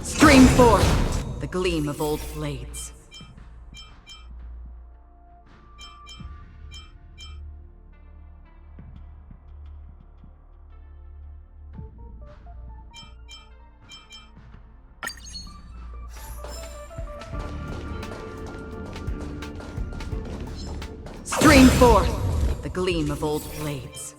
Stream forth the gleam of old blades. Stream forth the gleam of old blades.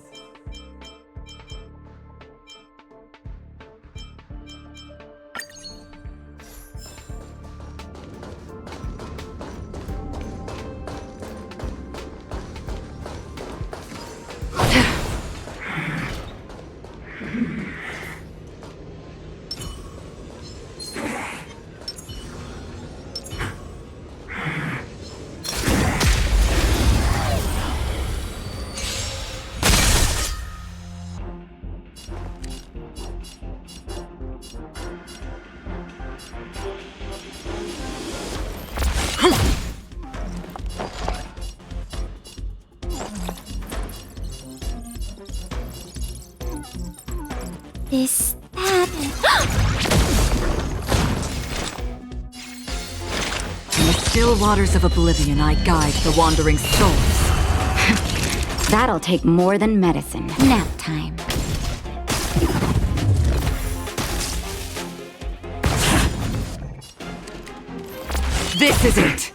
This happened. In the still waters of oblivion, I guide the wandering souls. That'll take more than medicine. Nap time. This is it!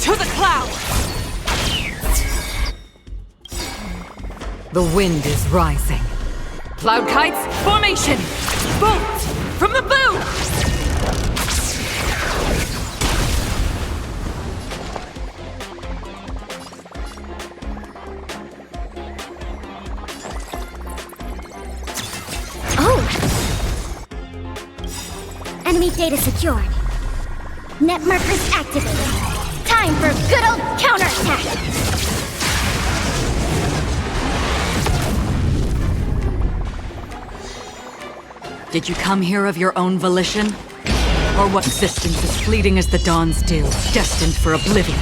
To the clouds! The wind is rising. Cloud kites, formation! Bolt from the bow! Oh! Enemy data secured. Net markers activated. Time for good old counterattack! Did you come here of your own volition? Or what existence as fleeting as the dawn's dew, destined for oblivion?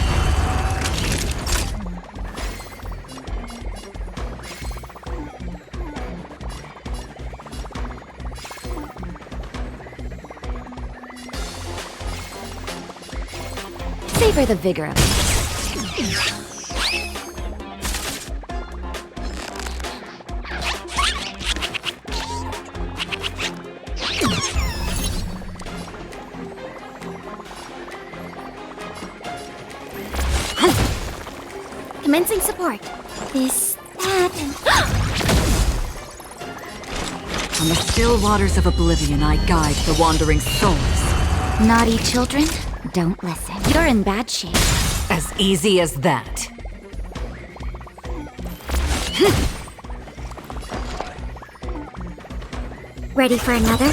Savor the vigor of it. Commencing support. This happened. On the still waters of oblivion, I guide the wandering souls. Naughty children, don't listen. You're in bad shape. As easy as that. Ready for another?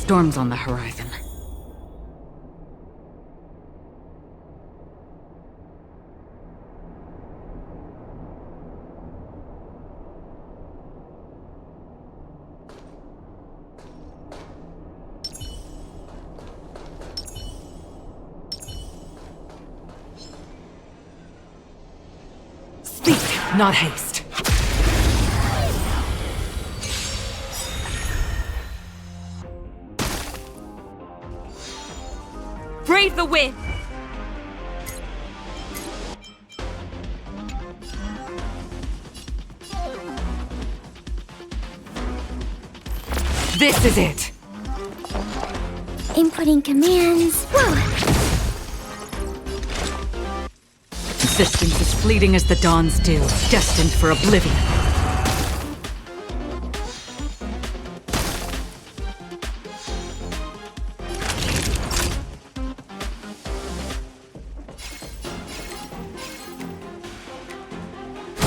Storm's on the horizon. Speed, not haste. Brave the wind! This is it! Inputting commands. Whoa! Existence is fleeting as the dawn's dew, destined for oblivion.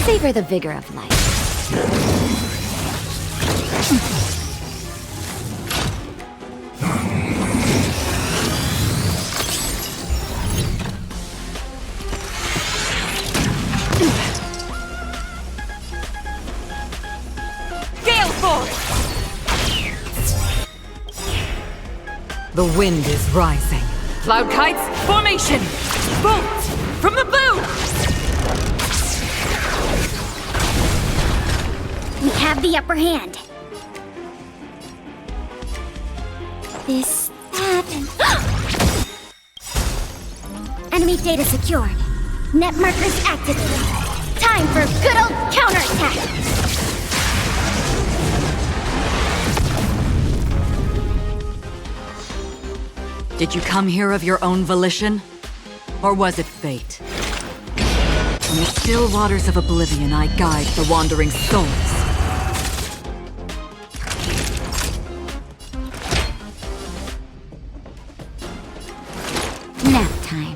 Savor the vigor of life. Gale force! The wind is rising. Cloud kites, formation! Bolt! From the boom! We have the upper hand. This, that, and... Enemy data secured. Net markers activated. Time for a good old counterattack! Did you come here of your own volition? Or was it fate? From the still waters of oblivion, I guide the wandering souls. Nap time.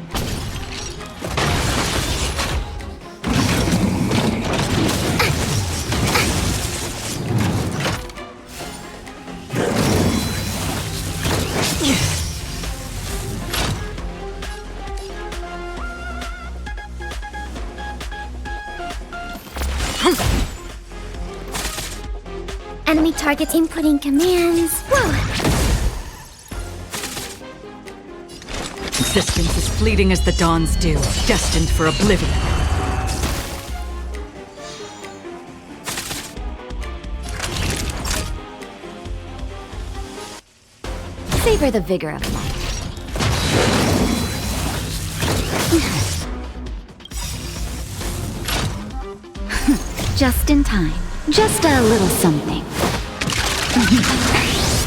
Enemy targets inputting commands. Whoa! Existence is fleeting as the dawn's dew, destined for oblivion. Savor the vigor of life. Just in time. Just a little something.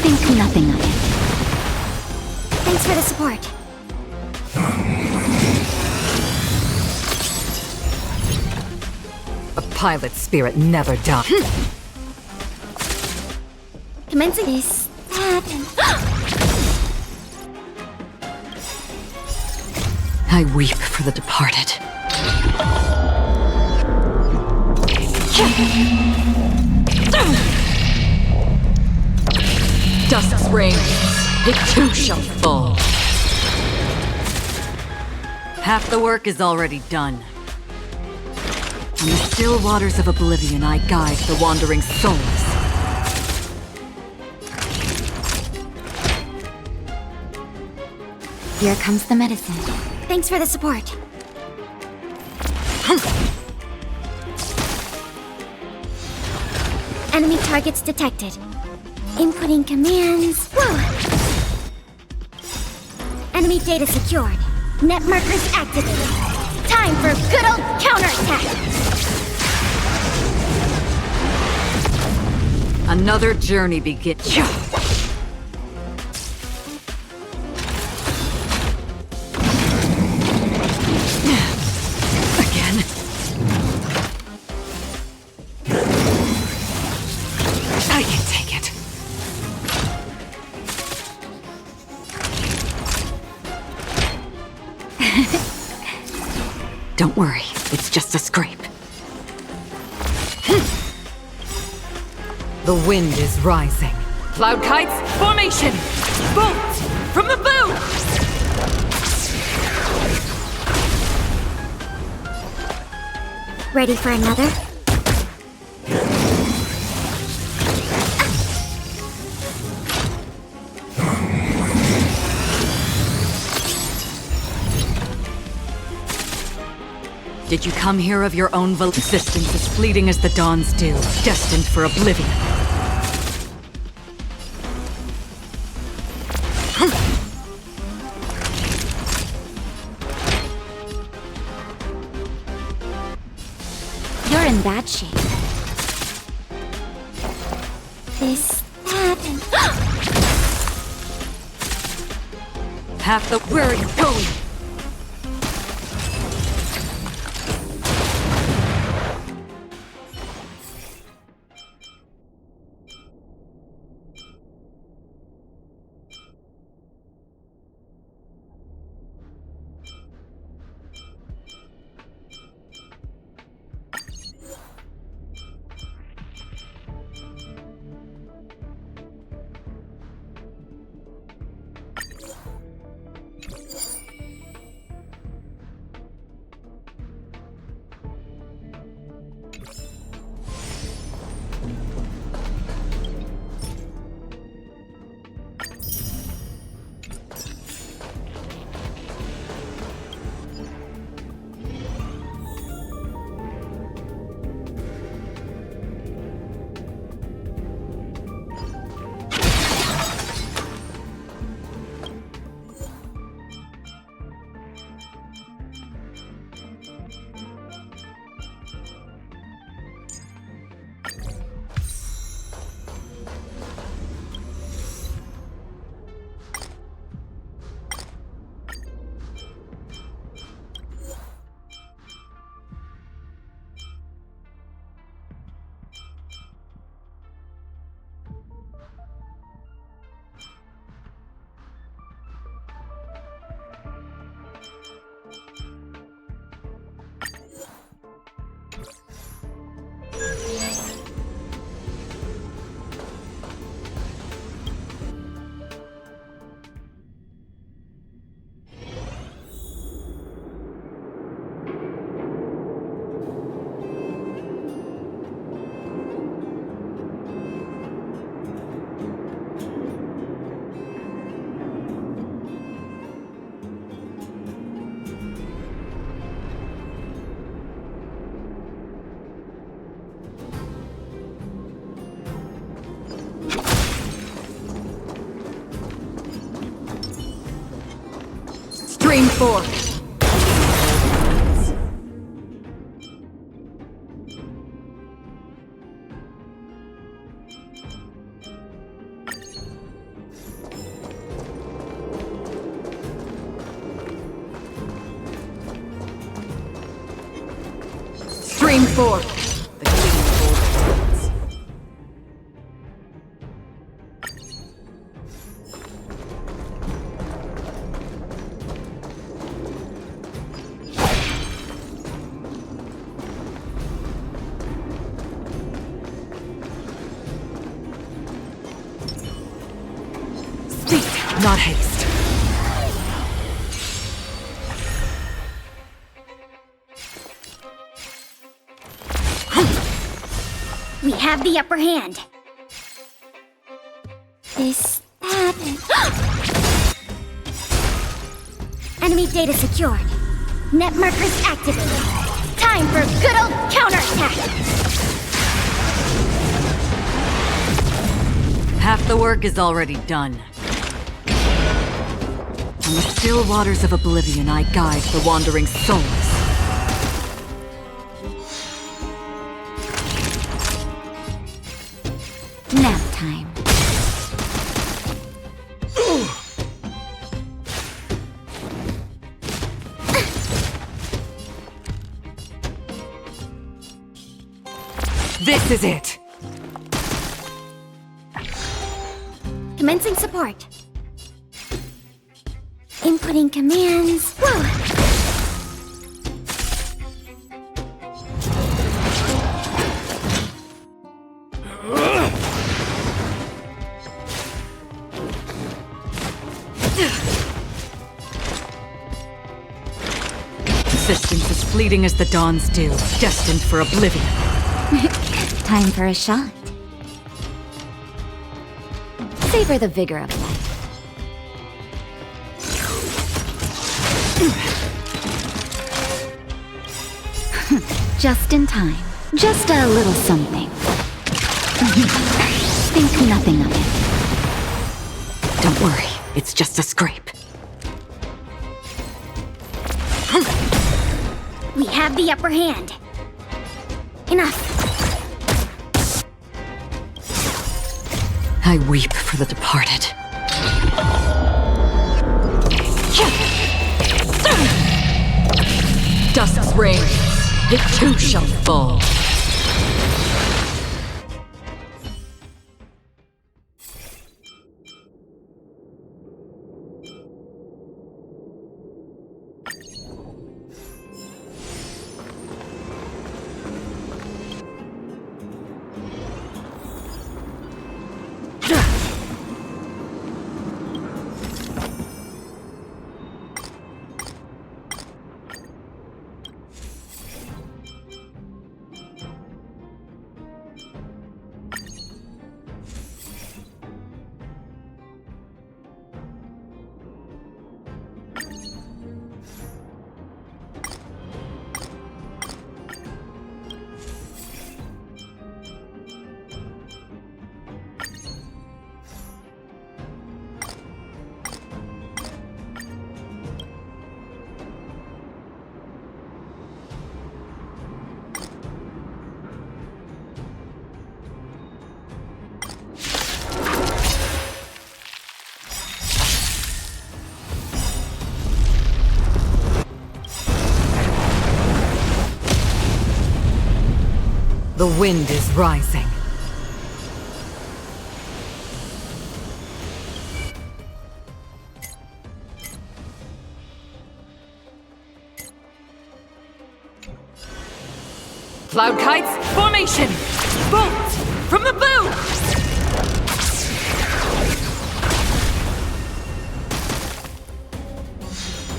Think nothing of it. Thanks for the support. A pilot's spirit never dies. Commencing this, that, and... I weep for the departed. Dusk's reign, it too shall fall. Half the work is already done. On the still waters of oblivion, I guide the wandering souls. Here comes the medicine. Thanks for the support. Enemy targets detected. Inputting commands. Whoa! Enemy data secured. Net markers activated. Time for a good old counterattack! Another journey begins. Again. I can take it. Don't worry, it's just a scrape. The wind is rising. Cloud kites, formation! Bolt! From the bow! Ready for another? Did you come here of your own volition? Existence as fleeting as the dawn's dew, destined for oblivion. You're in bad shape. This, that, and... Half the— Where are you going? Stream 4. Stream 4. The king holds. Speed, not haste. We have the upper hand. This, that, and... Enemy data secured. Net markers activated. Time for good old counterattack! Half the work is already done. On the still waters of oblivion, I guide the wandering souls. Nap time. This is it! Commencing support. Inputting commands. Whoa! Existence as fleeting as the dawn's dew, destined for oblivion. Time for a shot. Savor the vigor of life. Just in time. Just a little something. Think nothing of it. Don't worry, it's just a scrape. We have the upper hand. Enough. I weep for the departed. Dusk's reign, it too shall fall. The wind is rising. Cloud kites, formation! Bolt! From the bow!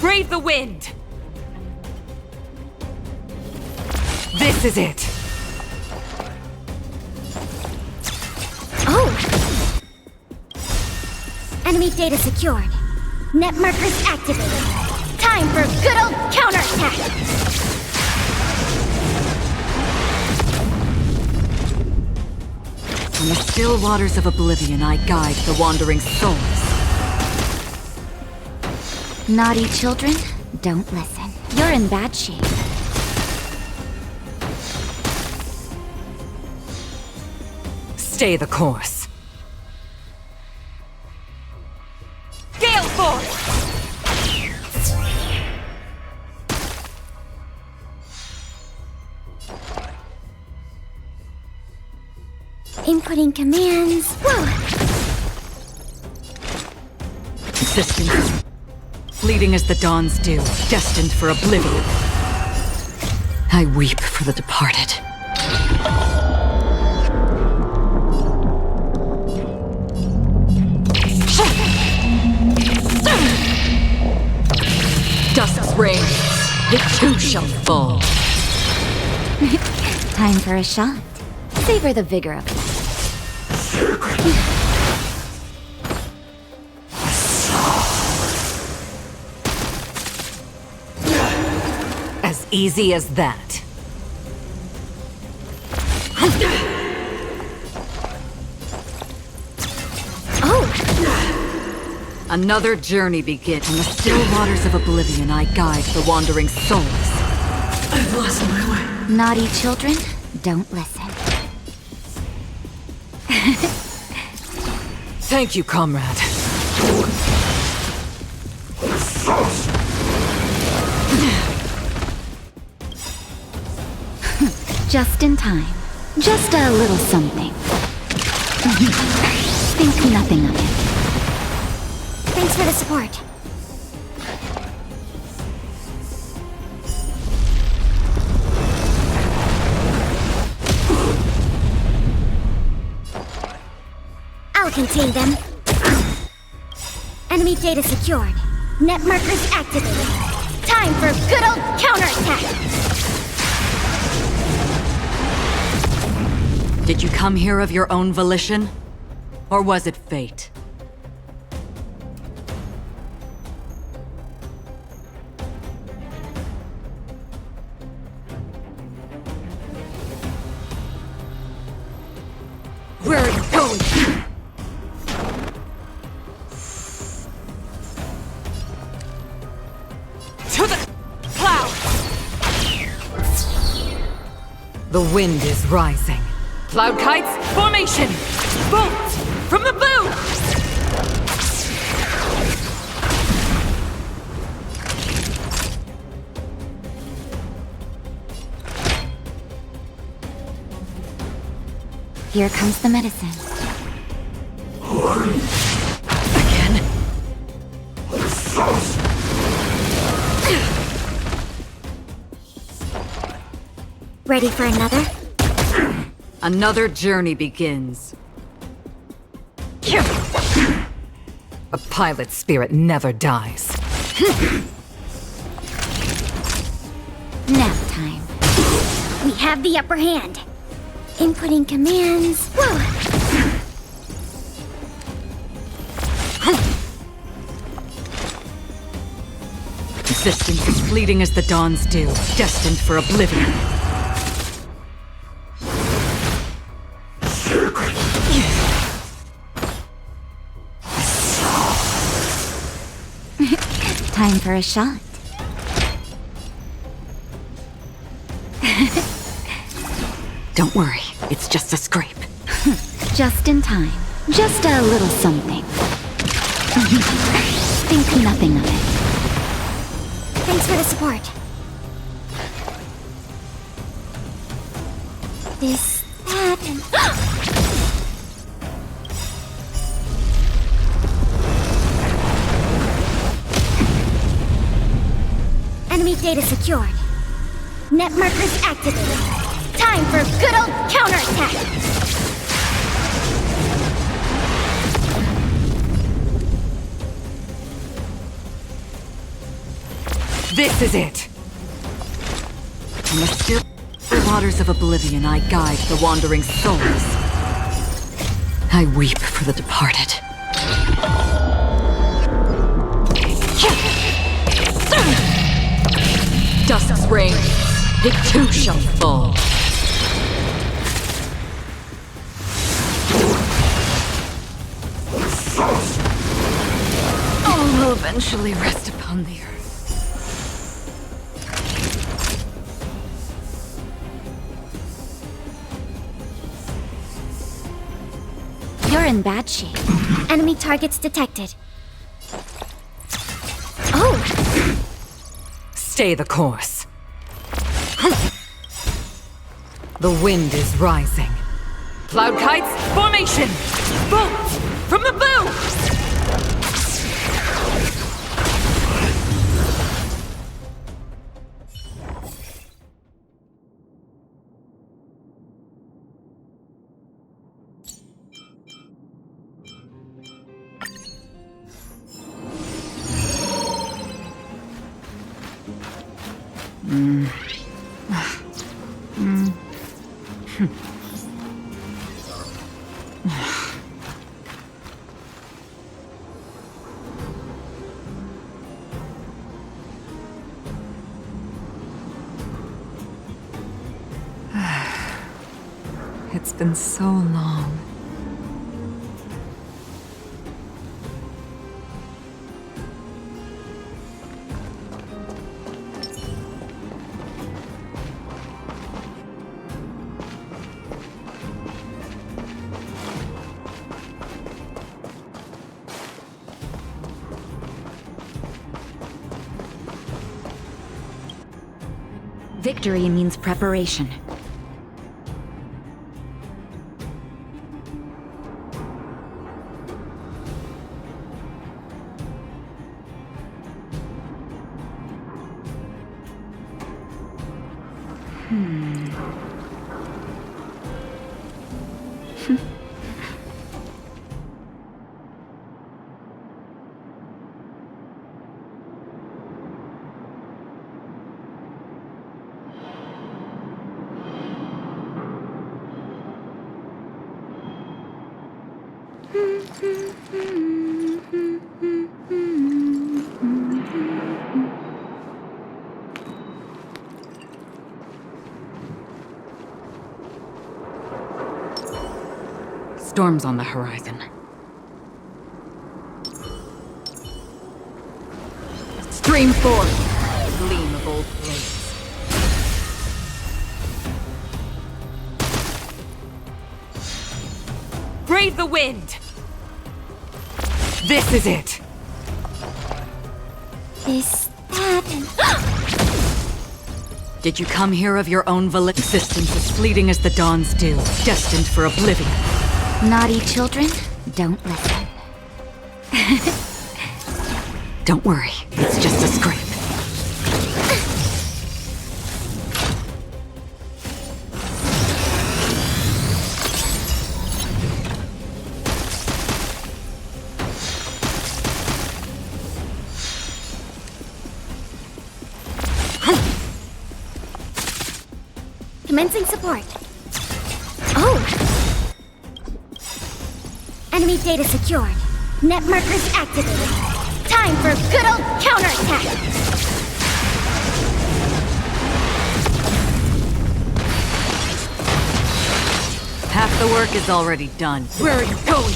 Brave the wind! This is it! Oh! Enemy data secured. Net markers activated. Time for a good old counterattack! On the still waters of oblivion, I guide the wandering souls. Naughty children, don't listen. You're in bad shape. Stay the course. Gale Force! Inputting commands. Whoa! Existence, fleeting as the dawn's dew, destined for oblivion. I weep for the departed. Dusk's reign, it too shall fall. Time for a shot. Savor the vigor of it. As easy as that. Oh! Another journey begins. In the still waters of oblivion, I guide the wandering souls. I've lost my way. Naughty children, don't listen. Thank you, comrade. Just in time. Just a little something. Think nothing of it. Thanks for the support. I'll contain them. Enemy data secured. Net markers activated. Time Time for a good old counterattack! Did you come here of your own volition? Or was it fate? Where are you going? To the clouds! The wind is rising. Cloud kites, formation! Bolt! From the boom! Here comes the medicine. Again? Ready for another? Another journey begins. A pilot's spirit never dies. Nap time. We have the upper hand. Inputting commands. Whoa! Existence is fleeting as the dawn's dew, destined for oblivion. Time for a shot. Don't worry, it's just a scrape. Just in time. Just a little something. Think nothing of it. Thanks for the support. This, that, and... Enemy data secured. Net markers activated. Time for a good old counterattack! This is it! In the still waters of oblivion, I guide the wandering souls. I weep for the departed. Dusk's reign, it too shall fall. All will eventually rest upon the earth. You're in bad shape. Enemy targets detected. Oh! Stay the course. The wind is rising. Cloud kites, formation! Bolt! From the boom! It's been so long. Victory means preparation. Storm's on the horizon. Stream forth, gleam of old blades. Brave the wind! This is it! This, that, and... Did you come here of your own volition? Existence as fleeting as the dawn's dew, destined for oblivion. Naughty children, don't listen. Don't worry, it's just a scrape. Commencing support. Oh! Enemy data secured. Net markers activated. Time for a good old counterattack! Half the work is already done. Where are you going?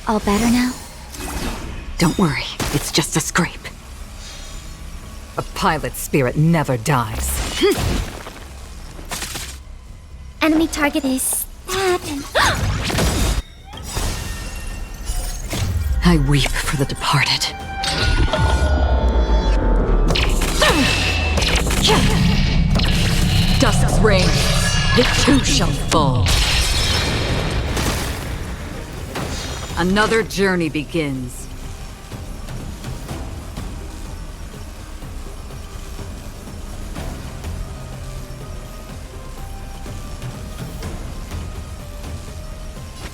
All better now? Don't worry, it's just a scrape. A pilot's spirit never dies. Enemy target is that and... I weep for the departed. Dusk's reign, it too shall fall. Another journey begins.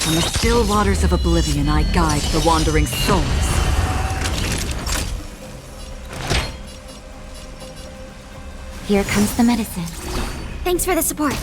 On the still waters of oblivion, I guide the wandering souls. Here comes the medicine. Thanks for the support.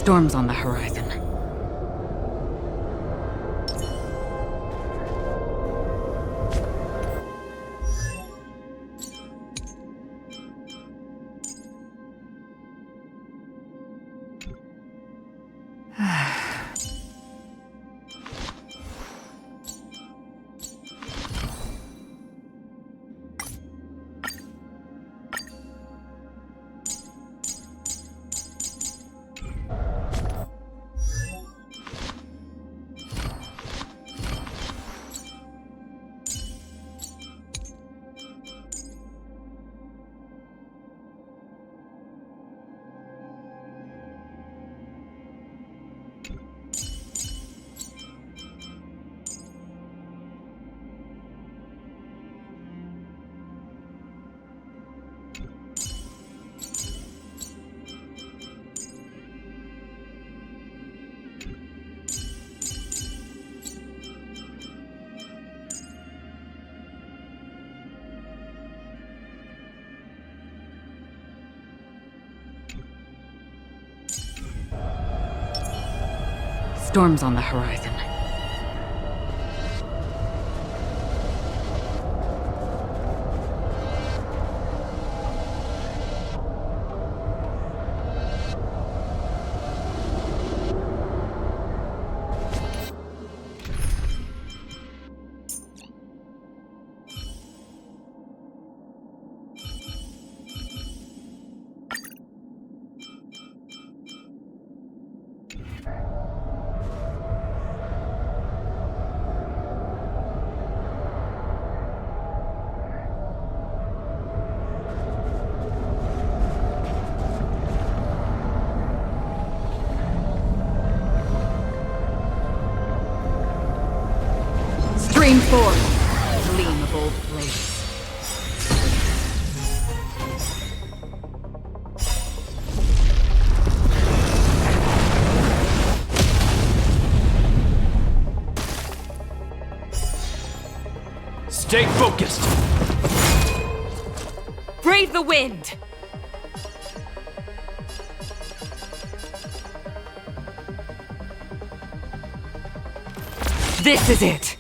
Storms on the horizon. Storms on the horizon. Stream forth, gleam of old blades. Stay focused! Brave the wind! This is it!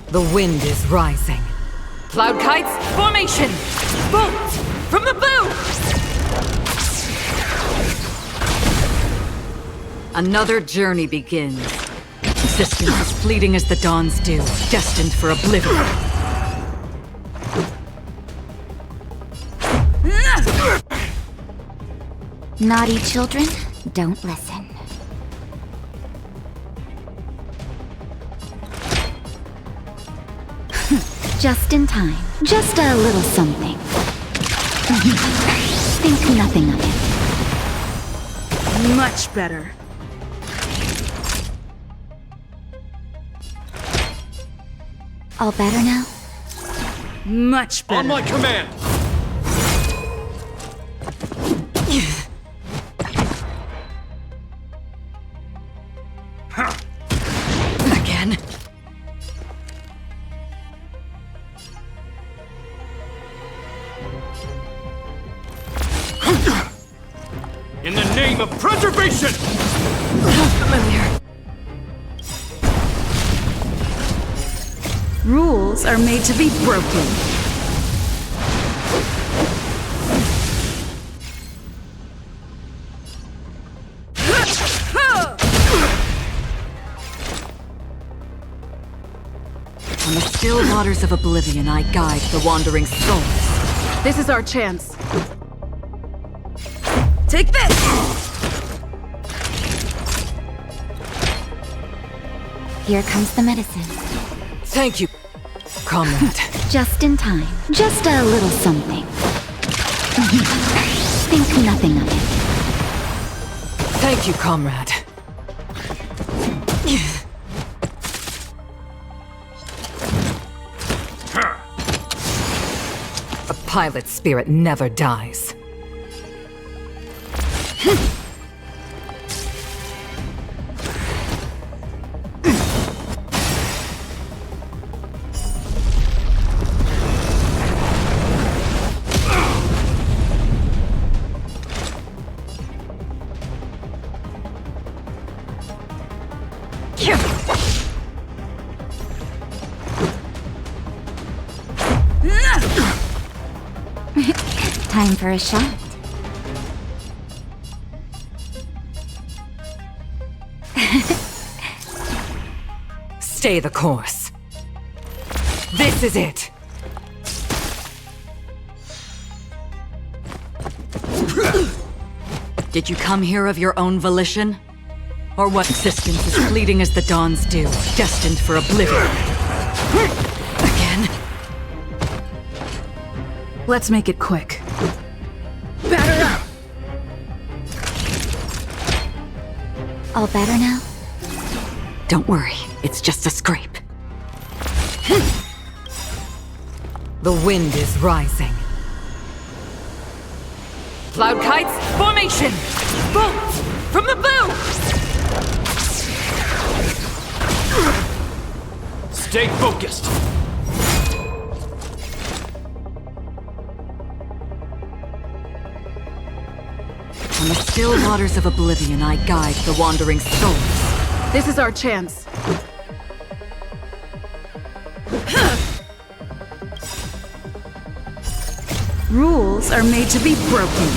The wind is rising. Cloud kites, formation! Bolt! From the bow! Another journey begins. Existence as fleeting as the dawn's dew, destined for oblivion. Naughty children, don't listen. Just in time. Just a little something. Think nothing of it. Much better. All better now? Much better. On my command! Again? In the name of preservation! Familiar. Rules are made to be broken. On the still waters of oblivion, I guide the wandering souls. This is our chance. Take this! Here comes the medicine. Thank you, comrade. Just in time. Just a little something. Think nothing of it. Thank you, comrade. A pilot's spirit never dies. Time for a shot. Stay the course. This is it. Did you come here of your own volition? Or what existence is fleeting as the dawn's dew, destined for oblivion? Again? Let's make it quick. Batter up! All better now? Don't worry, it's just a scrape. The wind is rising. Cloud kites, formation! Bolts from the blue! Stay focused. On the still waters of oblivion, I guide the wandering souls. This is our chance. Rules are made to be broken.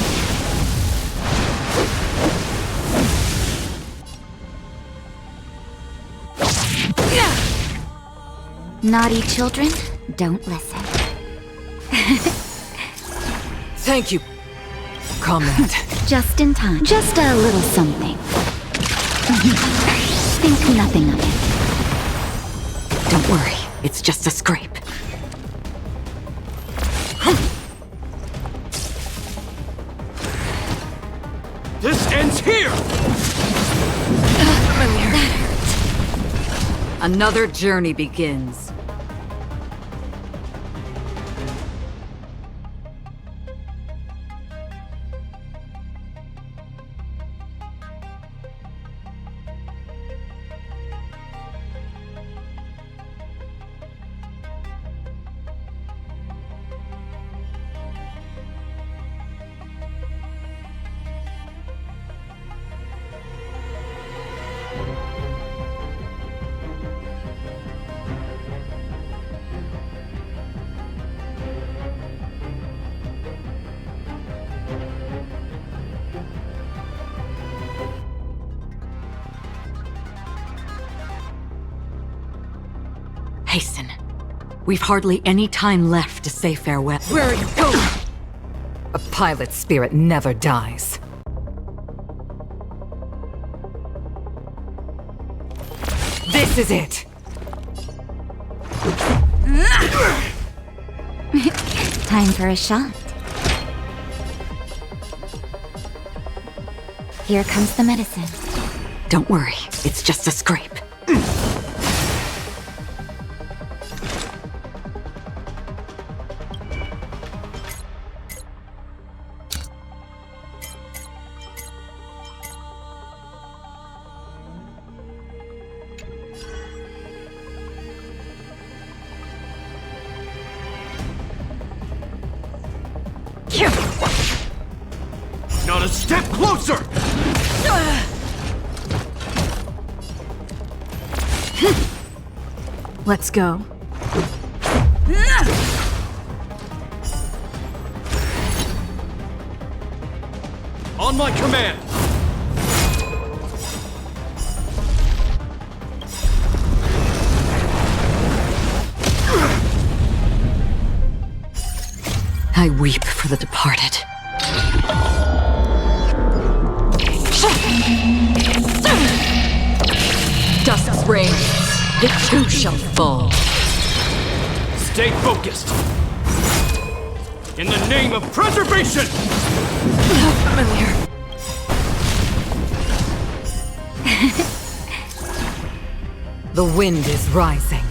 Naughty children, don't listen. Thank you, comrade. Just in time. Just a little something. Think nothing of it. Don't worry, it's just a scrape. This ends here! Another journey begins. Hasten. We've hardly any time left to say farewell. Where are you going? A pilot's spirit never dies. This is it. Time for a shot. Here comes the medicine. Don't worry, it's just a scrape. Not a step closer! Let's go. On my command! I weep for the departed. Dusk's reign, it too shall fall. Stay focused! In the name of preservation! Familiar. The wind is rising.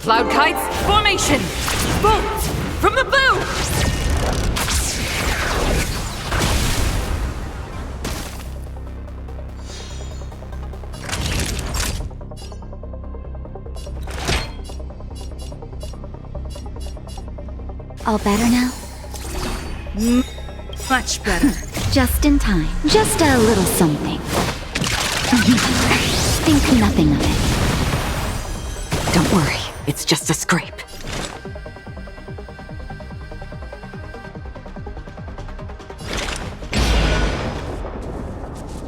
Cloud kites, formation! Bolts from the blue! All better now? Much better. Just in time. Just a little something. Think nothing of it. Don't worry, it's just a scrape.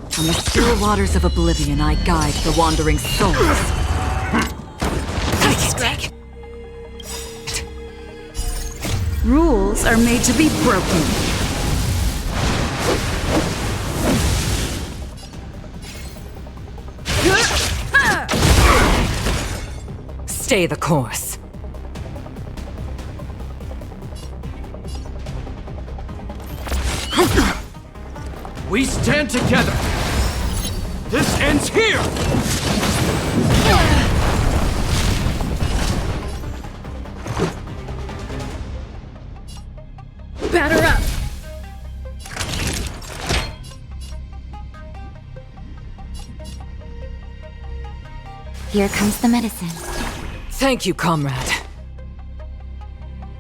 From the still waters of oblivion, I guide the wandering souls. Take. Rules are made to be broken. Stay the course. We stand together! This ends here! Batter up! Here comes the medicine. Thank you, comrade.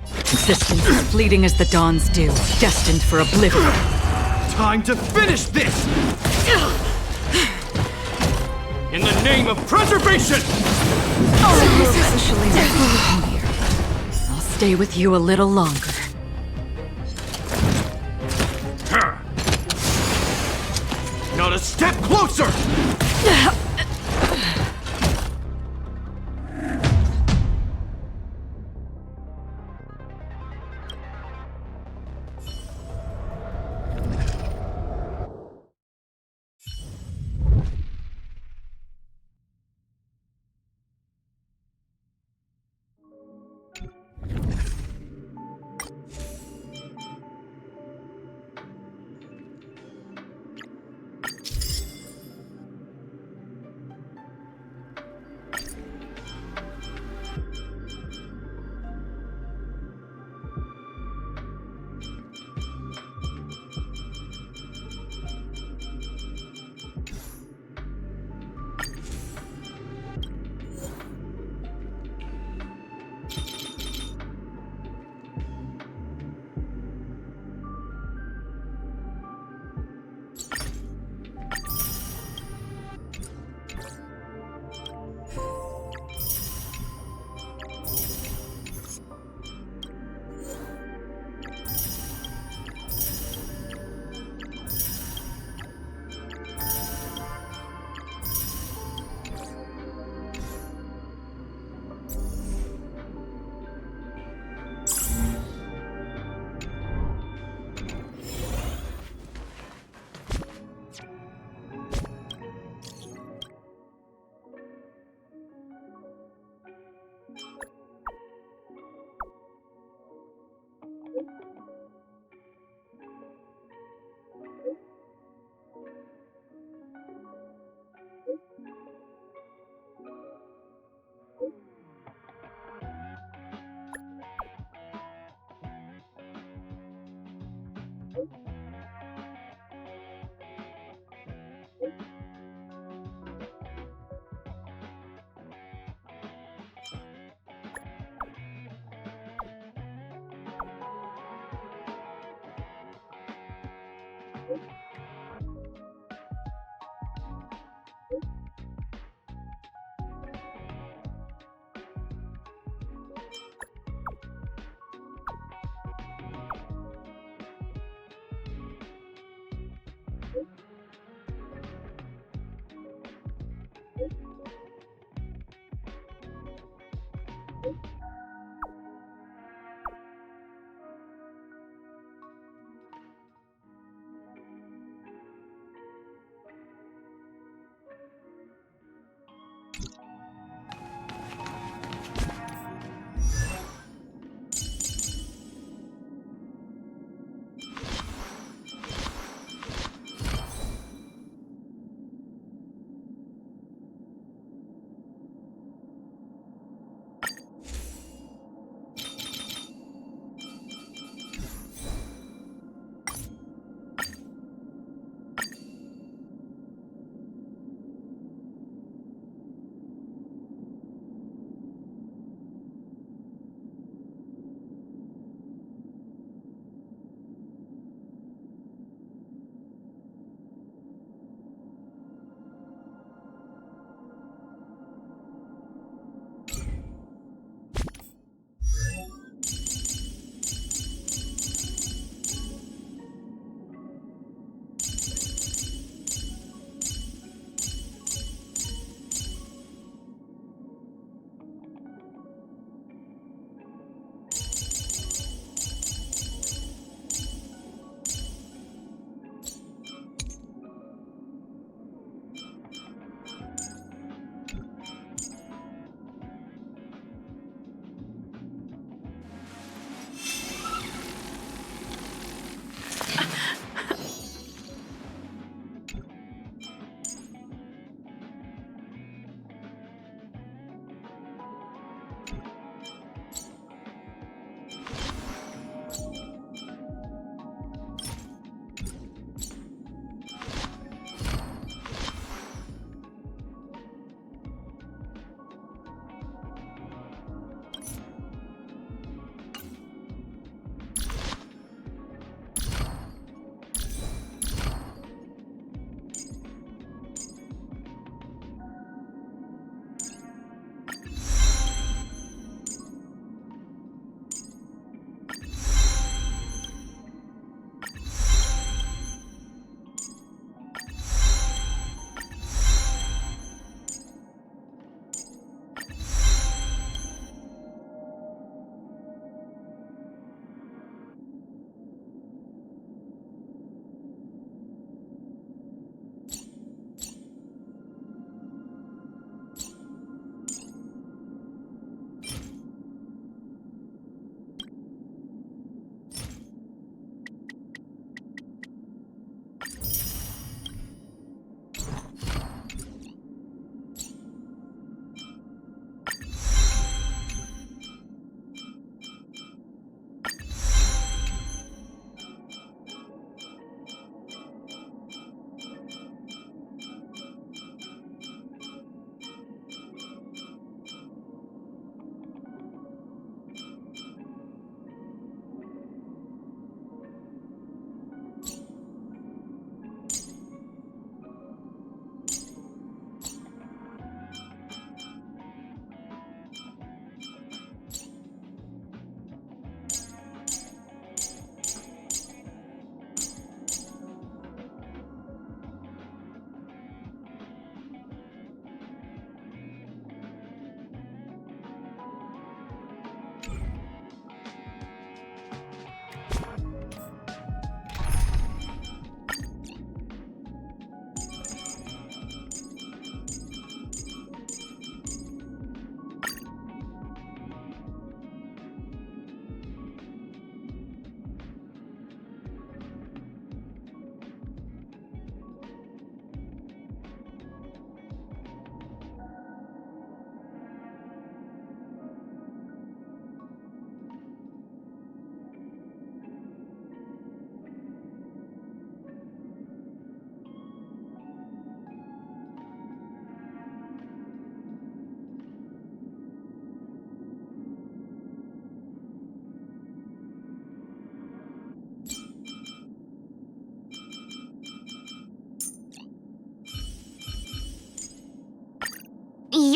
Existence is fleeting as the dawn's dew, destined for oblivion. Time to finish this! In the name of preservation! I'll stay with you a little longer. Not a step closer!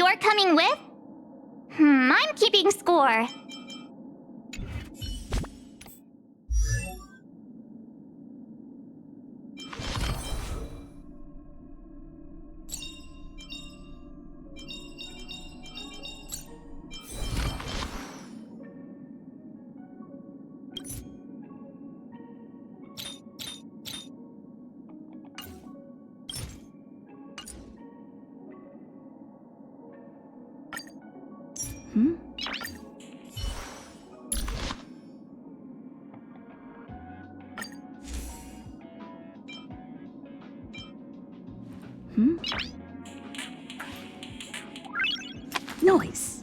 You're coming with? I'm keeping score. Noise.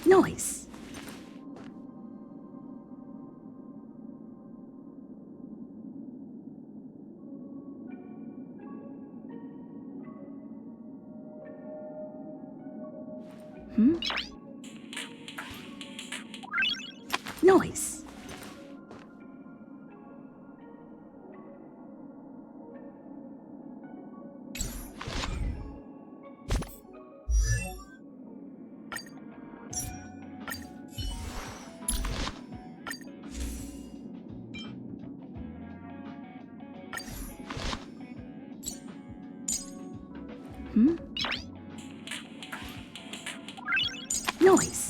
Noise. Noise. Noise.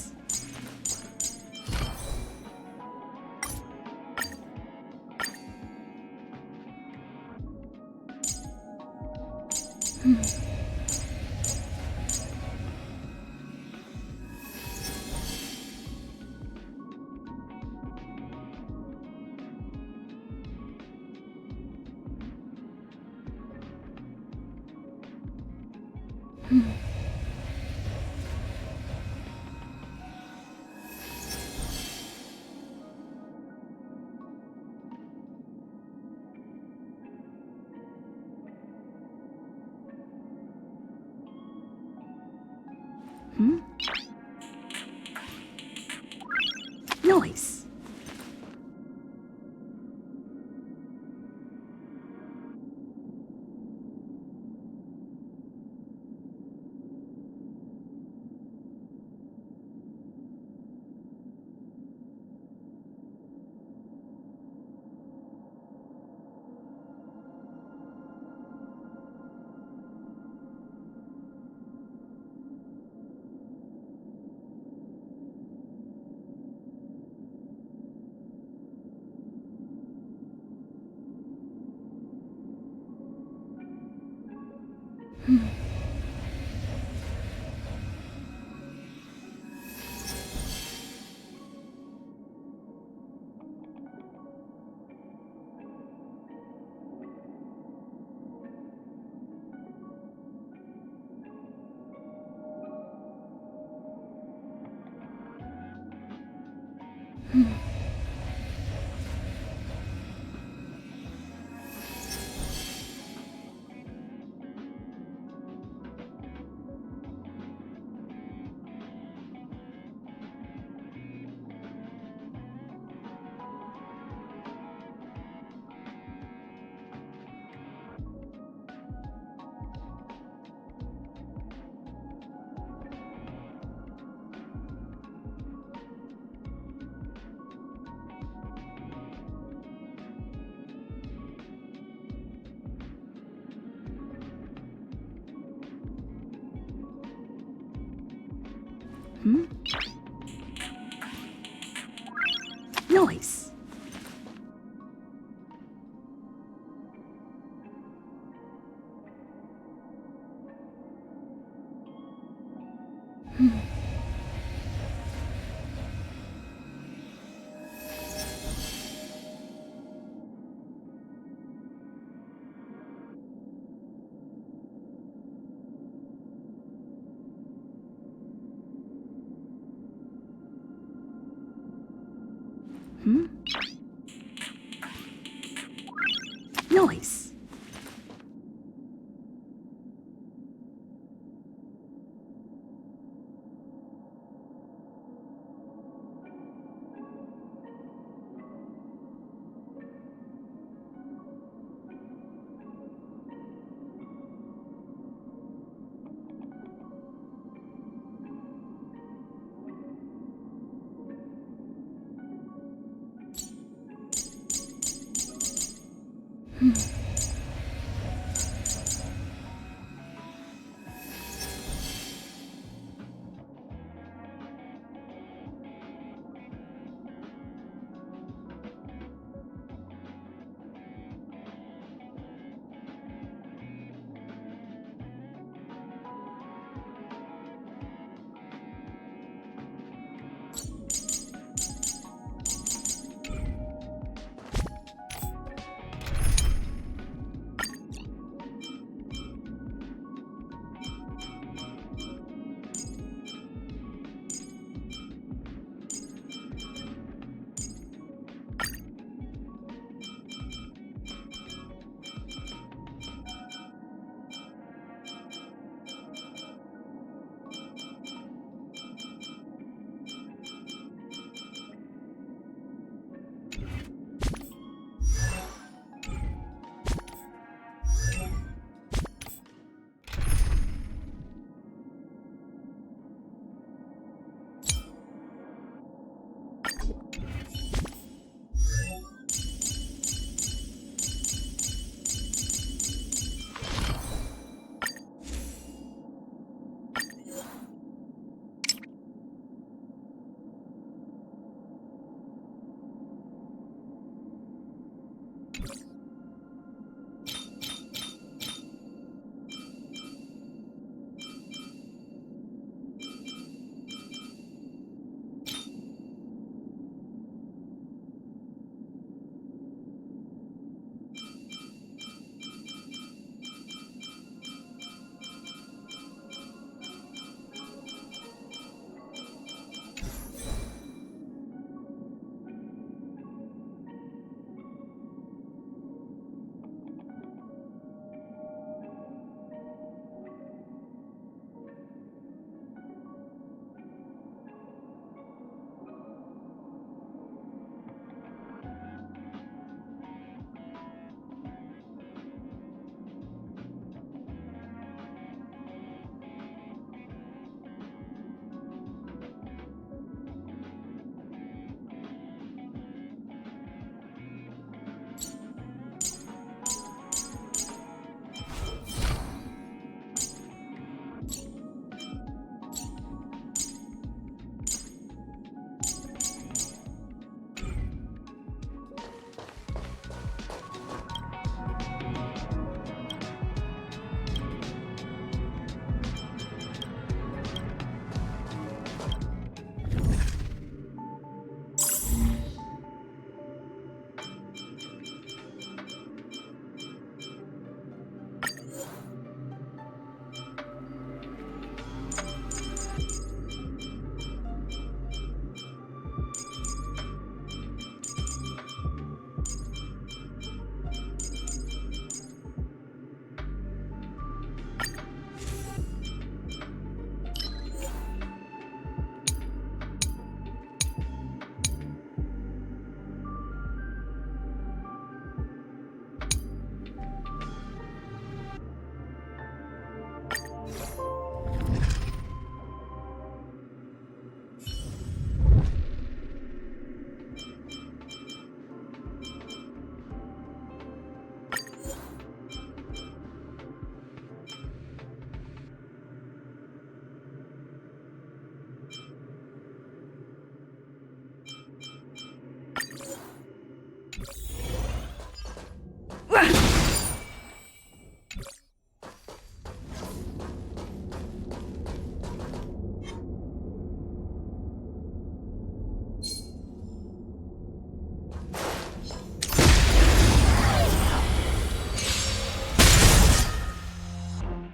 Noise. Noise. Noise.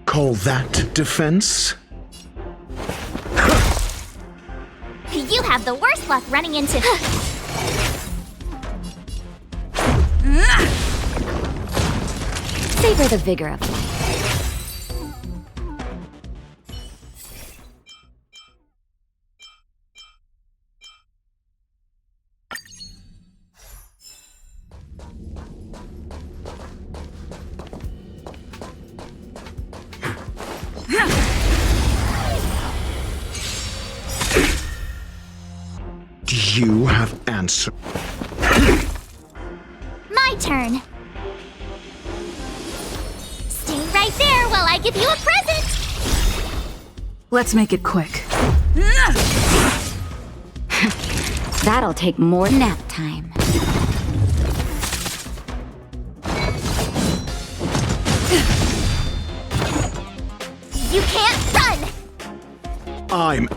Call that defense? You have the worst luck running into. Savor the vigor of life. Do you have answer? My turn. Stay right there while I give you a present. Let's make it quick. That'll take more nap time. You can't run! I'm...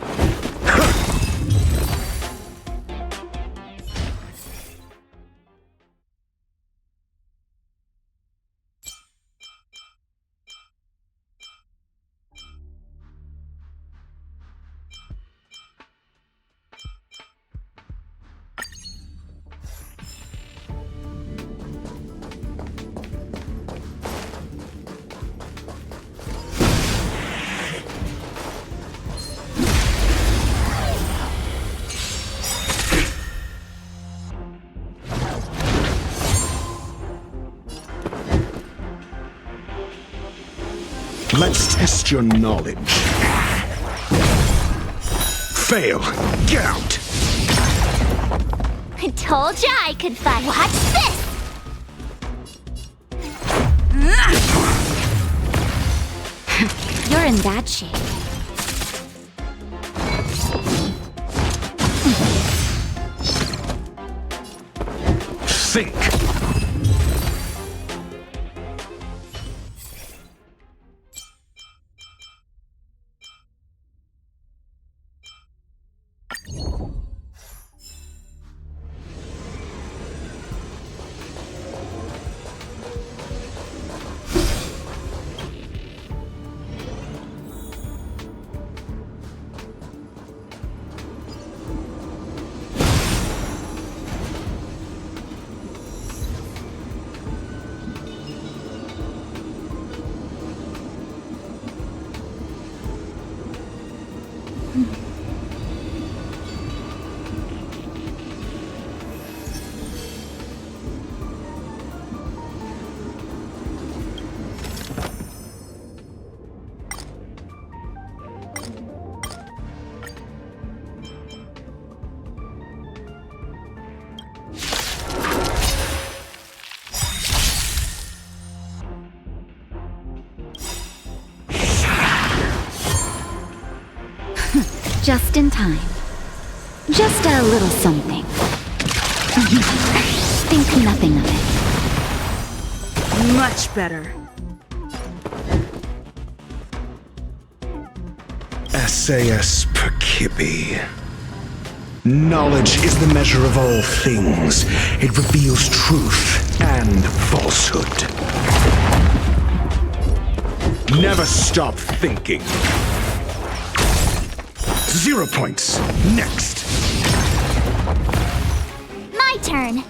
Let's test your knowledge. Fail. Get out. I told ya I could fight. Watch this! You're in bad shape. Think. Just in time. Just a little something. Think nothing of it. Much better. SAS Perkibi. Knowledge is the measure of all things. It reveals truth and falsehood. Never stop thinking. 0 points. Next. My turn.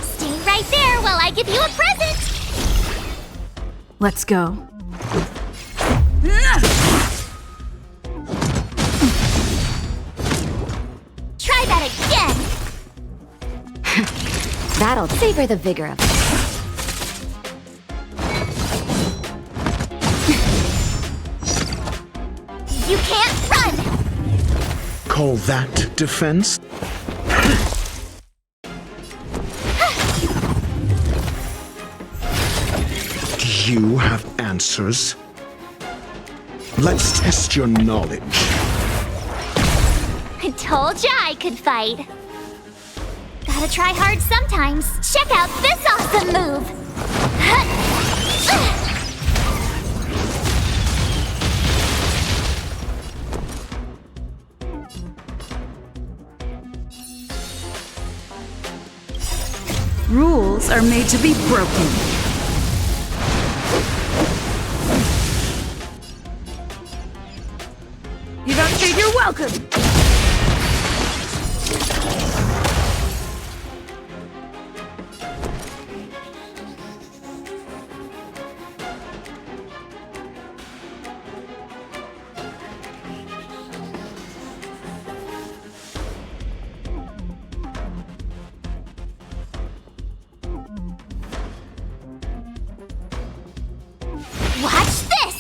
Stay right there while I give you a present. Let's go. Try that again. That'll savor the vigor of it. You can't run! Call that defense? Do you have answers? Let's test your knowledge. I told ya I could fight. Gotta try hard sometimes. Check out this awesome move! Rules are made to be broken. You don't say you're welcome! Watch this!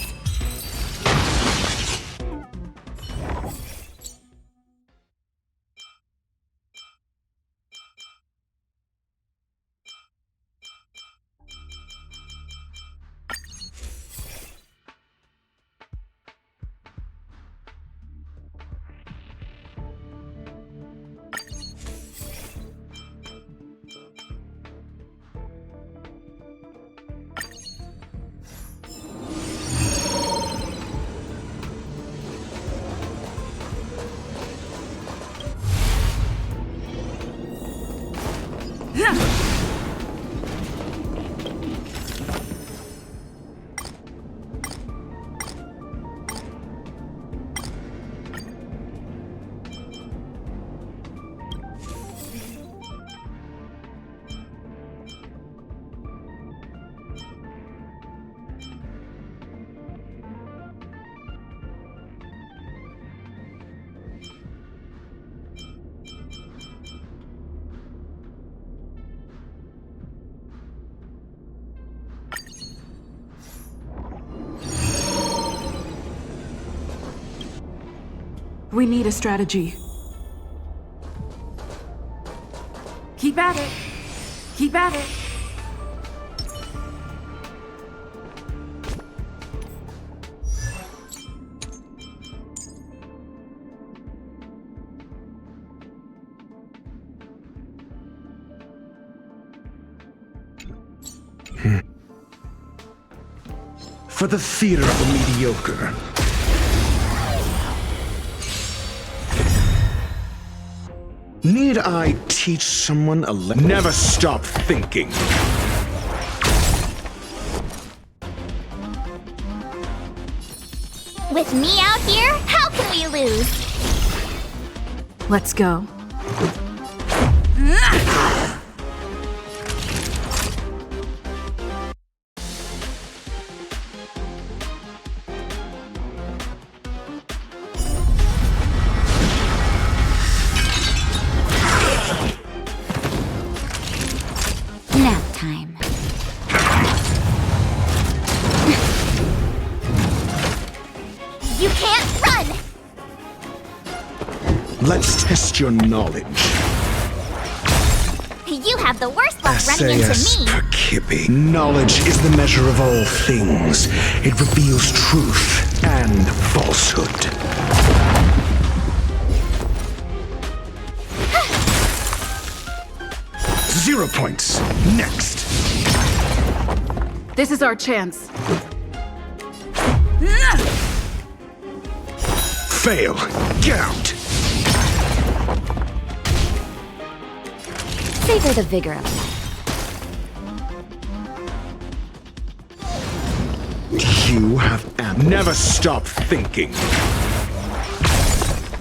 We need a strategy. Keep at it. Keep at it. For the theater of the mediocre. Need I teach someone a lesson? Never stop thinking. With me out here, how can we lose? Let's go. Nap time. You can't run! Let's test your knowledge. You have the worst luck running into SAS me. Perkibi. Knowledge is the measure of all things. It reveals truth and falsehood. Zero points. Next. This is our chance. Fail. Get out. Savor the vigor of life. You have never stop thinking.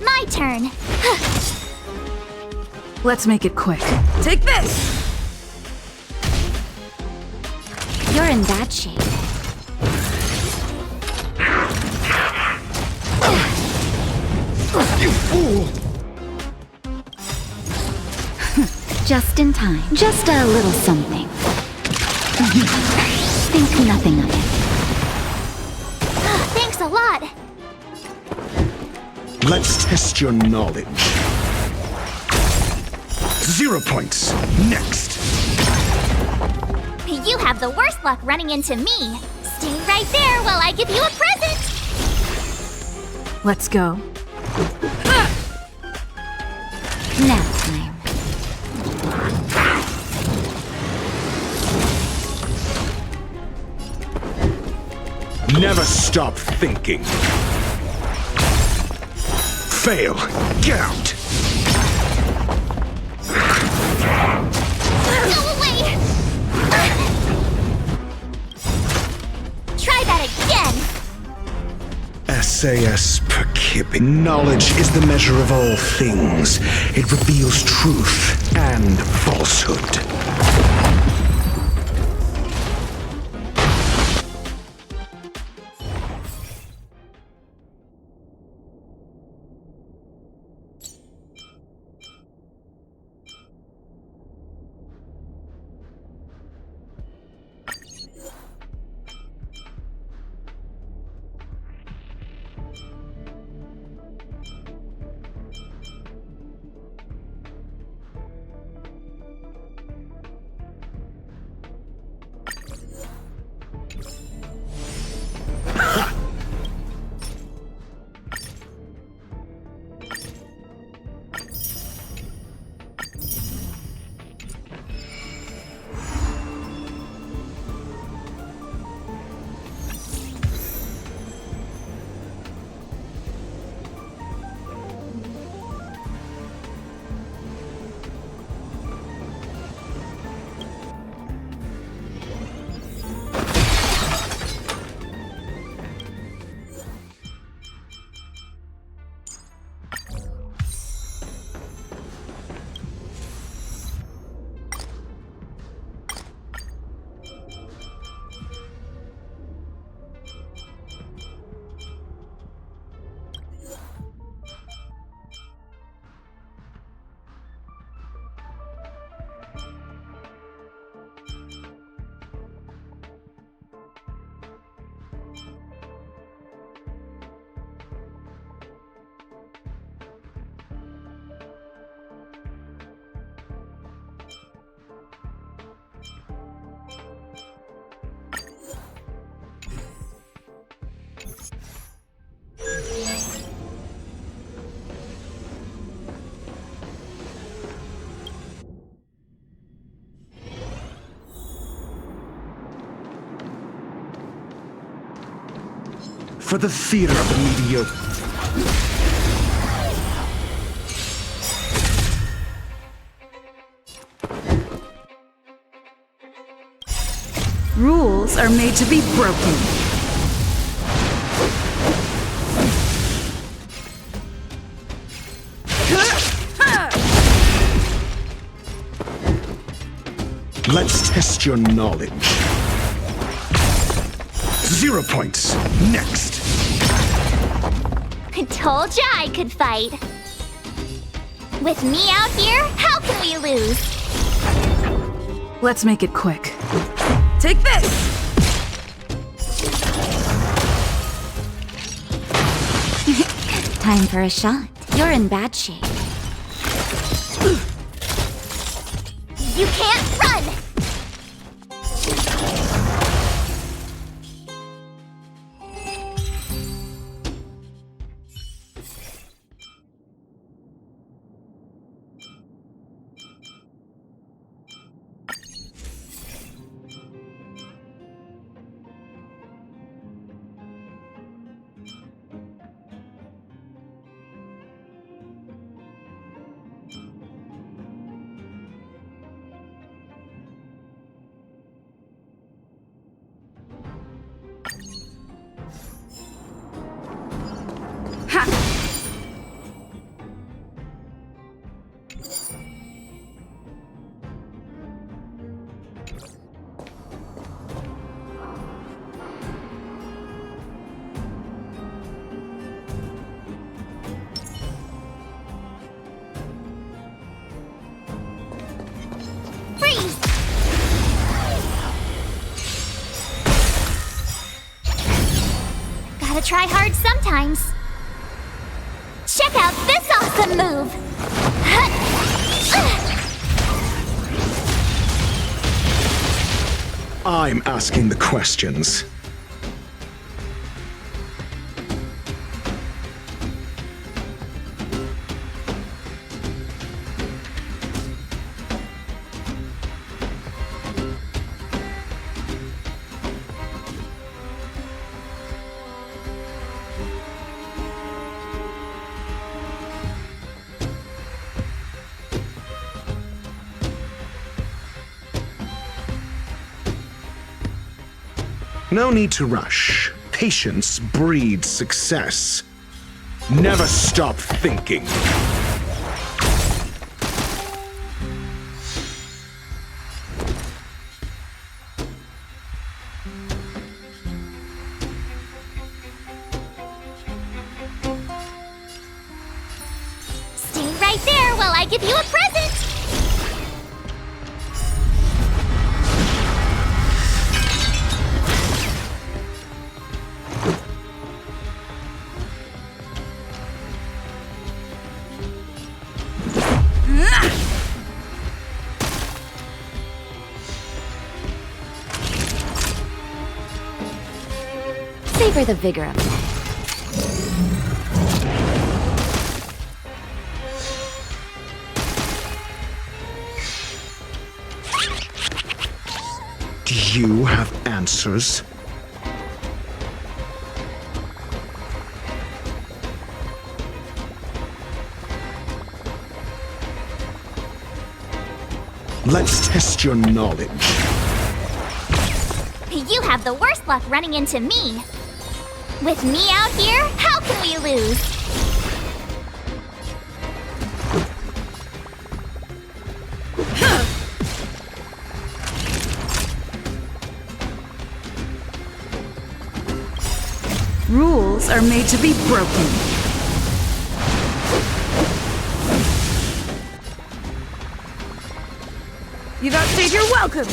My turn. Let's make it quick. Take this! You're in bad shape. You fool! Just in time. Just a little something. Think nothing of it. Thanks a lot. Let's test your knowledge. 0 points. Next. You have the worst luck running into me. Stay right there while I give you a present. Let's go. Nap time. Never stop thinking. Fail. Get out. Go away! Try that again! SAS Perkip. Knowledge is the measure of all things. It reveals truth and falsehood. For the theater of the mediocre. Rules are made to be broken. Let's test your knowledge. 0 points. Next. I told ya I could fight. With me out here, how can we lose? Let's make it quick. Take this! Time for a shot. You're in bad shape. You can't run! Gotta try hard sometimes. Check out this awesome move! I'm asking the questions. No need to rush. Patience breeds success. Never stop thinking. Stay right there while I give you a present! Savor the vigor of life. Do you have answers? Let's test your knowledge. You have the worst luck running into me. With me out here, how can we lose? Rules are made to be broken. You've outstayed your welcome!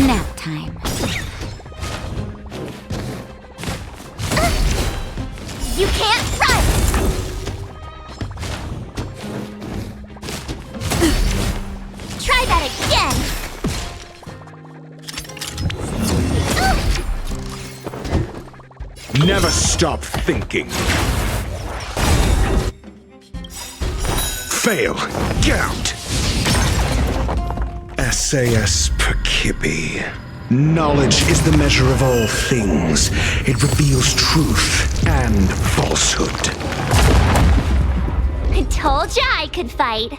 Nap time. You can't run! Try that again! Never stop thinking. Fail. Get out. SAS Perkibi. Knowledge is the measure of all things. It reveals truth and falsehood. I told ya I could fight.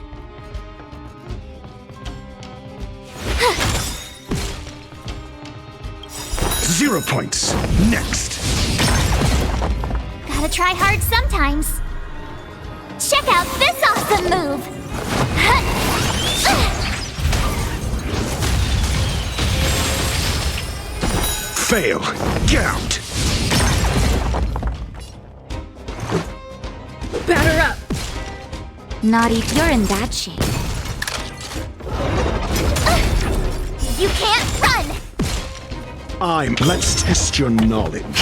0 points. Next. Gotta try hard sometimes. Check out this awesome move! Fail. Get out. Batter up! Not if you're in that shape. You can't run! Let's test your knowledge.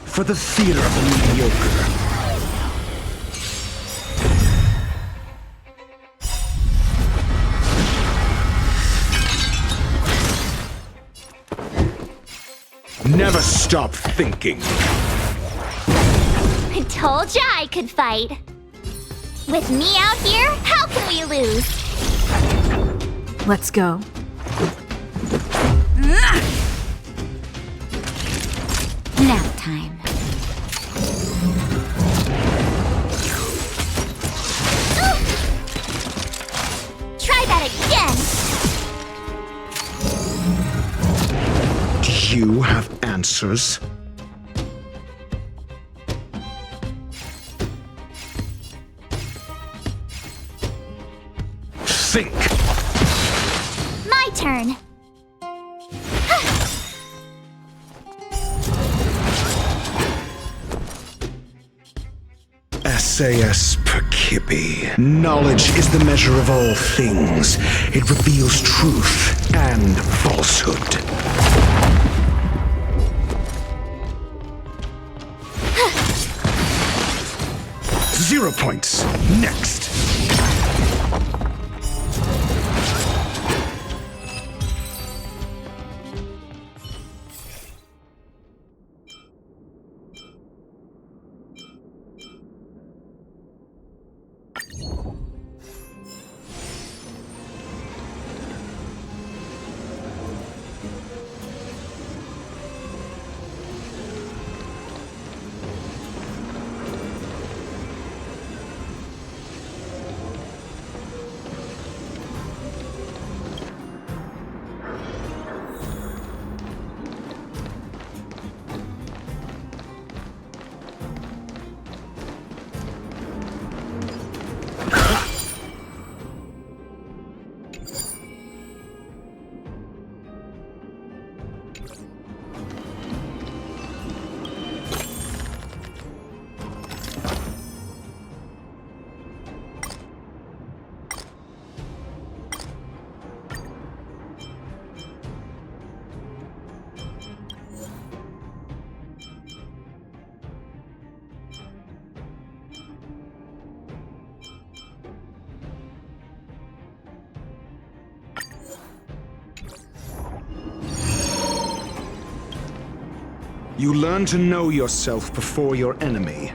For the theater of the mediocre. Never stop thinking. I told ya I could fight. With me out here, how can we lose? Let's go. Nap time. Try that again! Do you have answers? My turn. Essayus Percipi. Knowledge is the measure of all things. It reveals truth and falsehood. Zero points. Next. You learn to know yourself before your enemy.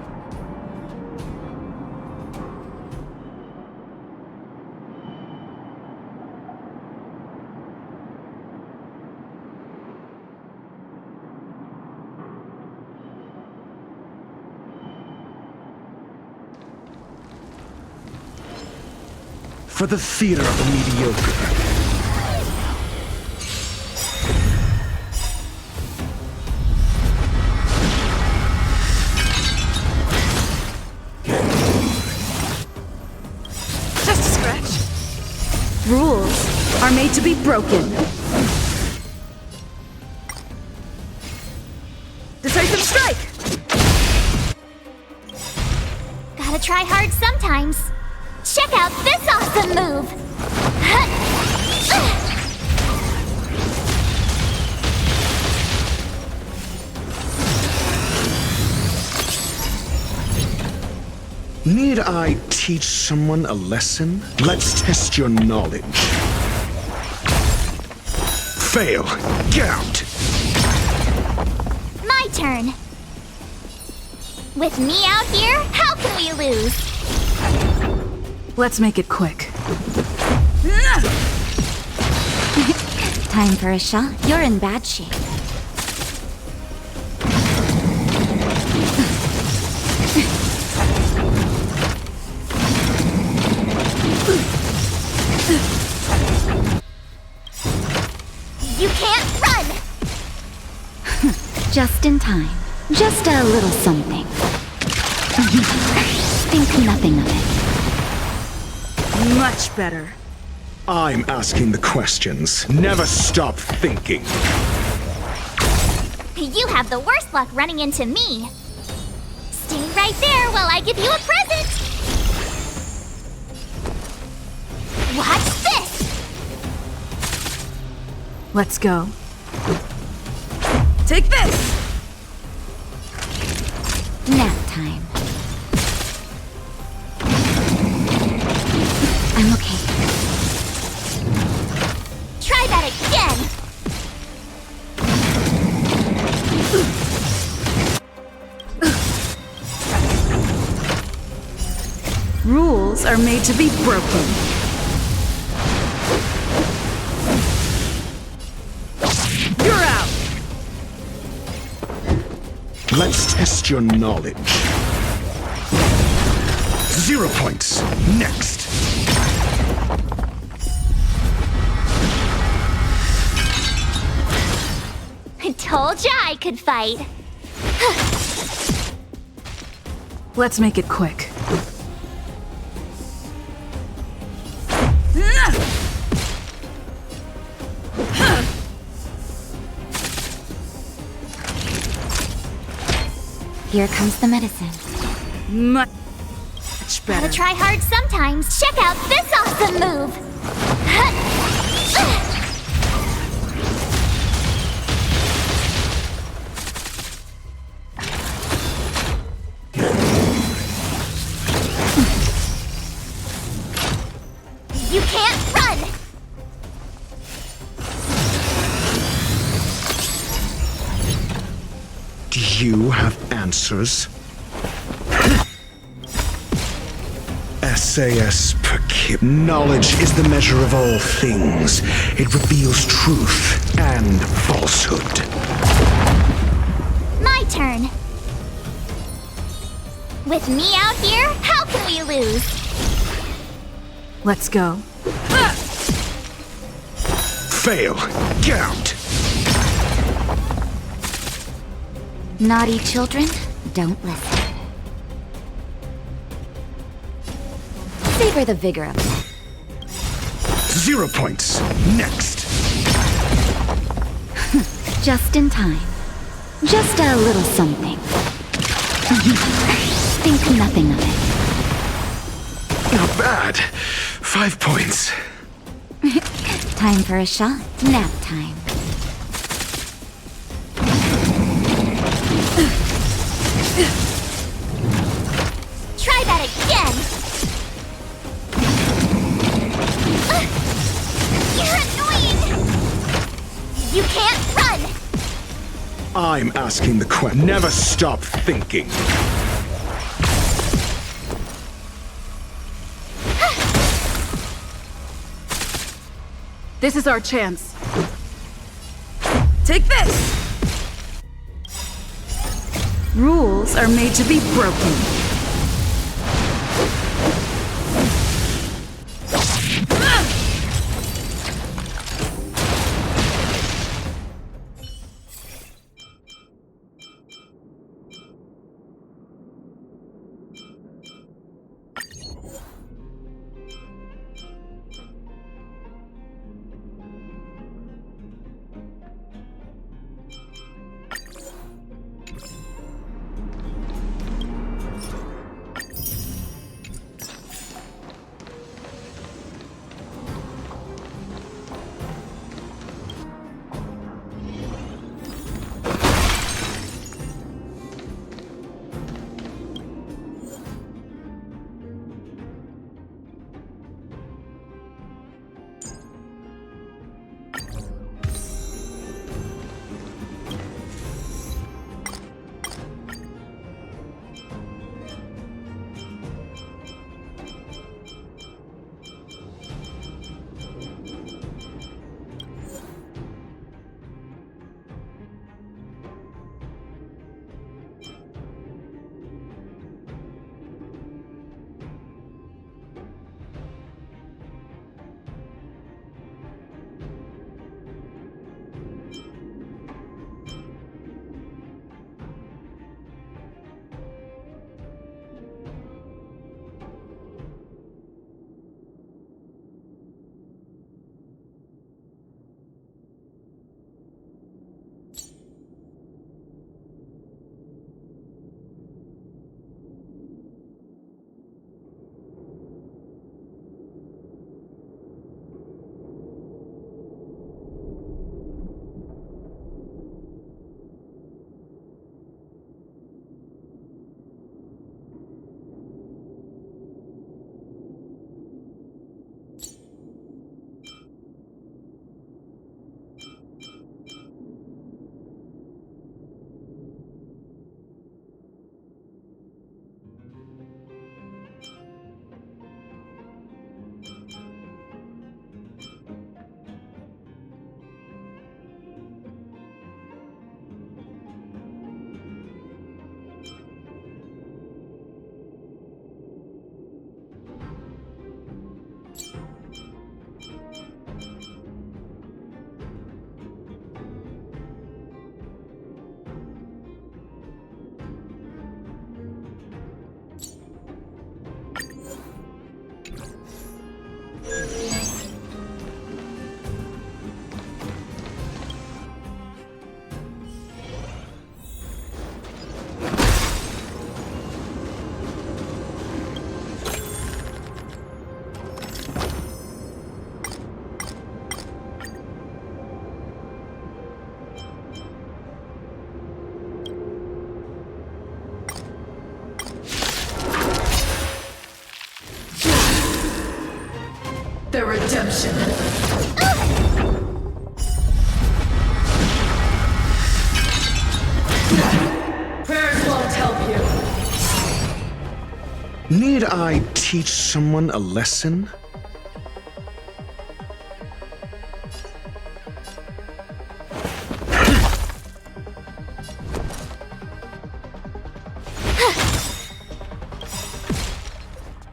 For the theater of the mediocre. Rules are made to be broken. Decisive strike! Gotta try hard sometimes. Check out this awesome move! Need I teach someone a lesson? Let's test your knowledge. Fail. Get out. My turn. With me out here, how can we lose? Let's make it quick. Time for a shot. You're in bad shape. You can't run! Just in time. Just a little something. Think nothing of it. Much better. I'm asking the questions. Never stop thinking. You have the worst luck running into me. Stay right there while I give you a present! Watch this! Let's go. Take this! Nap time. I'm okay. Try that again! Rules are made to be broken. You're out! Let's test your knowledge. 0 points. Next. Told ya I could fight. Let's make it quick. Here comes the medicine. Much Gotta better. try hard sometimes. Check out this awesome move! You can't run! Do you have answers? SAS Perkip. Knowledge is the measure of all things. It reveals truth and falsehood. My turn. With me out here, how can we lose? Let's go. Fail. Get out. Naughty children, don't listen. Savor the vigor of it. 0 points. Next. Just in time. Just a little something. Think nothing of it. Not bad. 5 points. Time for a shot. Nap time. Try that again! You're annoying! You can't run! I'm asking the question. Never stop thinking. This is our chance. Take this! Rules are made to be broken. redemption. Prayers won't help you. Need I teach someone a lesson?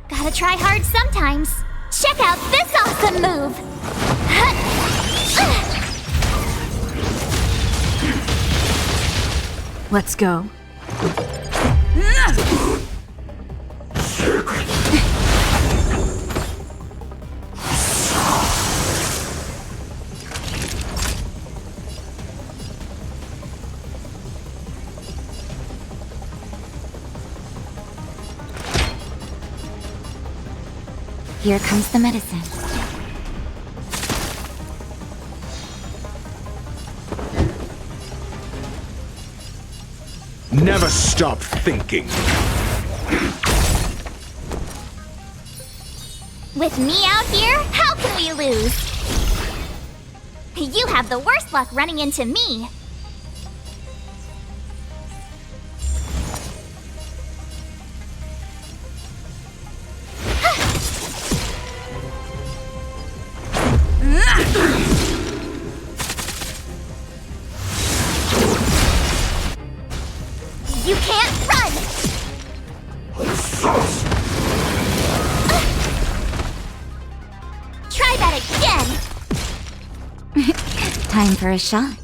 Gotta try hard sometimes. Check out this awesome move! Let's go. Here comes the medicine. Never stop thinking. With me out here, how can we lose? You have the worst luck running into me. You can't run! Try that again! Time for a shot.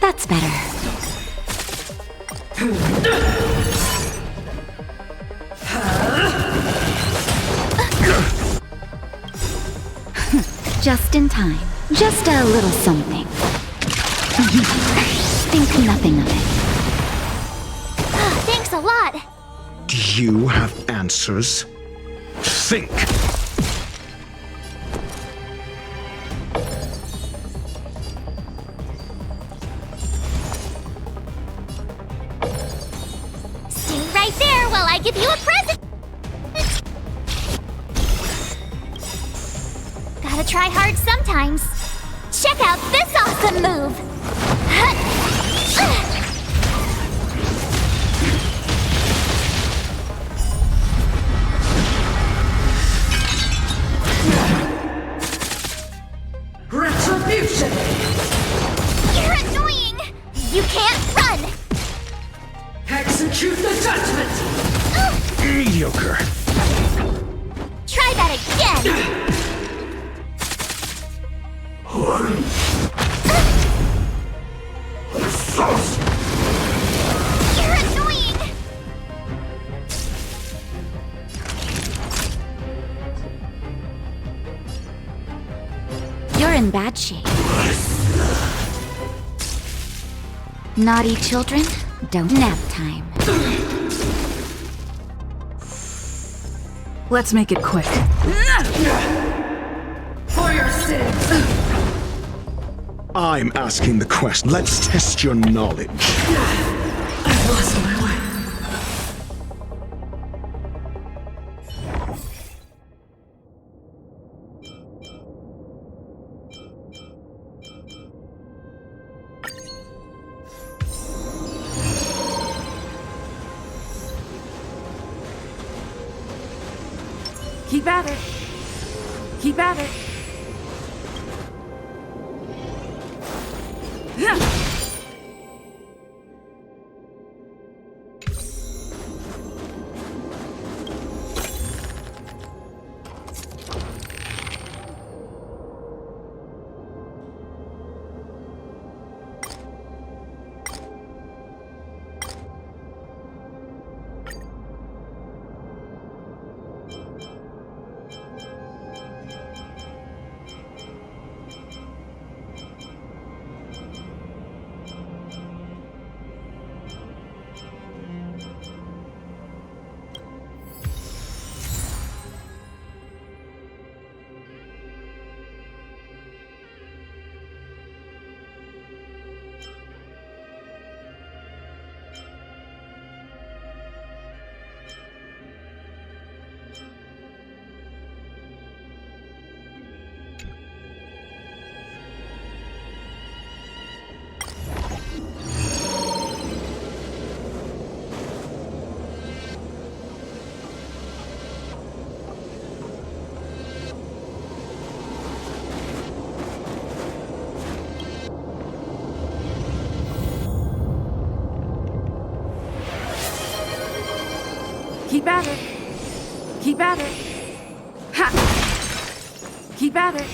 That's better. Just in time. Just a little something. Think nothing of it. Thanks a lot. Do you have answers? Think! Stay right there while I give you a present. Gotta try hard sometimes. Check out this awesome move! Retribution! You're annoying! You can't run! Execute the judgment! Mediocre. Try that again! You're annoying! You're in bad shape. Naughty children, don't nap time. Let's make it quick. For your sins! I'm asking the question. Let's test your knowledge. I've lost my way. Keep at it. Keep at it. Keep at it. Keep at it. Ha! Keep at it.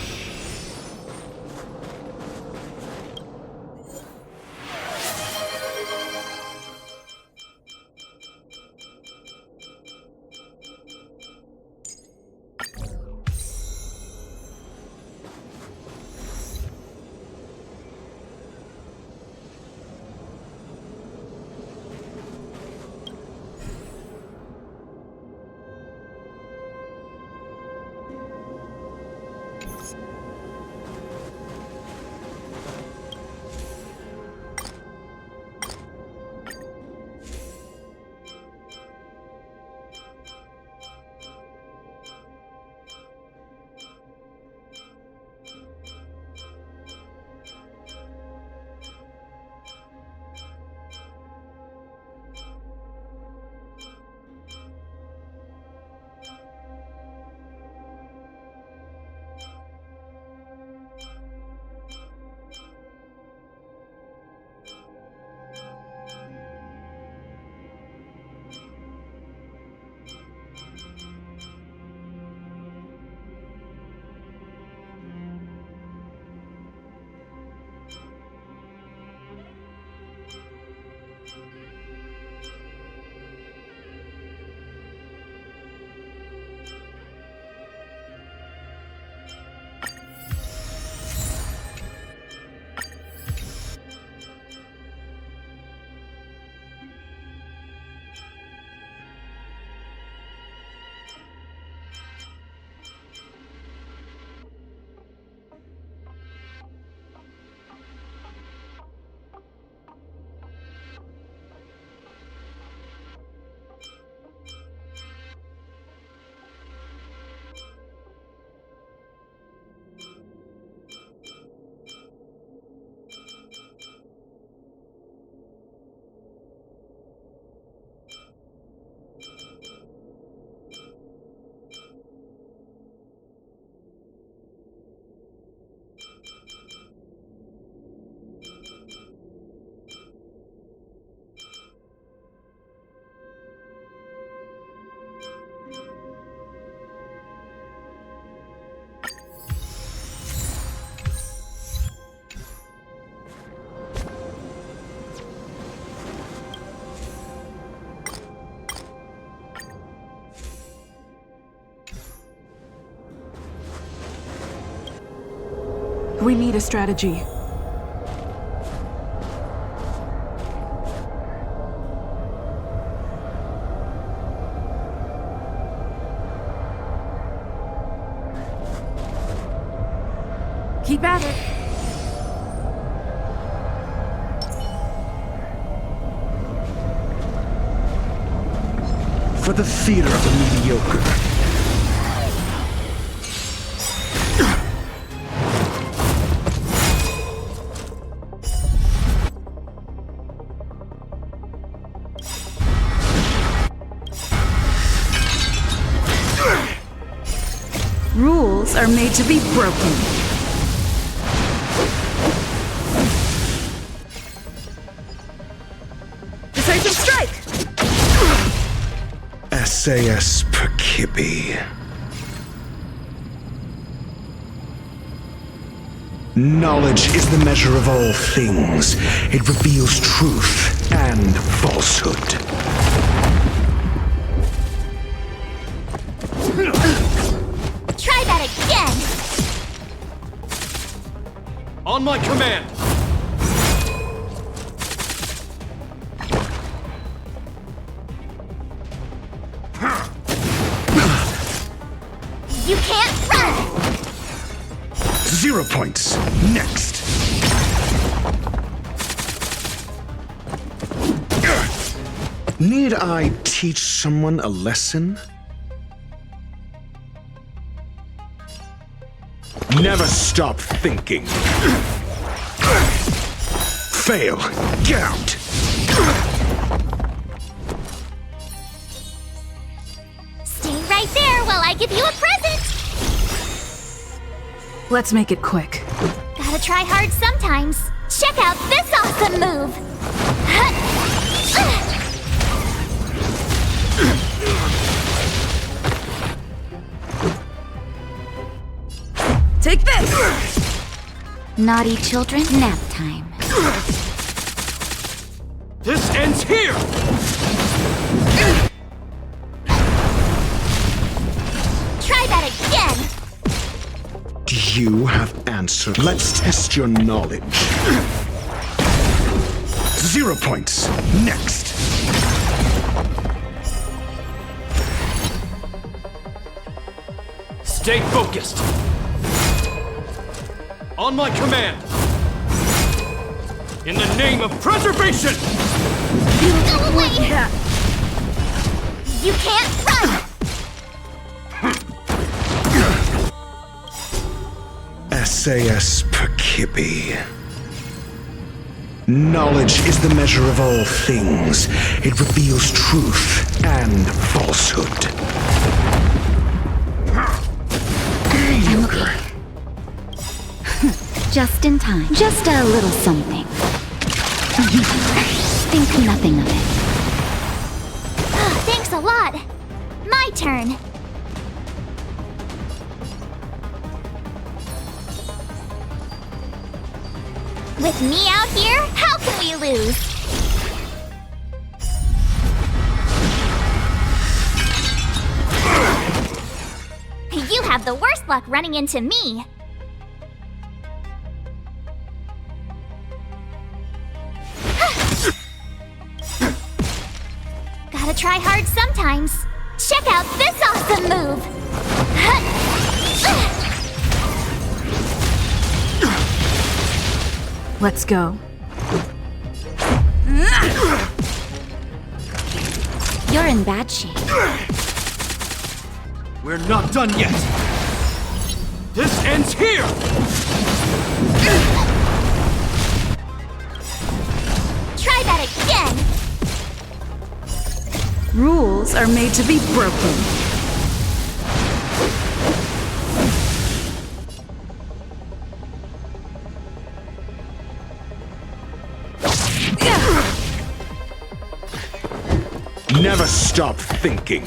We need a strategy. Keep at it. For the theater of the mediocre. Rules are made to be broken. Decisive strike! SAS Perkibi. Knowledge is the measure of all things. It reveals truth and falsehood. Try that again! On my command! You can't run! 0 points. Next. Need I teach someone a lesson? Never stop thinking. Fail. Get out. Stay right there while I give you a present! Let's make it quick. Gotta try hard sometimes. Check out this awesome move! Take this! Naughty children, nap time. This ends here! Try that again! Do you have answers? Let's test your knowledge. 0 points. Next. Stay focused. On my command. In the name of preservation! Go away! You can't run! SAS Perkibi. Knowledge is the measure of all things. It reveals truth and falsehood. Mediocre. Just in time. Just a little something. Think nothing of it. Thanks a lot. My turn. With me out here, how can we lose? You have the worst luck running into me. Gotta try hard sometimes. Check out this awesome move! Let's go. You're in bad shape. We're not done yet! This ends here! Try that again! Rules are made to be broken. Never stop thinking.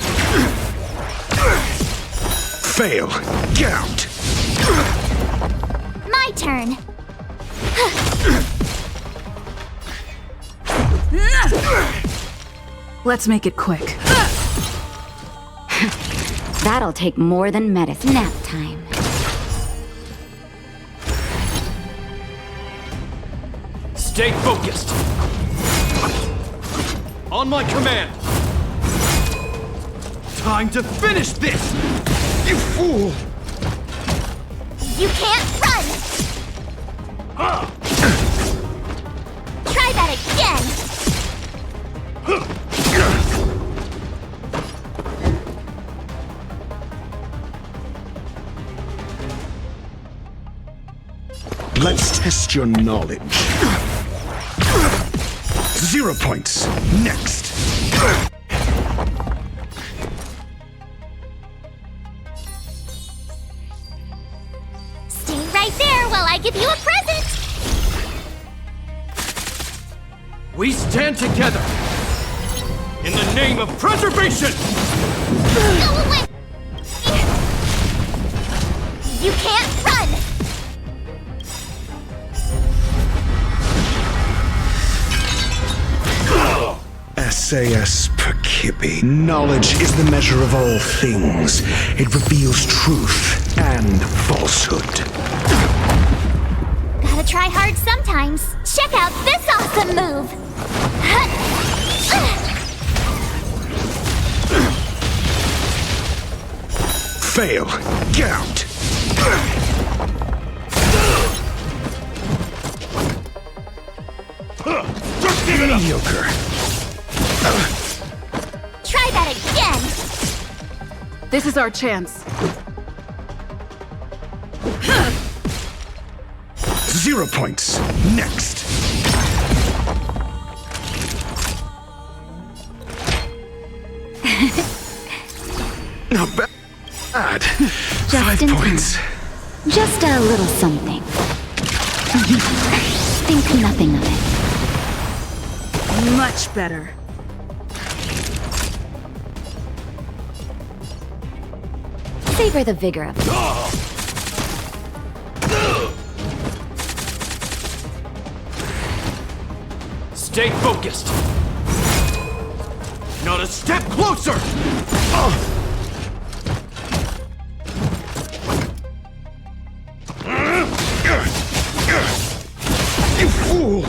Fail. Get out. My turn. Let's make it quick. That'll take more than medicine. Nap time. Stay focused. On my command. Time to finish this! You fool! You can't run! Try that again! Let's test your knowledge. 0 points. Next. Stay right there while I give you a present! We stand together! In the name of preservation! Go away! You can't run! SAS Perkibi. Knowledge is the measure of all things. It reveals truth and falsehood. Gotta try hard sometimes. Check out this awesome move! Fail. Get out. Mediocre. Try that again! This is our chance. 0 points. Next. Not bad. Just 5 in points. Just a little something. Think nothing of it. Much better. Savor the vigor of it. Stay focused! Not a step closer! You fool!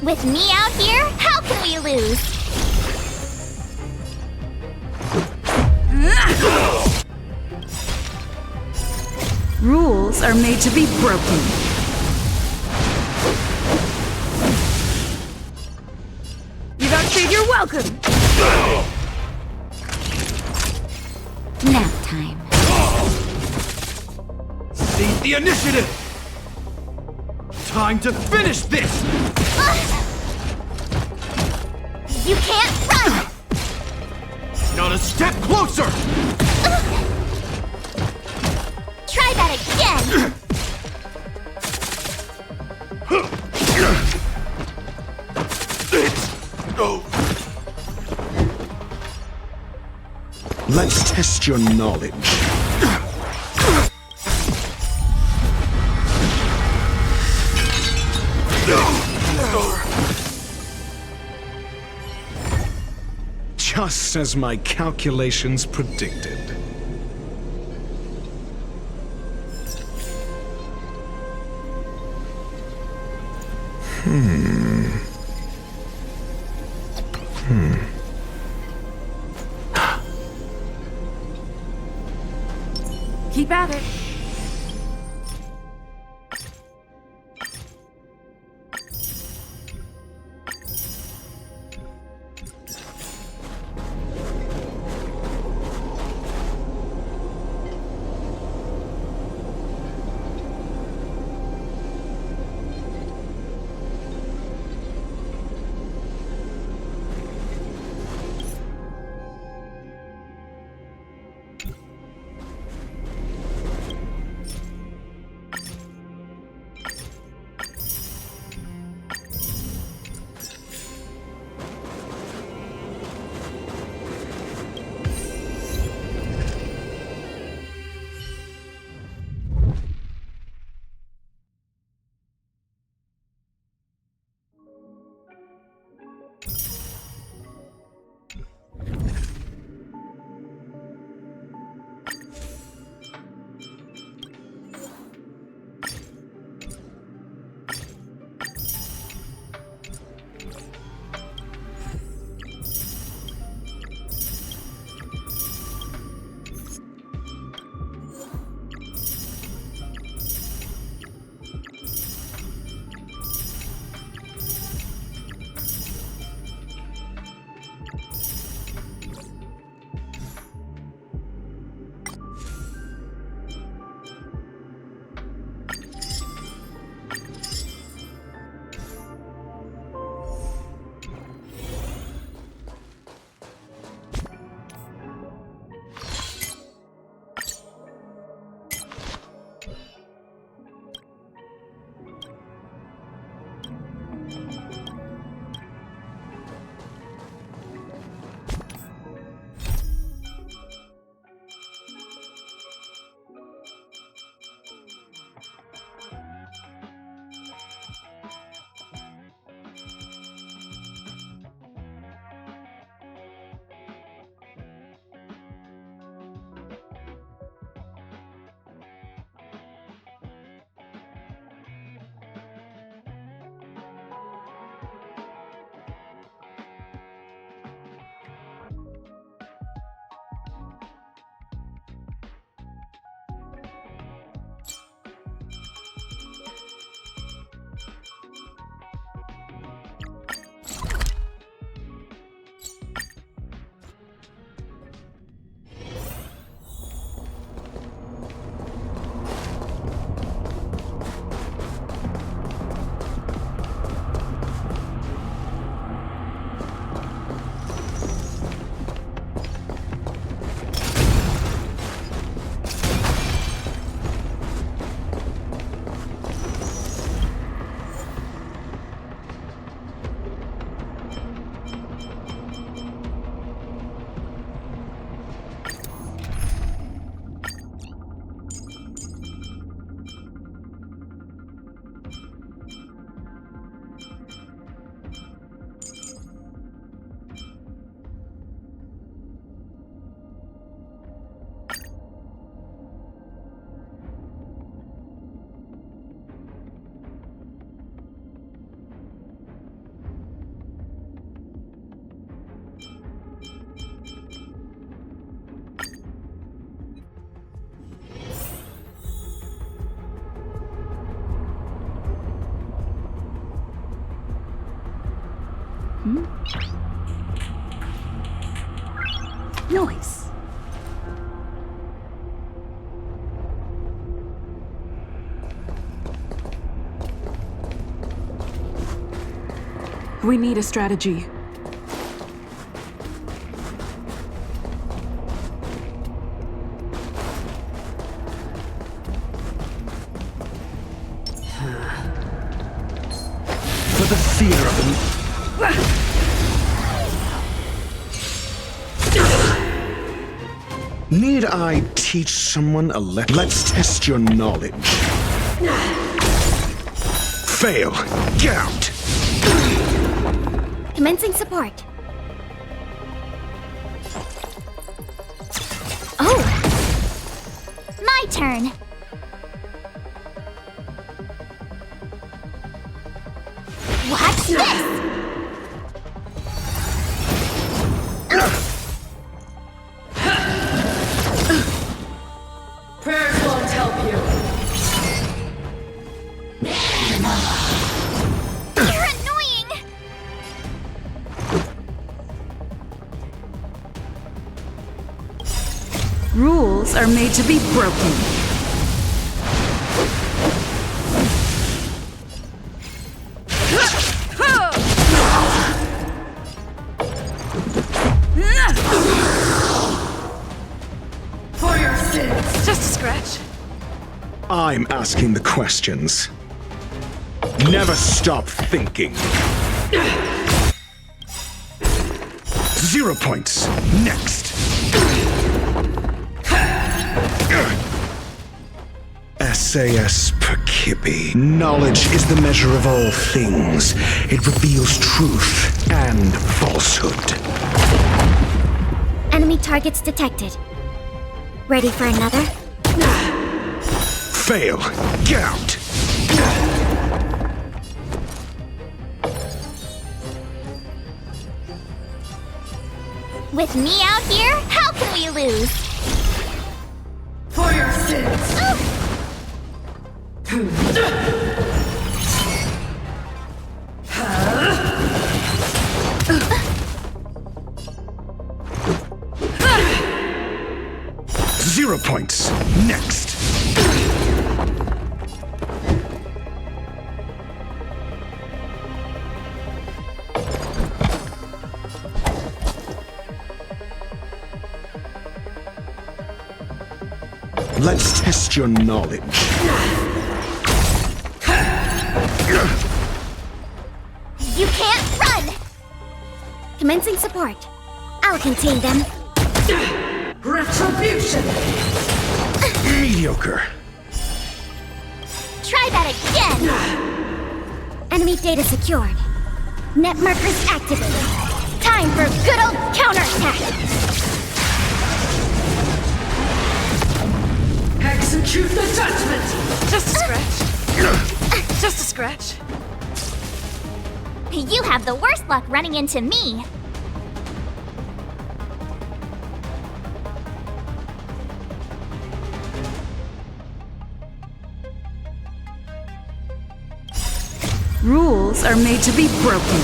With me out here, how can we lose? Rules are made to be broken. You don't say you're welcome! Nap time. Seize the initiative! Time to finish this! You can't run! Not a step closer! Try that again! Let's test your knowledge. Just as my calculations predicted. Keep at it. We need a strategy. For the fear of them. Need I teach someone a lesson? Let's test your knowledge. Fail. Get out. Commencing support. Oh! My turn! Watch this! Prayers won't help you. You're annoying! Rules are made to be broken. For your sins. Just a scratch. I'm asking the questions. Never stop thinking. 0 points. Next. SAS Perkibi. Knowledge is the measure of all things. It reveals truth and falsehood. Enemy targets detected. Ready for another? Fail. Get out. With me out here, how can we lose? For your sins. Zero points. Next. Let's test your knowledge. You can't run! Commencing support. I'll contain them. Retribution. Mediocre. Try that again! Enemy data secured. Net markers activated. Time for good old counterattack! Execute the judgment. Just a scratch. Just a scratch. You have the worst luck running into me. Rules are made to be broken.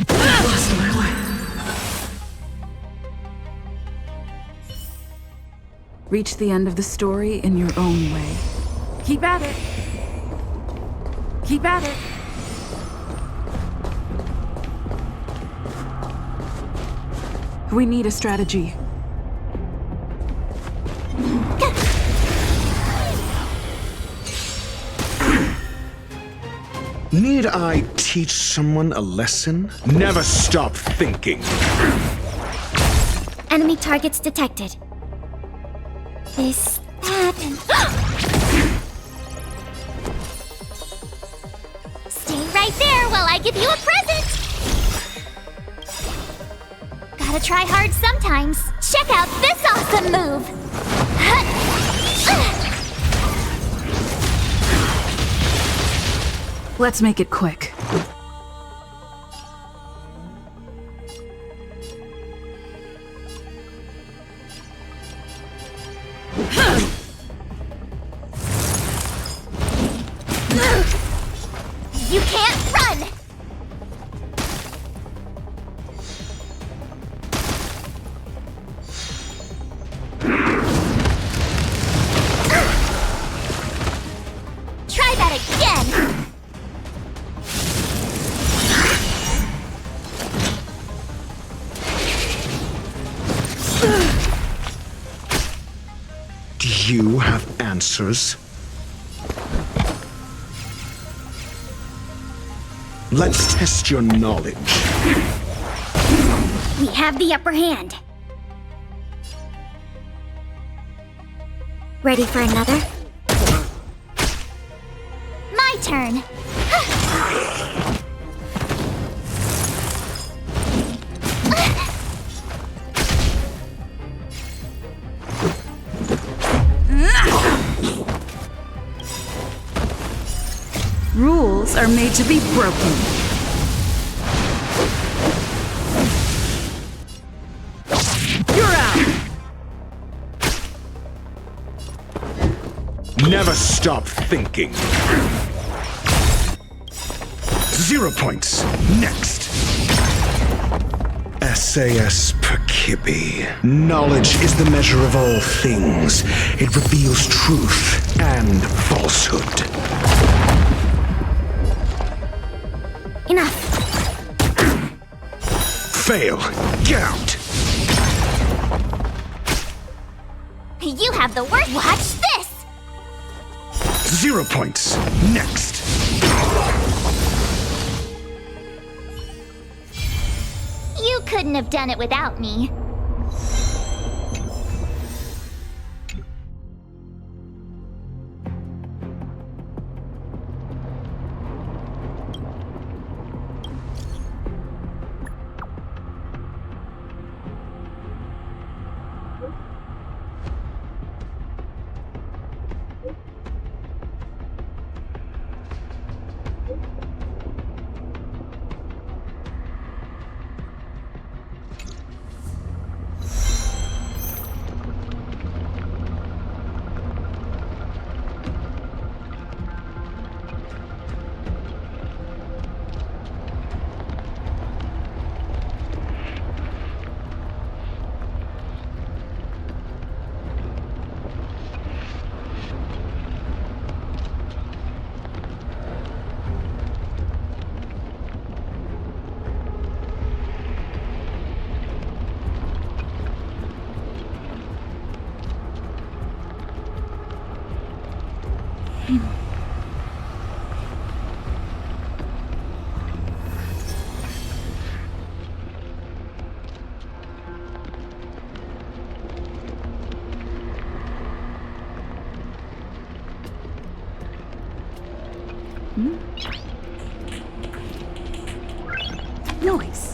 Lost my way. Reach the end of the story in your own way. Keep at it. Keep at it. We need a strategy. Need I teach someone a lesson? Never stop thinking. Enemy targets detected. This, that, and... Stay right there while I give you a present! Gotta try hard sometimes. Check out this awesome move! Let's make it quick. You can't run! Try you have answers? Let's test your knowledge. We have the upper hand. Ready for another? My turn. Rules are made to be broken. You're out! Never stop thinking. 0 points. Next. SAS Perkibi. Knowledge is the measure of all things. It reveals truth and falsehood. Enough. Fail. Get out. You have the worst. Watch this! 0 points. Next. You couldn't have done it without me. Nice.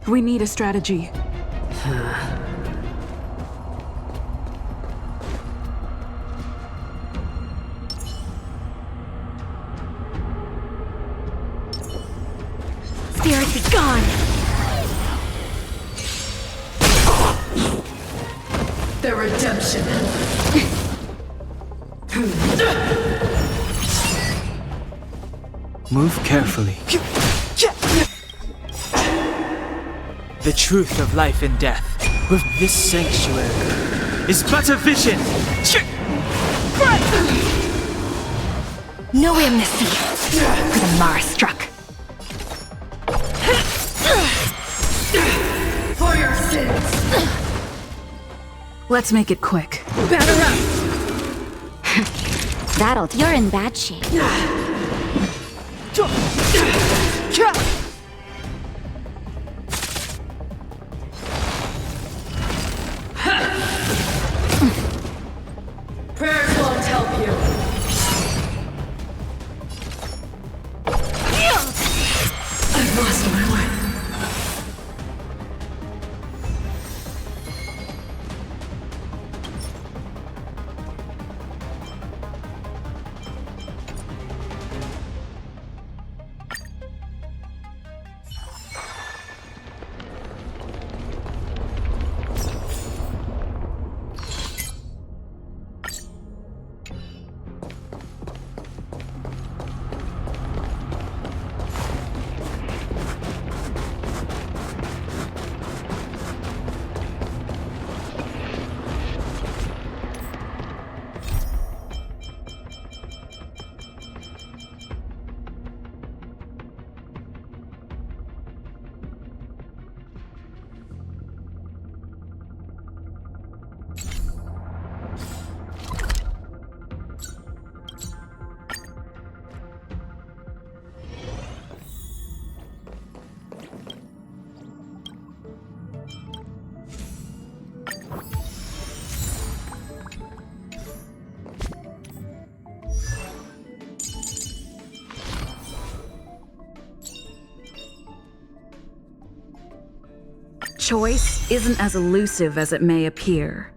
We need a strategy. Spirit be gone! The redemption. Move carefully. The truth of life and death with this sanctuary is but a vision. No amnesty for the Mara struck. For your sins. Let's make it quick. Batter up. That'll. You're in bad shape. Prayers won't help you. I've lost my way. Choice isn't as elusive as it may appear.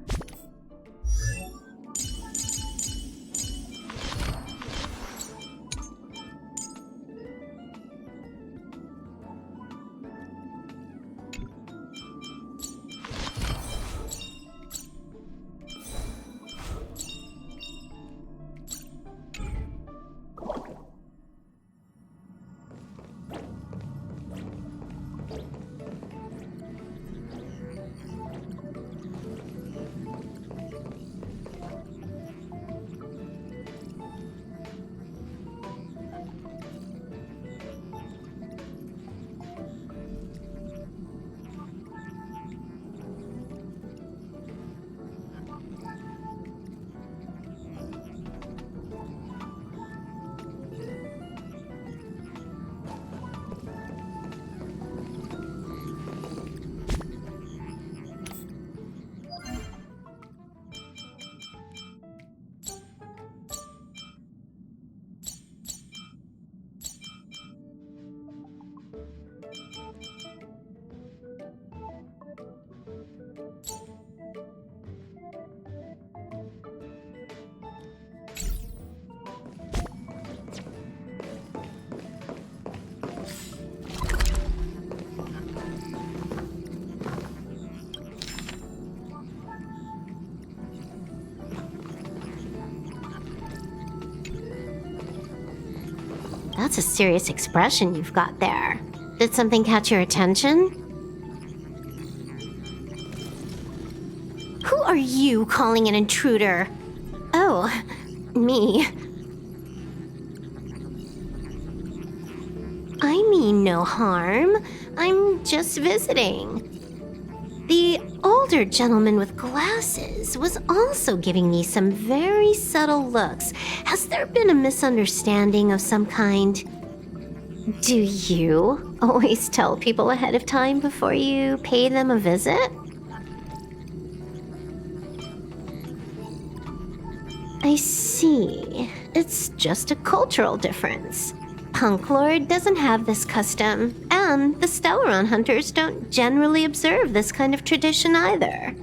That's a serious expression you've got there. Did something catch your attention? Who are you calling an intruder? Oh, me. I mean no harm. I'm just visiting. The older gentleman with glasses was also giving me some very subtle looks. Has there been a misunderstanding of some kind? Do you always tell people ahead of time before you pay them a visit? I see. It's just a cultural difference. Punk Lord doesn't have this custom, and the Stellaron hunters don't generally observe this kind of tradition either.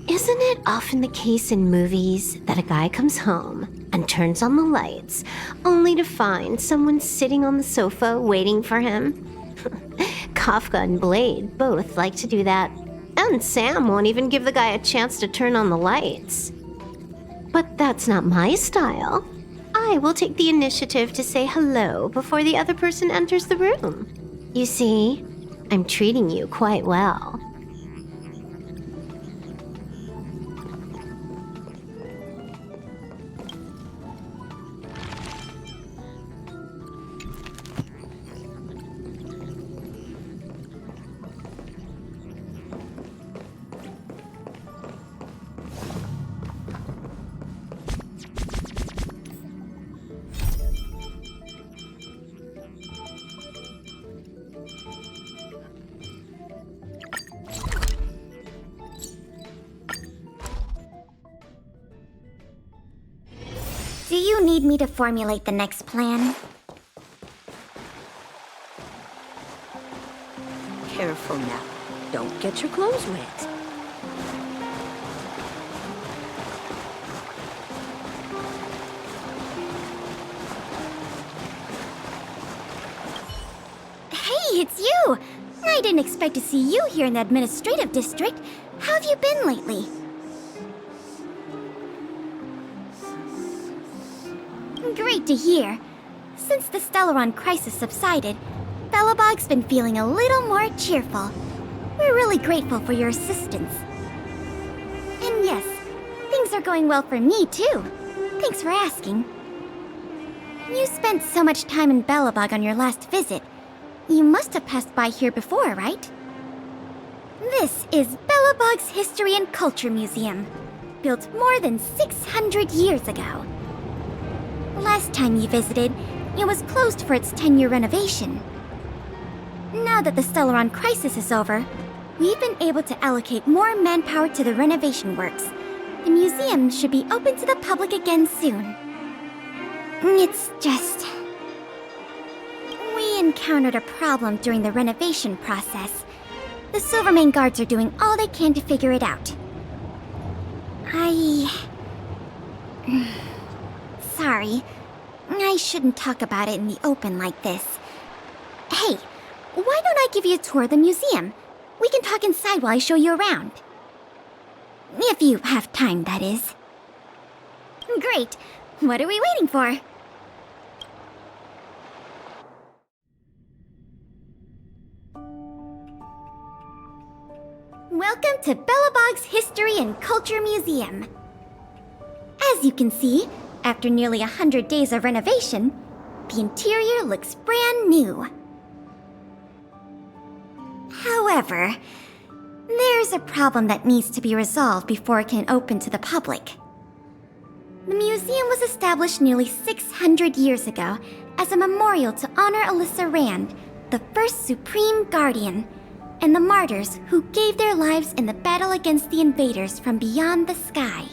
Isn't it often the case in movies that a guy comes home and turns on the lights, only to find someone sitting on the sofa waiting for him? Kafka and Blade both like to do that, and Sam won't even give the guy a chance to turn on the lights. But that's not my style. I will take the initiative to say hello before the other person enters the room. You see, I'm treating you quite well. Do you need me to formulate the next plan? Careful now. Don't get your clothes wet. Hey, it's you! I didn't expect to see you here in the administrative district. How have you been lately? Great to hear. Since the Stellaron crisis subsided, Belobog's been feeling a little more cheerful. We're really grateful for your assistance. And yes, things are going well for me too. Thanks for asking. You spent so much time in Belobog on your last visit. You must have passed by here before, right? This is Belobog's History and Culture Museum, built more than 600 years ago. Last time you visited, it was closed for its 10-year renovation. Now that the Stellaron crisis is over, we've been able to allocate more manpower to the renovation works. The museum should be open to the public again soon. It's just... we encountered a problem during the renovation process. The Silvermane guards are doing all they can to figure it out. Sorry. I shouldn't talk about it in the open like this. Hey, why don't I give you a tour of the museum? We can talk inside while I show you around. If you have time, that is. Great. What are we waiting for? Welcome to Belobog's History and Culture Museum. As you can see, after nearly 100 days of renovation, the interior looks brand new. However, there's a problem that needs to be resolved before it can open to the public. The museum was established nearly 600 years ago as a memorial to honor Alyssa Rand, the first Supreme Guardian, and the martyrs who gave their lives in the battle against the invaders from beyond the sky.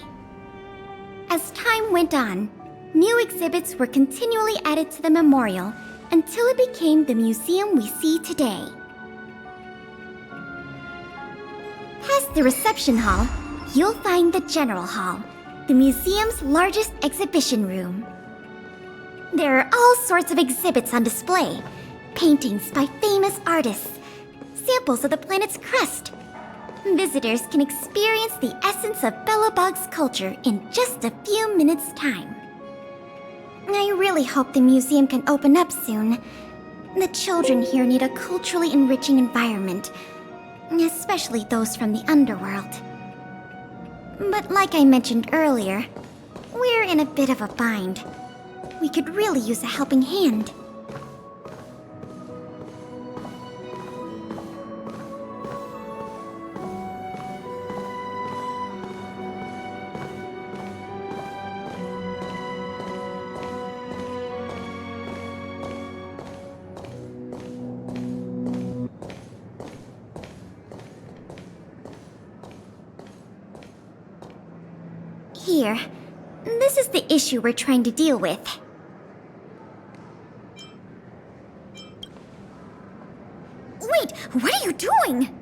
As time went on, new exhibits were continually added to the memorial until it became the museum we see today. Past the reception hall, you'll find the General Hall, the museum's largest exhibition room. There are all sorts of exhibits on display, paintings by famous artists, samples of the planet's crust. Visitors can experience the essence of Belobog's culture in just a few minutes' time. I really hope the museum can open up soon. The children here need a culturally enriching environment, especially those from the underworld. But like I mentioned earlier, we're in a bit of a bind. We could really use a helping hand. Here, this is the issue we're trying to deal with. doing?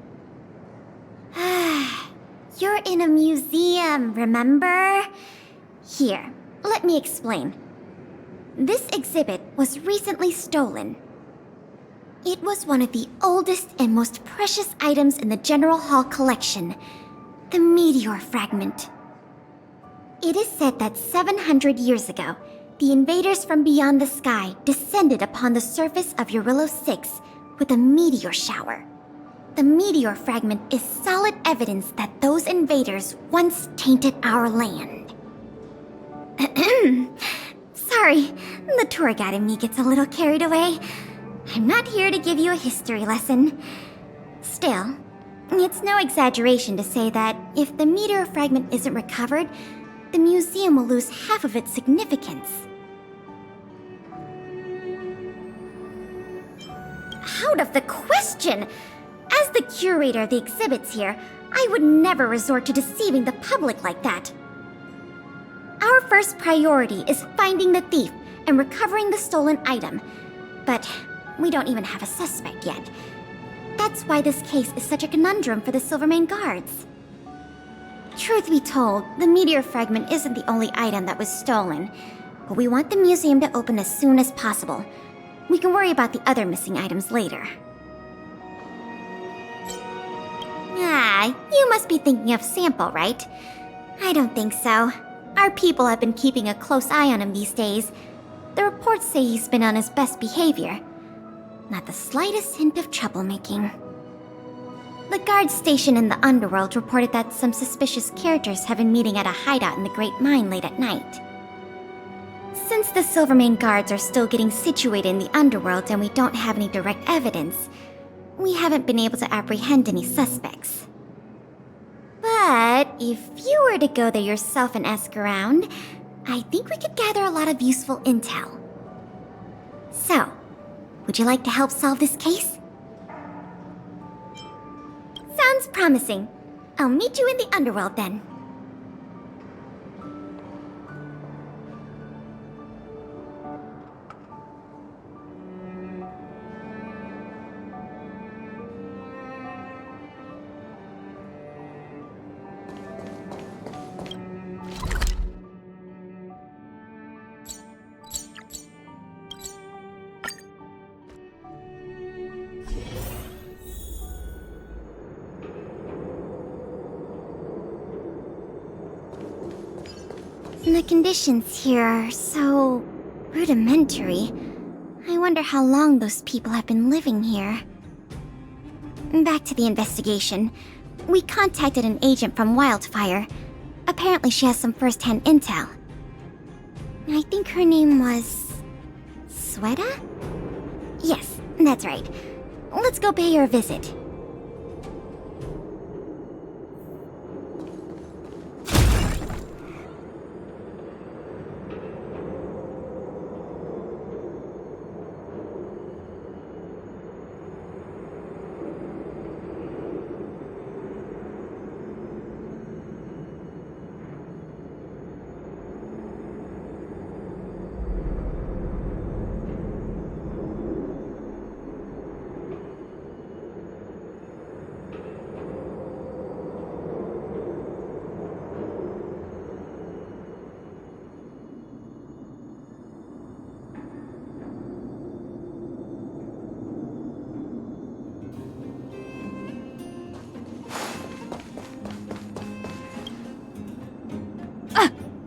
You're in a museum, remember? Here, let me explain. This exhibit was recently stolen. It was one of the oldest and most precious items in the General Hall collection, the meteor fragment. It is said that 700 years ago, the invaders from beyond the sky descended upon the surface of Eurylos 6 with a meteor shower. The meteor fragment is solid evidence that those invaders once tainted our land. Sorry, the tour guide in me gets a little carried away. I'm not here to give you a history lesson. Still, it's no exaggeration to say that if the meteor fragment isn't recovered, the museum will lose half of its significance. Out of the question! As the curator of the exhibits here, I would never resort to deceiving the public like that. Our first priority is finding the thief and recovering the stolen item. But we don't even have a suspect yet. That's why this case is such a conundrum for the Silvermane guards. Truth be told, the meteor fragment isn't the only item that was stolen, but we want the museum to open as soon as possible. We can worry about the other missing items later. You must be thinking of Sample, right? I don't think so. Our people have been keeping a close eye on him these days. The reports say he's been on his best behavior. Not the slightest hint of troublemaking. The guard station in the underworld reported that some suspicious characters have been meeting at a hideout in the Great Mine late at night. Since the Silvermane guards are still getting situated in the underworld and we don't have any direct evidence, we haven't been able to apprehend any suspects. But if you were to go there yourself and ask around, I think we could gather a lot of useful intel. So, would you like to help solve this case? Sounds promising. I'll meet you in the underworld then. The conditions here are so rudimentary. I wonder how long those people have been living here. Back to the investigation. We contacted an agent from Wildfire. Apparently she has some first-hand intel. I think her name was... Sweta? Yes, that's right. Let's go pay her a visit.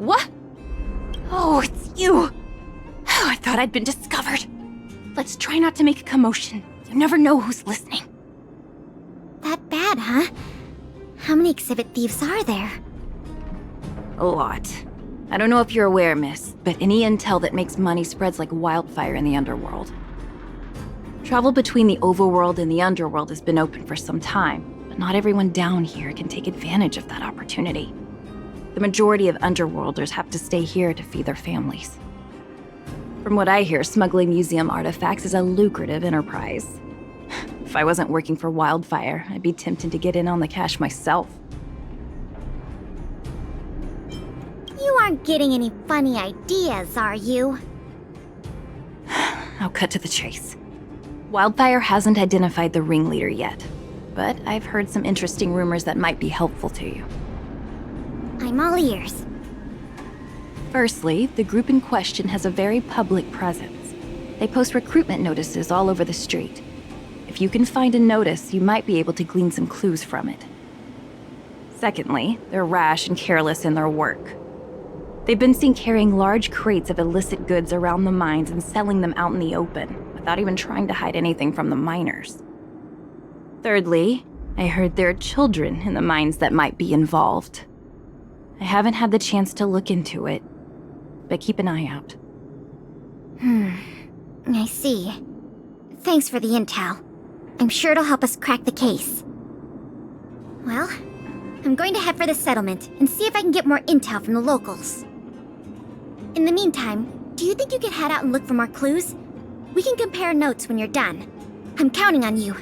What? Oh, it's you! Oh, I thought I'd been discovered. Let's try not to make a commotion. You never know who's listening. That bad, huh? How many exhibit thieves are there? A lot. I don't know if you're aware, miss, but any intel that makes money spreads like wildfire in the underworld. Travel between the overworld and the underworld has been open for some time, but not everyone down here can take advantage of that opportunity. The majority of underworlders have to stay here to feed their families. From what I hear, smuggling museum artifacts is a lucrative enterprise. If I wasn't working for Wildfire, I'd be tempted to get in on the cash myself. You aren't getting any funny ideas, are you? I'll cut to the chase. Wildfire hasn't identified the ringleader yet, but I've heard some interesting rumors that might be helpful to you. I'm all ears. Firstly, the group in question has a very public presence. They post recruitment notices all over the street. If you can find a notice, you might be able to glean some clues from it. Secondly, they're rash and careless in their work. They've been seen carrying large crates of illicit goods around the mines and selling them out in the open, without even trying to hide anything from the miners. Thirdly, I heard there are children in the mines that might be involved. I haven't had the chance to look into it, but keep an eye out. I see. Thanks for the intel. I'm sure it'll help us crack the case. Well, I'm going to head for the settlement and see if I can get more intel from the locals. In the meantime, do you think you could head out and look for more clues? We can compare notes when you're done. I'm counting on you.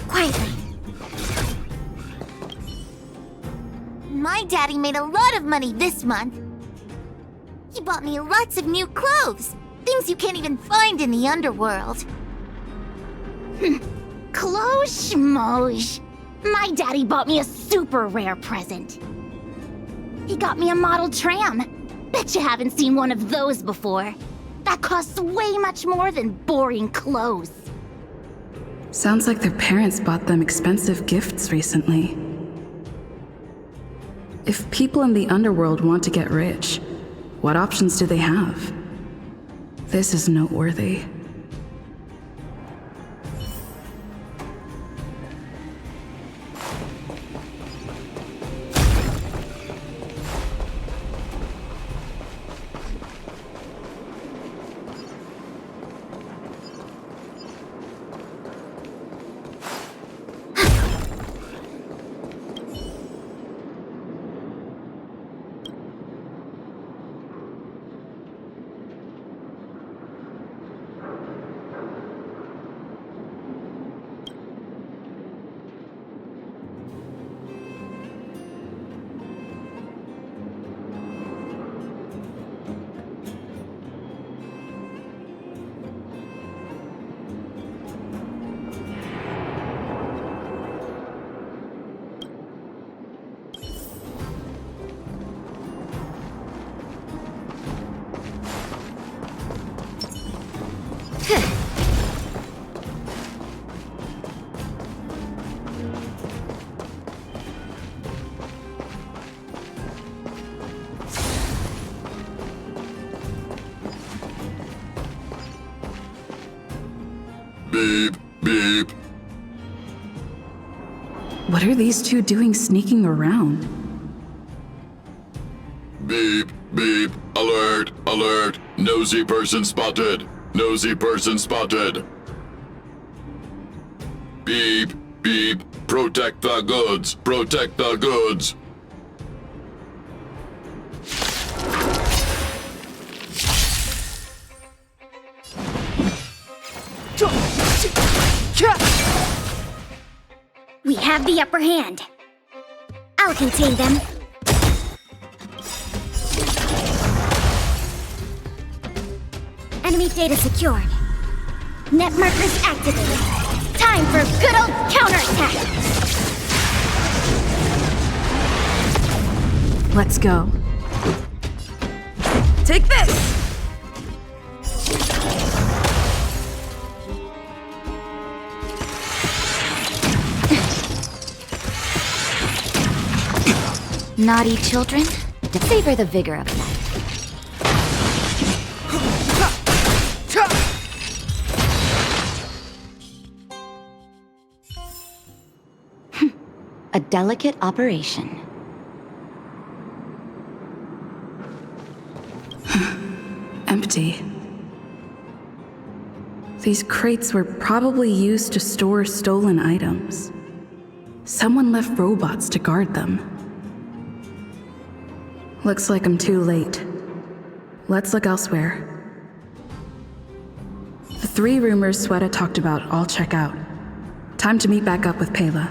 Quietly. My daddy made a lot of money this month. He bought me lots of new clothes. Things you can't even find in the underworld. Clothes schmoes. My daddy bought me a super rare present. He got me a model tram. Bet you haven't seen one of those before. That costs way much more than boring clothes. Sounds like their parents bought them expensive gifts recently. If people in the underworld want to get rich, what options do they have? This is noteworthy. Beep, beep. What are these two doing sneaking around? Beep, beep. Alert, alert. Nosy person spotted. Nosy person spotted. Beep, beep. Protect the goods. Protect the goods. We have the upper hand. I'll contain them. Enemy data secured. Net markers activated. Time for a good old counterattack! Let's go. Take this! Naughty children, savor the vigor of life. A delicate operation. Empty. These crates were probably used to store stolen items. Someone left robots to guard them. Looks like I'm too late. Let's look elsewhere. The 3 rumors Sweta talked about all check out. Time to meet back up with Pela.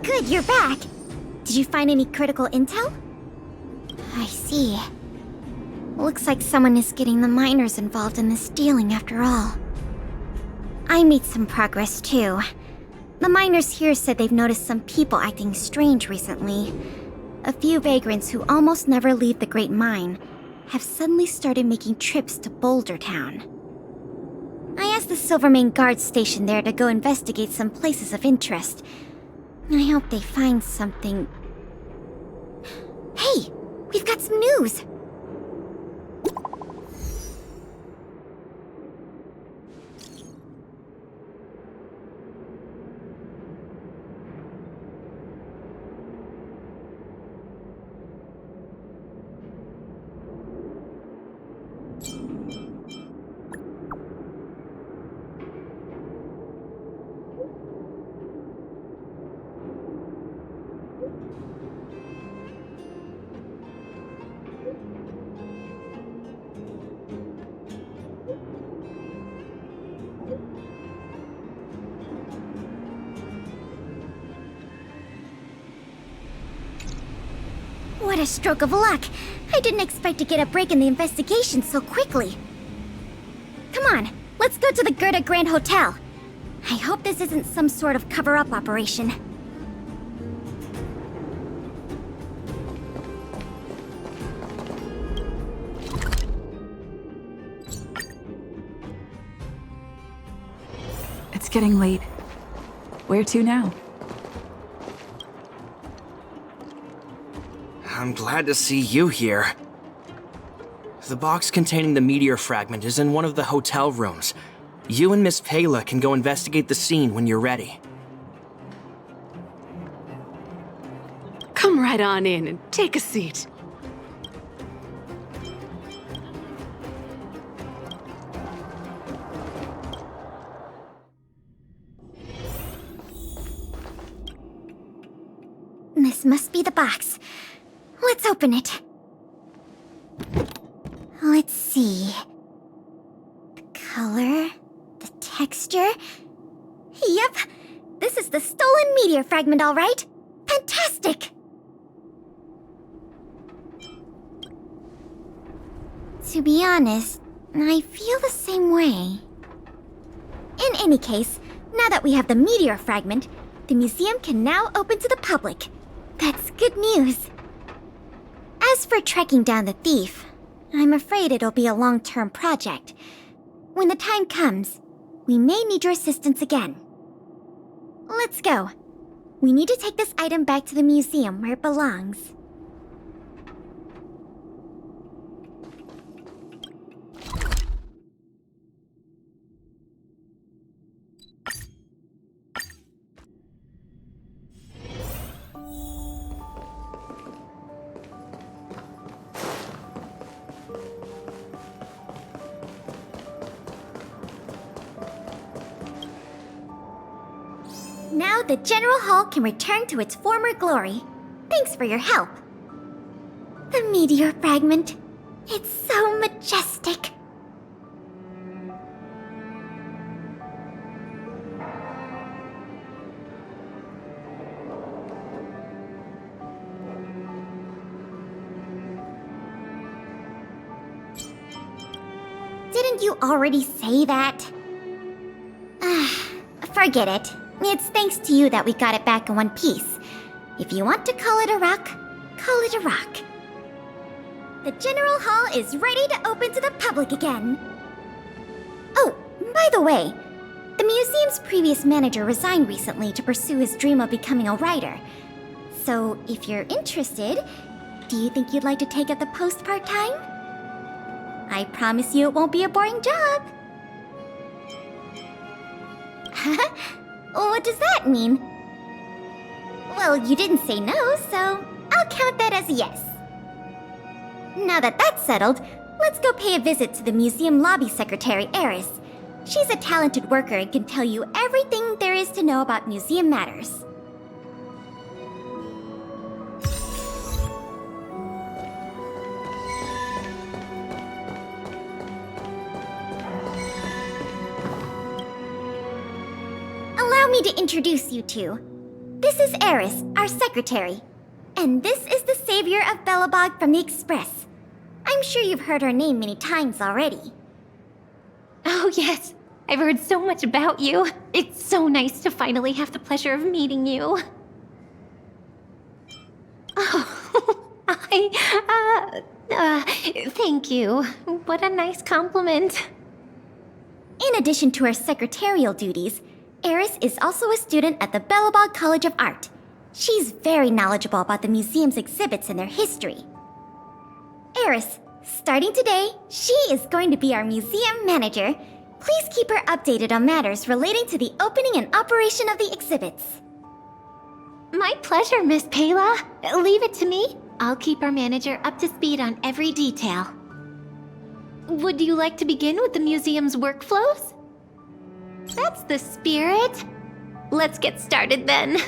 good, you're back. Did you find any critical intel? I see. Looks like someone is getting the miners involved in this dealing after all. I made some progress too. The miners here said they've noticed some people acting strange recently. A few vagrants who almost never leave the Great Mine have suddenly started making trips to Boulder Town. I asked the Silvermane guard station there to go investigate some places of interest. I hope they find something. Hey, we've got some news! What a stroke of luck! I didn't expect to get a break in the investigation so quickly. Come on, let's go to the Gerda Grand Hotel. I hope this isn't some sort of cover-up operation. It's getting late. Where to now? I'm glad to see you here. The box containing the meteor fragment is in one of the hotel rooms. You and Miss Payla can go investigate the scene when you're ready. Come right on in and take a seat. This must be the box. Let's open it. Let's see. The color, the texture. Yep, this is the stolen meteor fragment, all right. Fantastic! To be honest, I feel the same way. In any case, now that we have the meteor fragment, the museum can now open to the public. That's good news. As for tracking down the thief, I'm afraid it'll be a long-term project. When the time comes, we may need your assistance again. Let's go. We need to take this item back to the museum where it belongs. Now the General Hall can return to its former glory. Thanks for your help. The meteor fragment. It's so majestic. Didn't you already say that? Forget it. It's thanks to you that we got it back in one piece. If you want to call it a rock, call it a rock. The General Hall is ready to open to the public again. Oh, by the way, the museum's previous manager resigned recently to pursue his dream of becoming a writer. So, if you're interested, do you think you'd like to take up the post part-time? I promise you it won't be a boring job. What does that mean? Well, you didn't say no, so I'll count that as a yes. Now that that's settled, let's go pay a visit to the museum lobby secretary, Eris. She's a talented worker and can tell you everything there is to know about museum matters. Allow me to introduce you two. This This is Eris, our secretary. And this is the savior of Belobog from the Express. I'm sure you've heard her name many times already. Oh, yes. I've heard so much about you. It's so nice to finally have the pleasure of meeting you. Oh, thank you. What a nice compliment. In addition to her secretarial duties, Eris is also a student at the Belobog College of Art. She's very knowledgeable about the museum's exhibits and their history. Eris, starting today, she is going to be our museum manager. Please keep her updated on matters relating to the opening and operation of the exhibits. My pleasure, Miss Payla. Leave it to me. I'll keep our manager up to speed on every detail. Would you like to begin with the museum's workflows? That's the spirit. Let's get started then.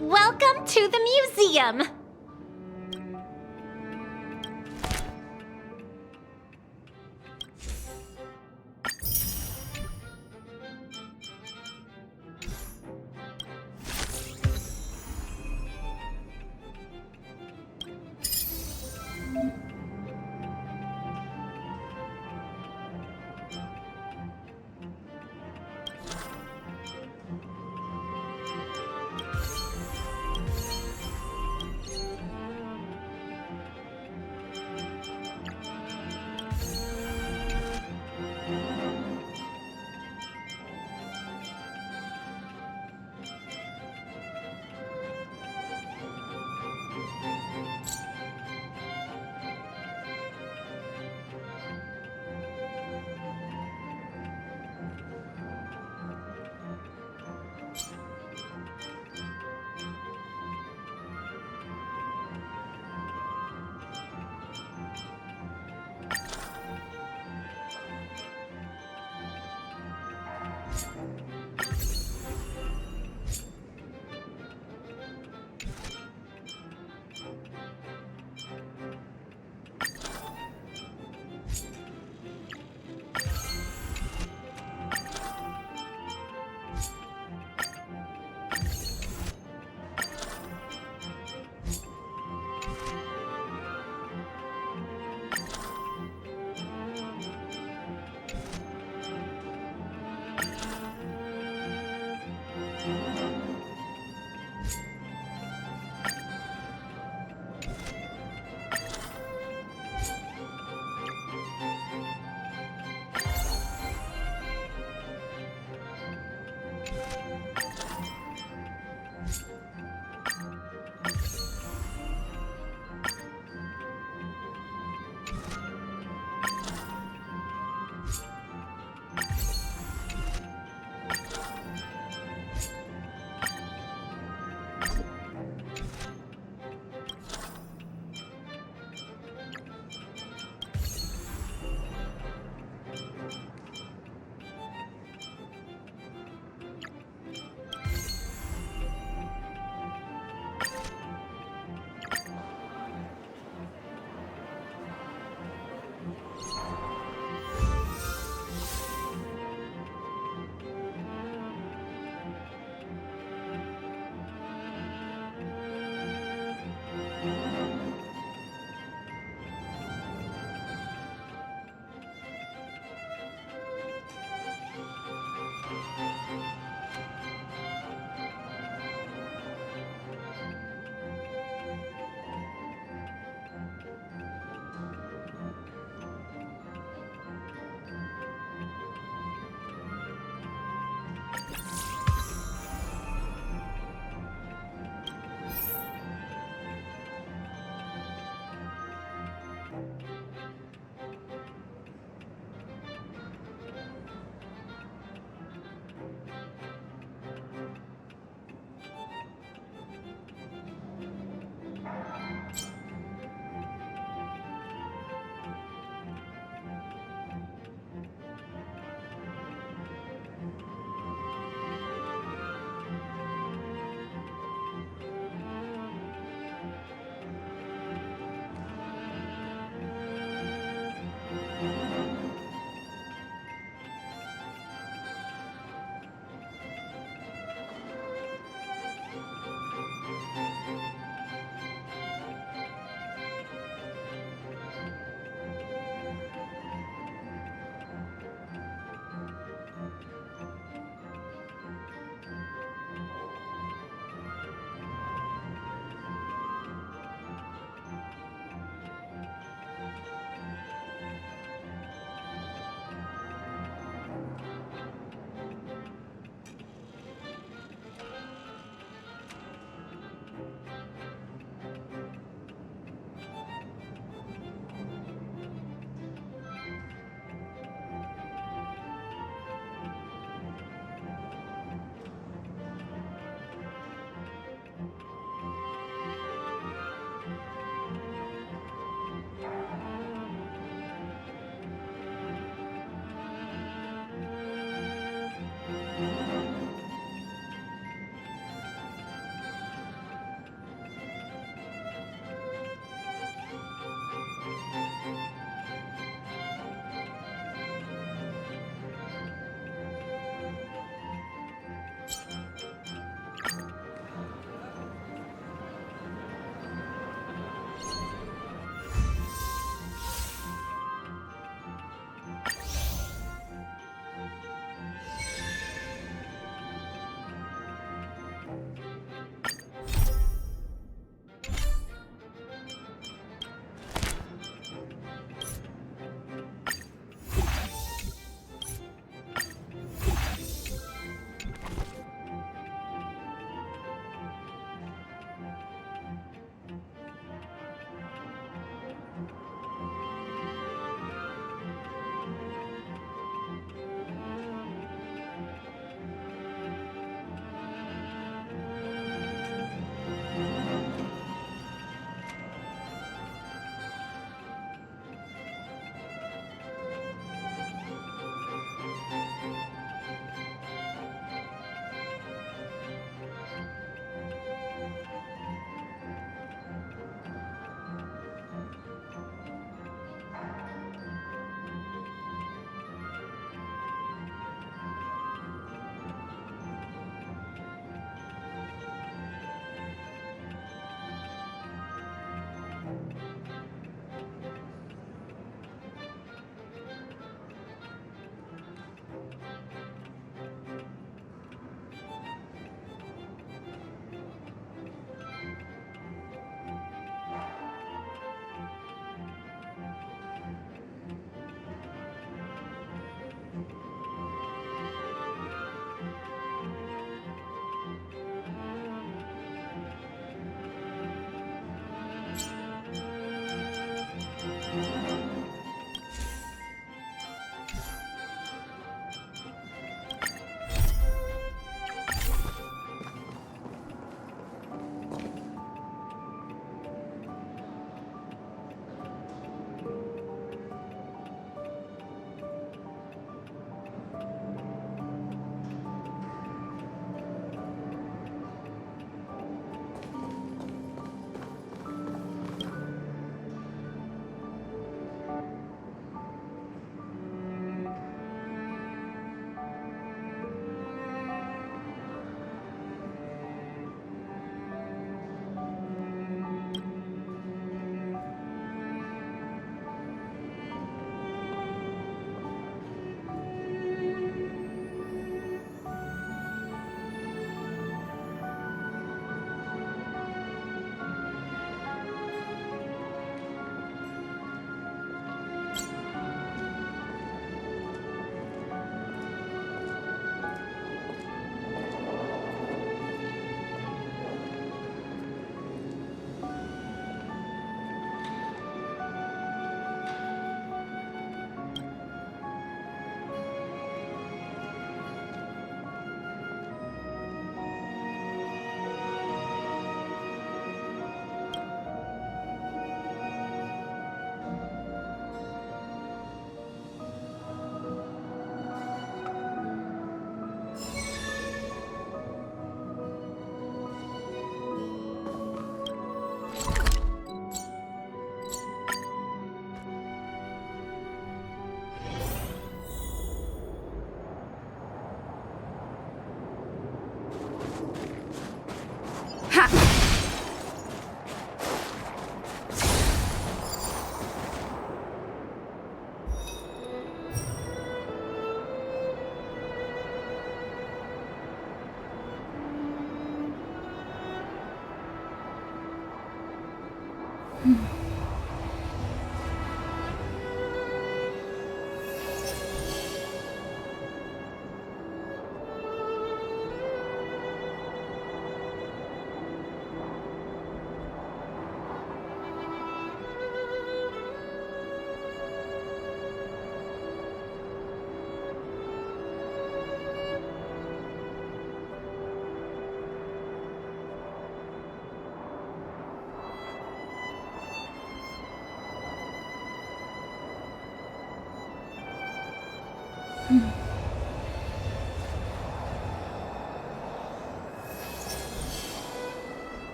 Welcome to the museum!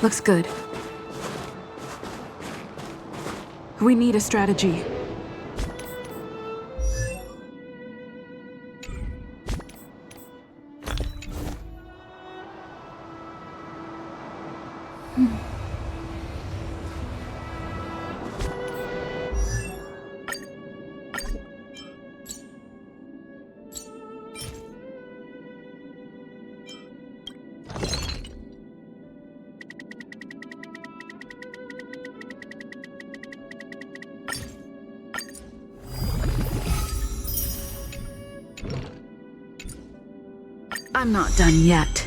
Looks good. We need a strategy. I'm not done yet.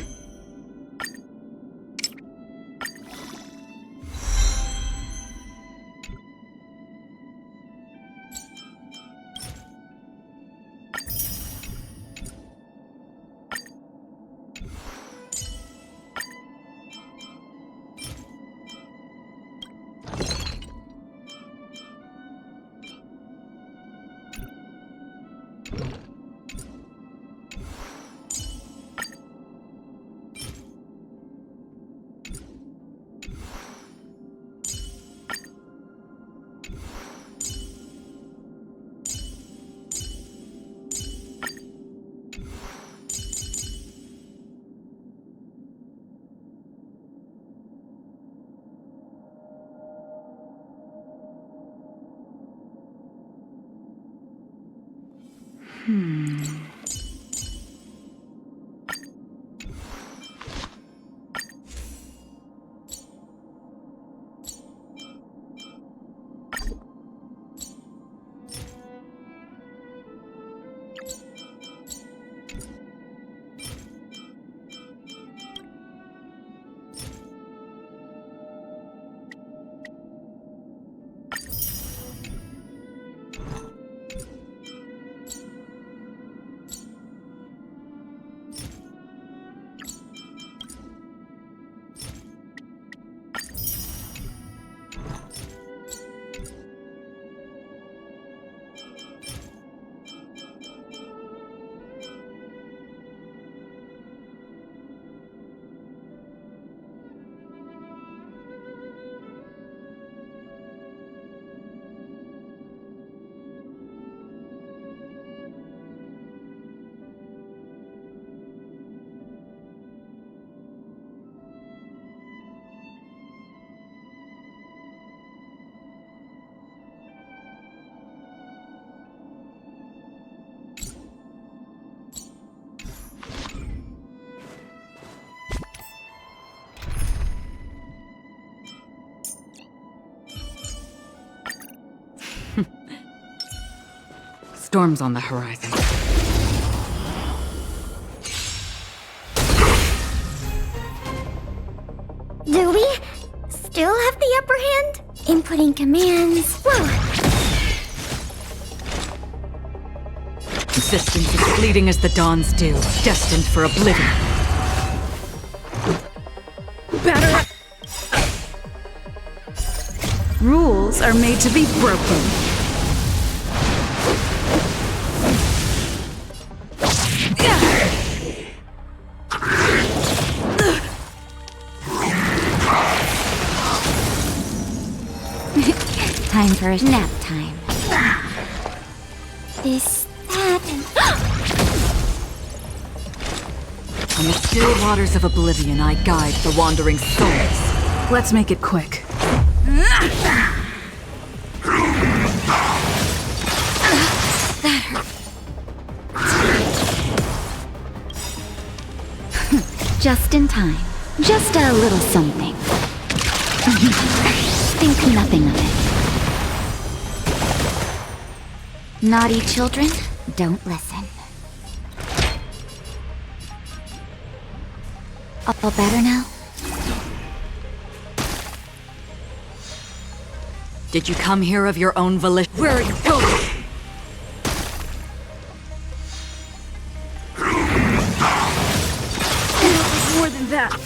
Storm's on the horizon. Do we still have the upper hand? Inputting commands. Whoa! Resistance is fleeting as the dawn's dew, destined for oblivion. Better. Rules are made to be broken. Time for a nap time. This, that, and... On the still waters of oblivion, I guide the wandering souls. Let's make it quick. Just in time. Just a little something. Think nothing of it. Naughty children, don't listen. All better now? Did you come here of your own volition? Where are you going? More than that.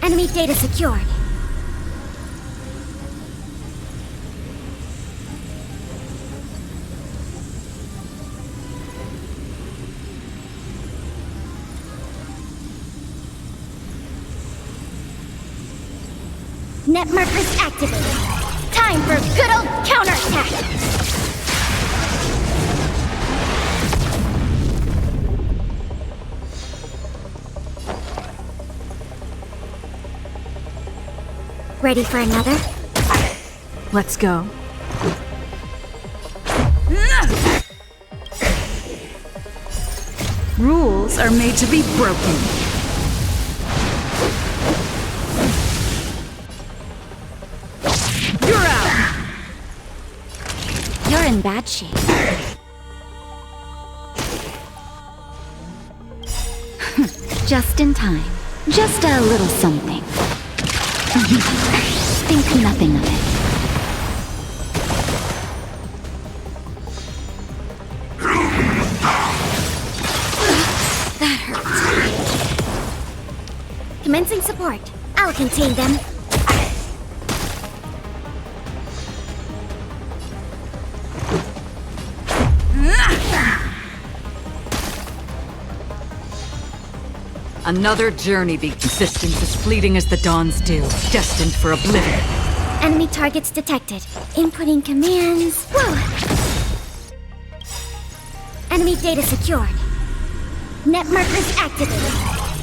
Enemy data secured. Net markers activated. Time for good old counterattack. Ready for another? Let's go. Rules are made to be broken. You're out! You're in bad shape. Just in time. Just a little something. Think nothing of it. That hurts. Commencing support. I'll contain them. Another journey begins. Resistance is fleeting as the dawn's dew, destined for oblivion. Enemy targets detected. Inputting commands. Whoa! Enemy data secured. Net markers activated.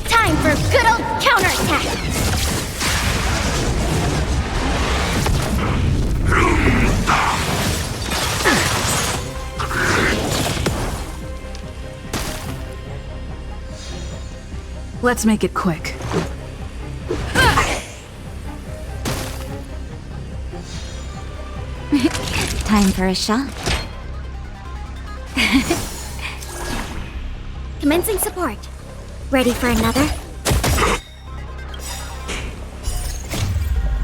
Time for good old counterattack. Let's make it quick. Time for a shot. Commencing support. Ready for another?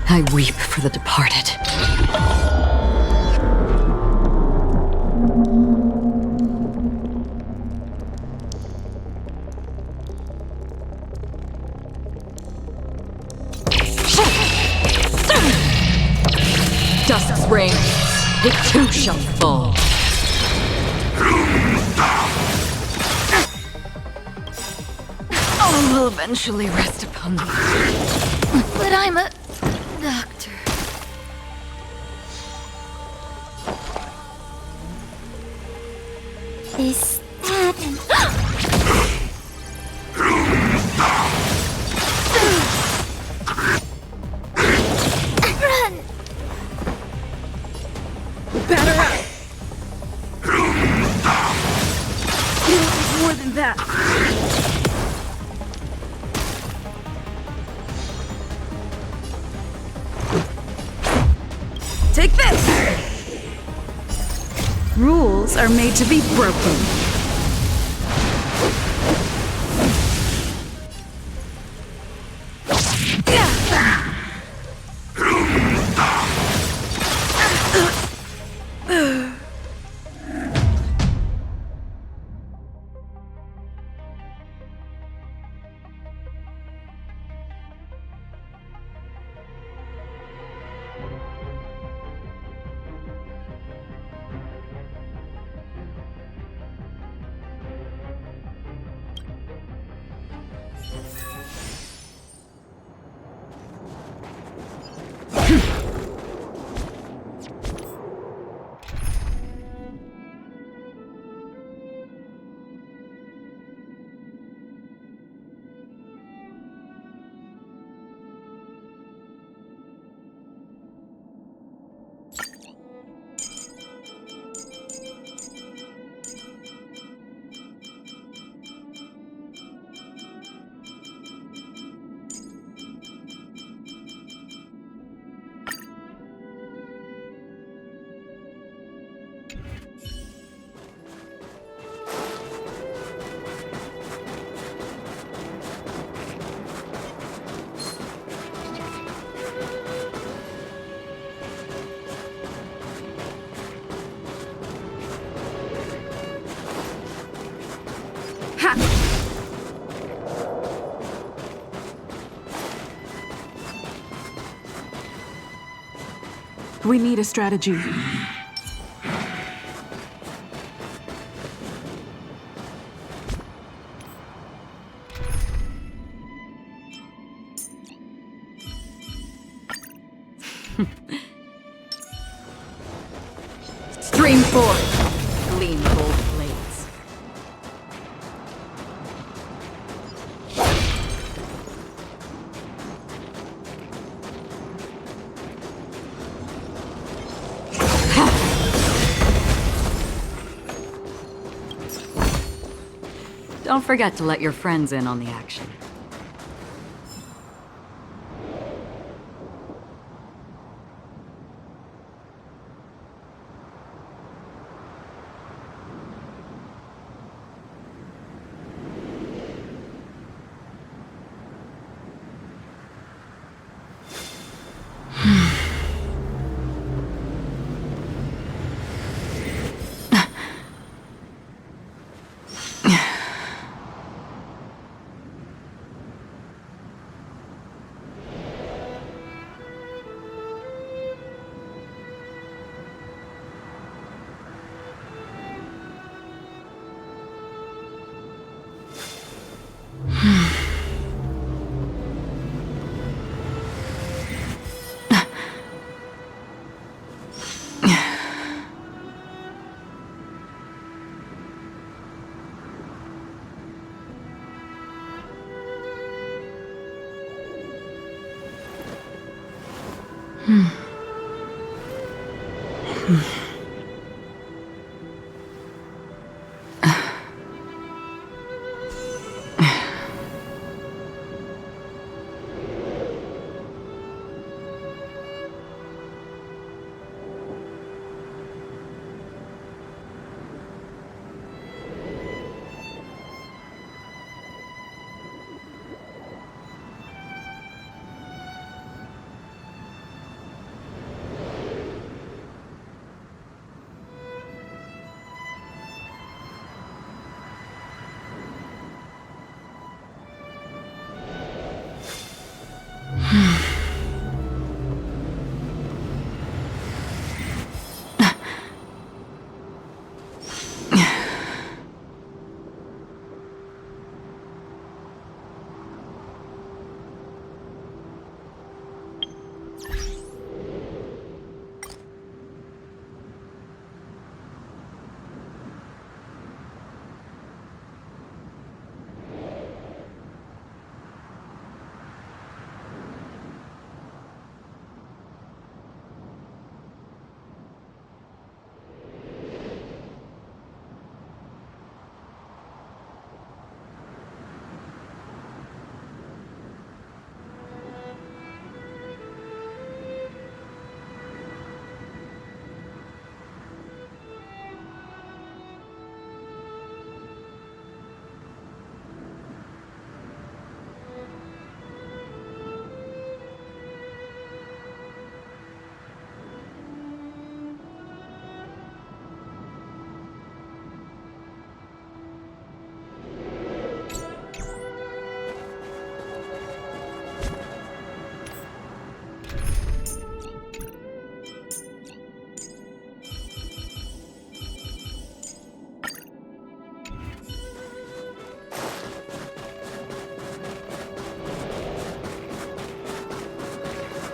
I weep for the departed. Dusk's reign, it too shall fall. All will eventually rest upon me. But I'm a doctor. Is that an... Run! Batter up! More than that. Take this! rules are made to be broken. We need a strategy. Stream forth, gleam gold blades. Don't forget to let your friends in on the action.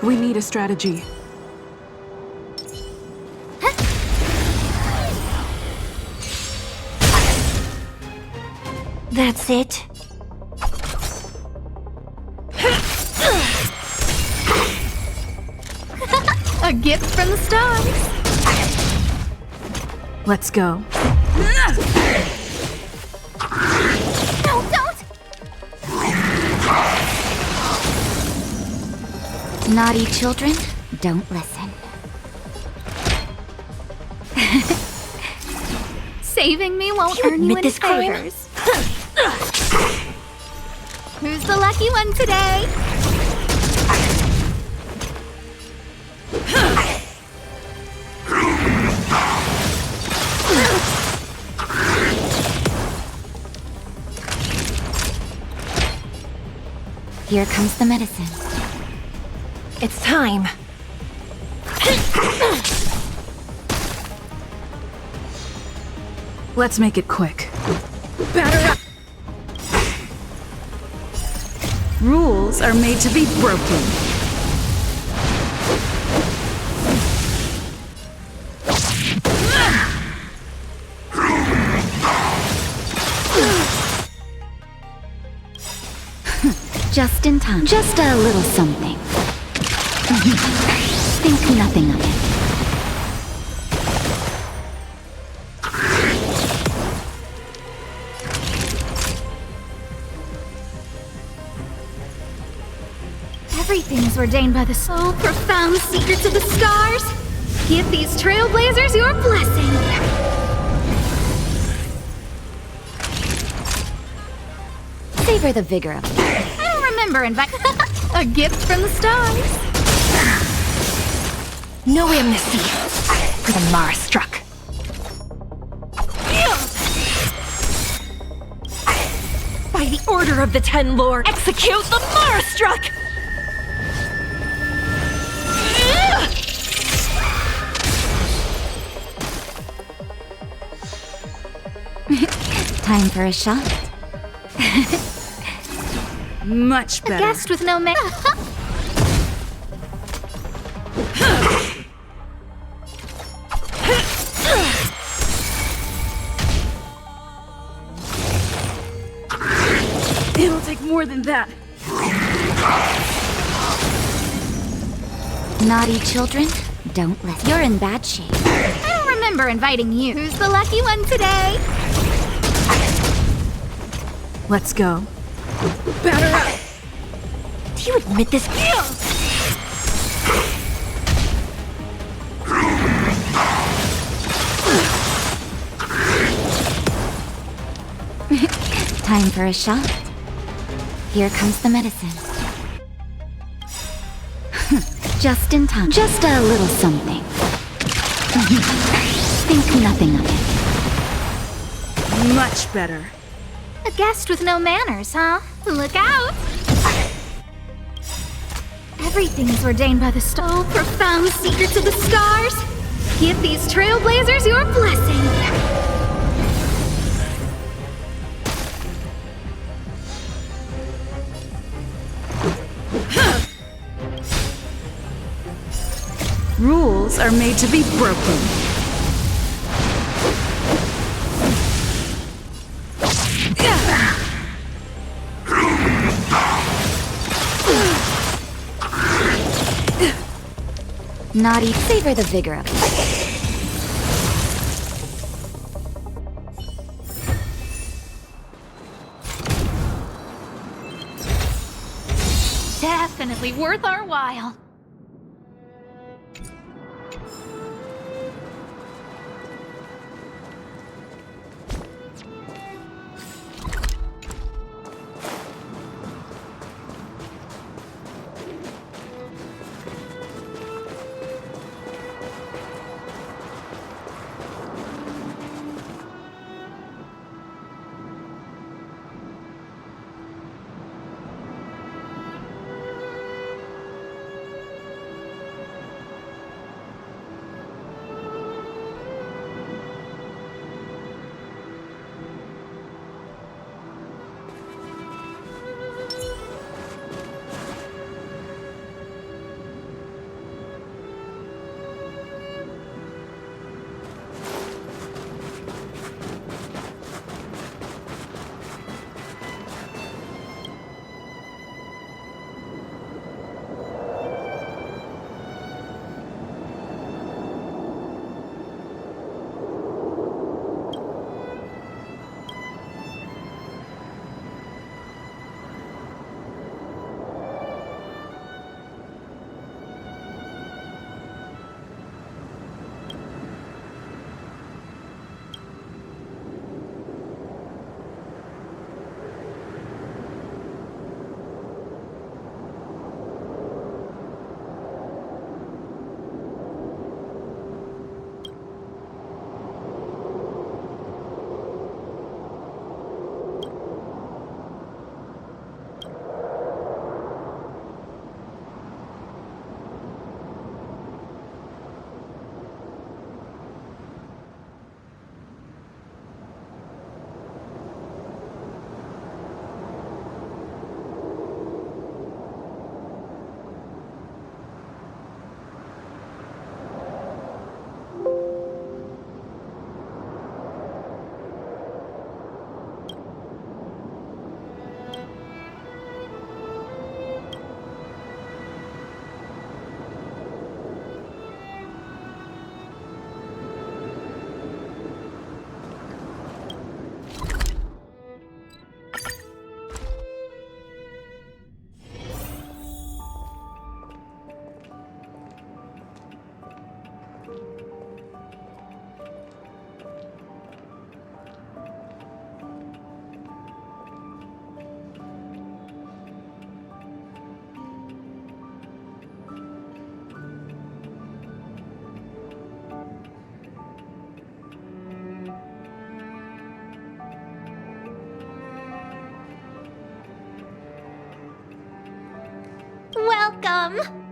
We need a strategy. That's it. A gift from the stars. Let's go. No, don't! Naughty children, don't listen. Saving me won't earn you any favors. Who's the lucky one today? Here comes the medicine. It's time. Let's make it quick. Batter up! Rules are made to be broken. Just in time. Just a little something. Think nothing of it. Everything is ordained by the so profound secrets of the stars. Give these trailblazers your blessing. Savor the vigor of it. I don't remember a gift from the stars. No amnesty for the Mara struck. By the order of the Ten Lord, execute the Mara struck! Time for a shot. Much better. A guest with no man. It'll take more than that. Naughty children, don't listen. You're in bad shape. I don't remember inviting you. Who's the lucky one today? Let's go. Batter up! Do you admit this? Time for a shot. Here comes the medicine. Just in time. Just a little something. Think nothing of it. Much better. A guest with no manners, huh? Look out! Everything is ordained by the so profound secrets of the stars. Give these trailblazers your blessing. Rules are made to be broken. Naughty, savor the vigor of it. Definitely worth our while. Welcome!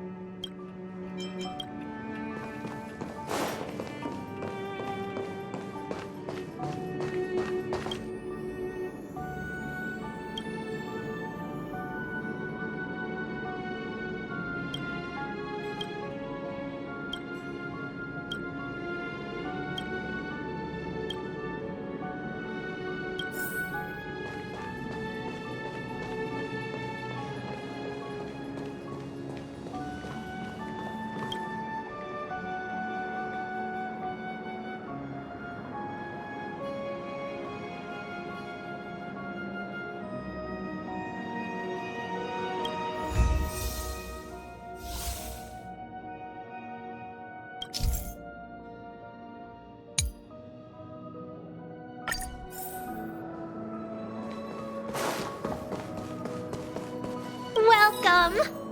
Welcome!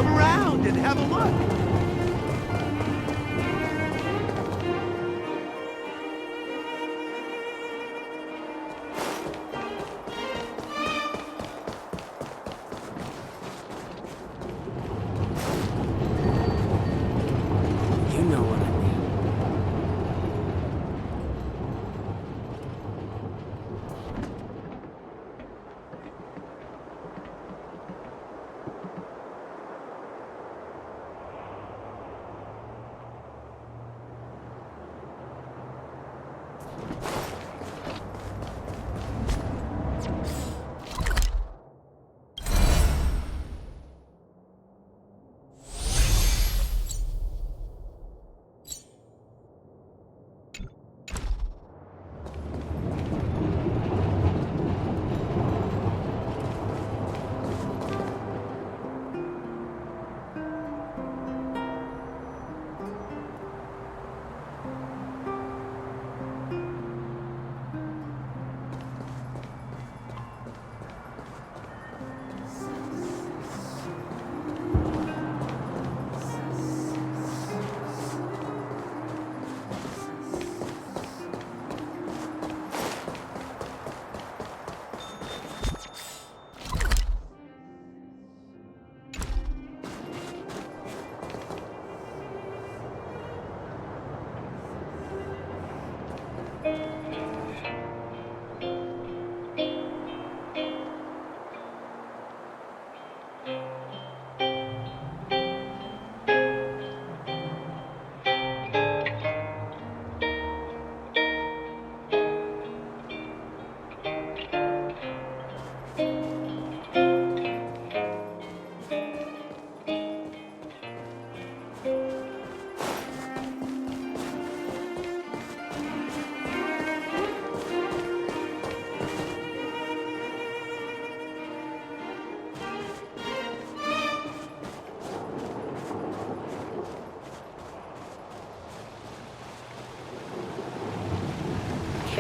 Come around and have a look. You know what I mean.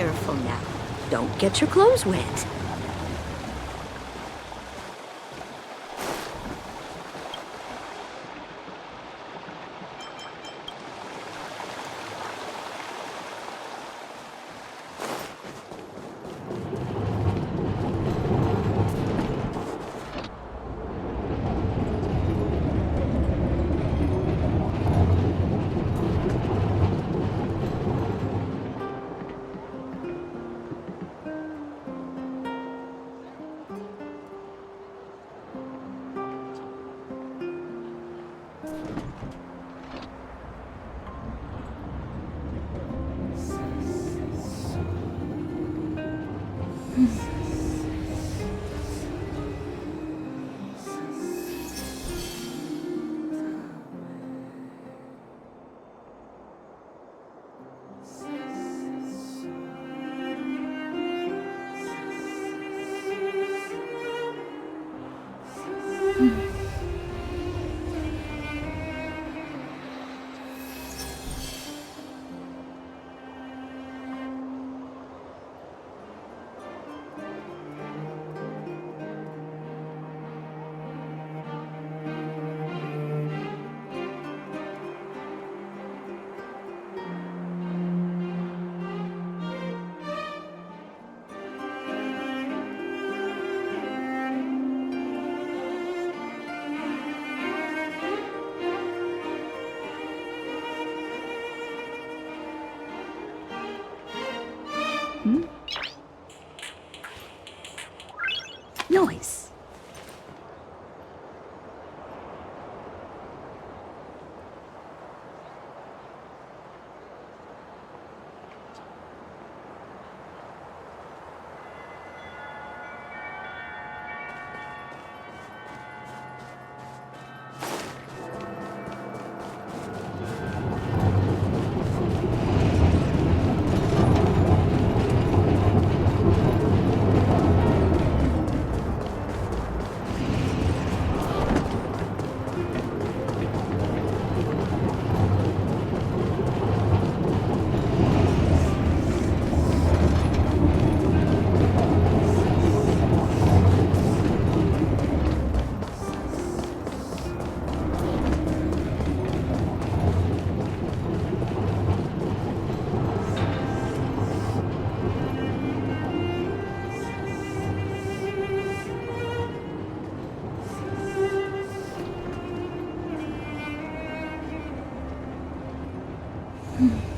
Careful now. Don't get your clothes wet. Noise.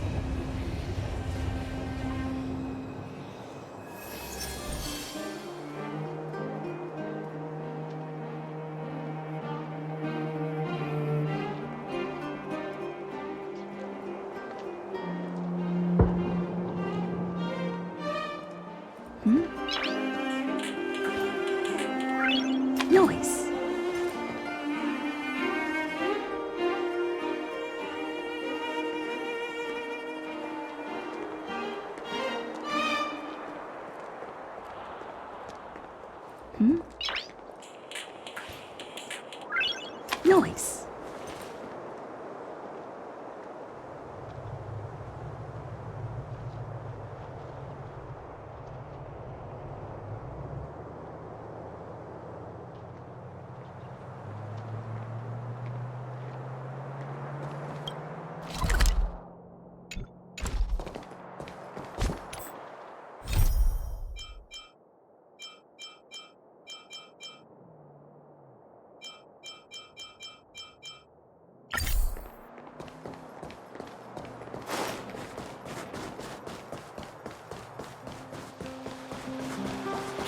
Noise.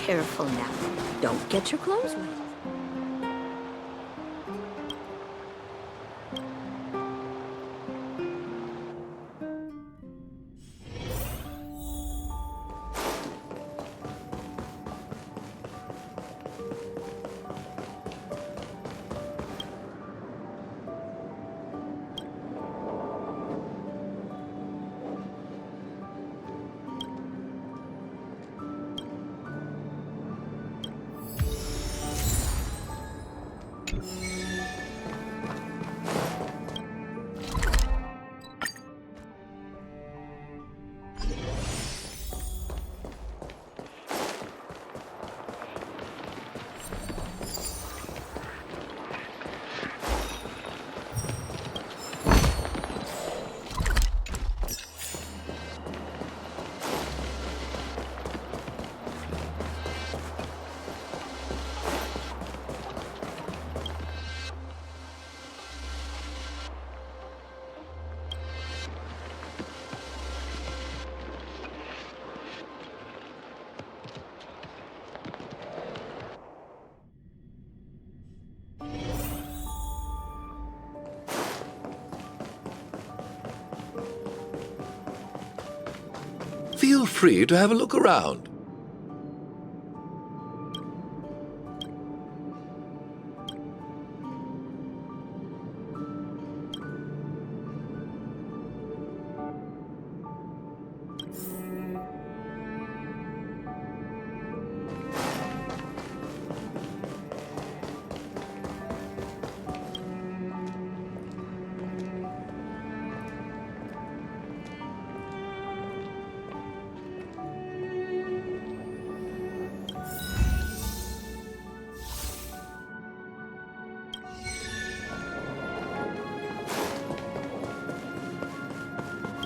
Careful now. Don't get your clothes wet. Feel free to have a look around.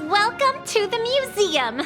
Welcome to the museum!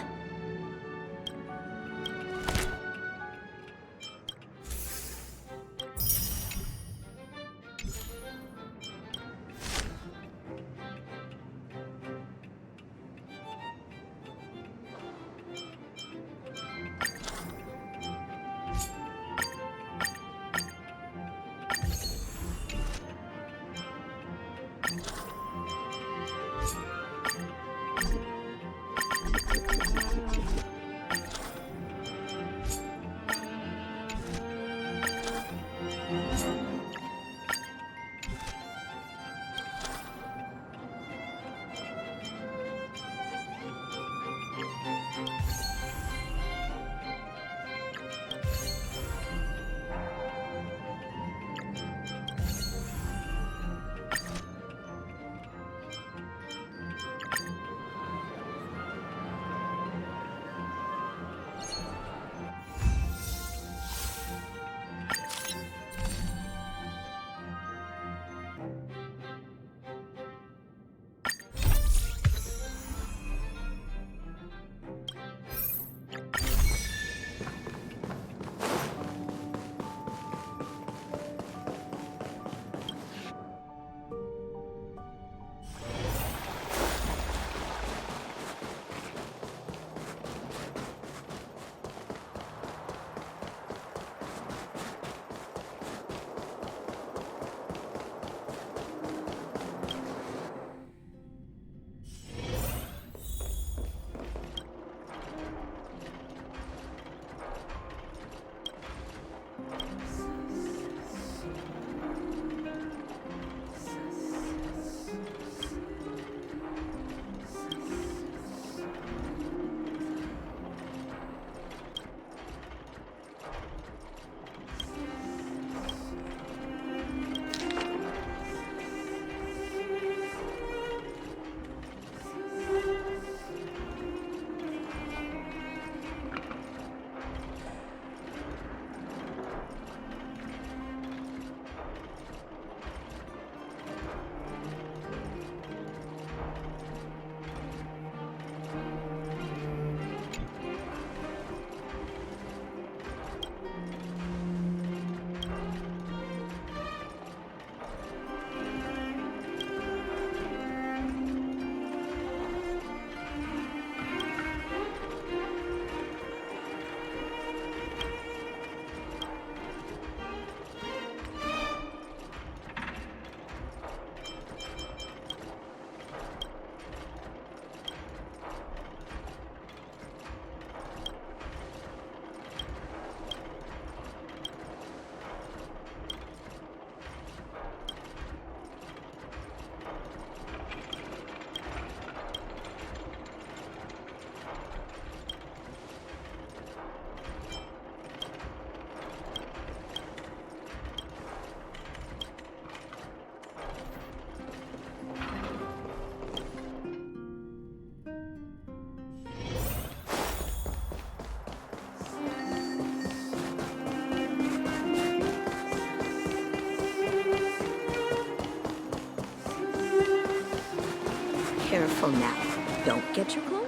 Careful now. Don't get your clothes.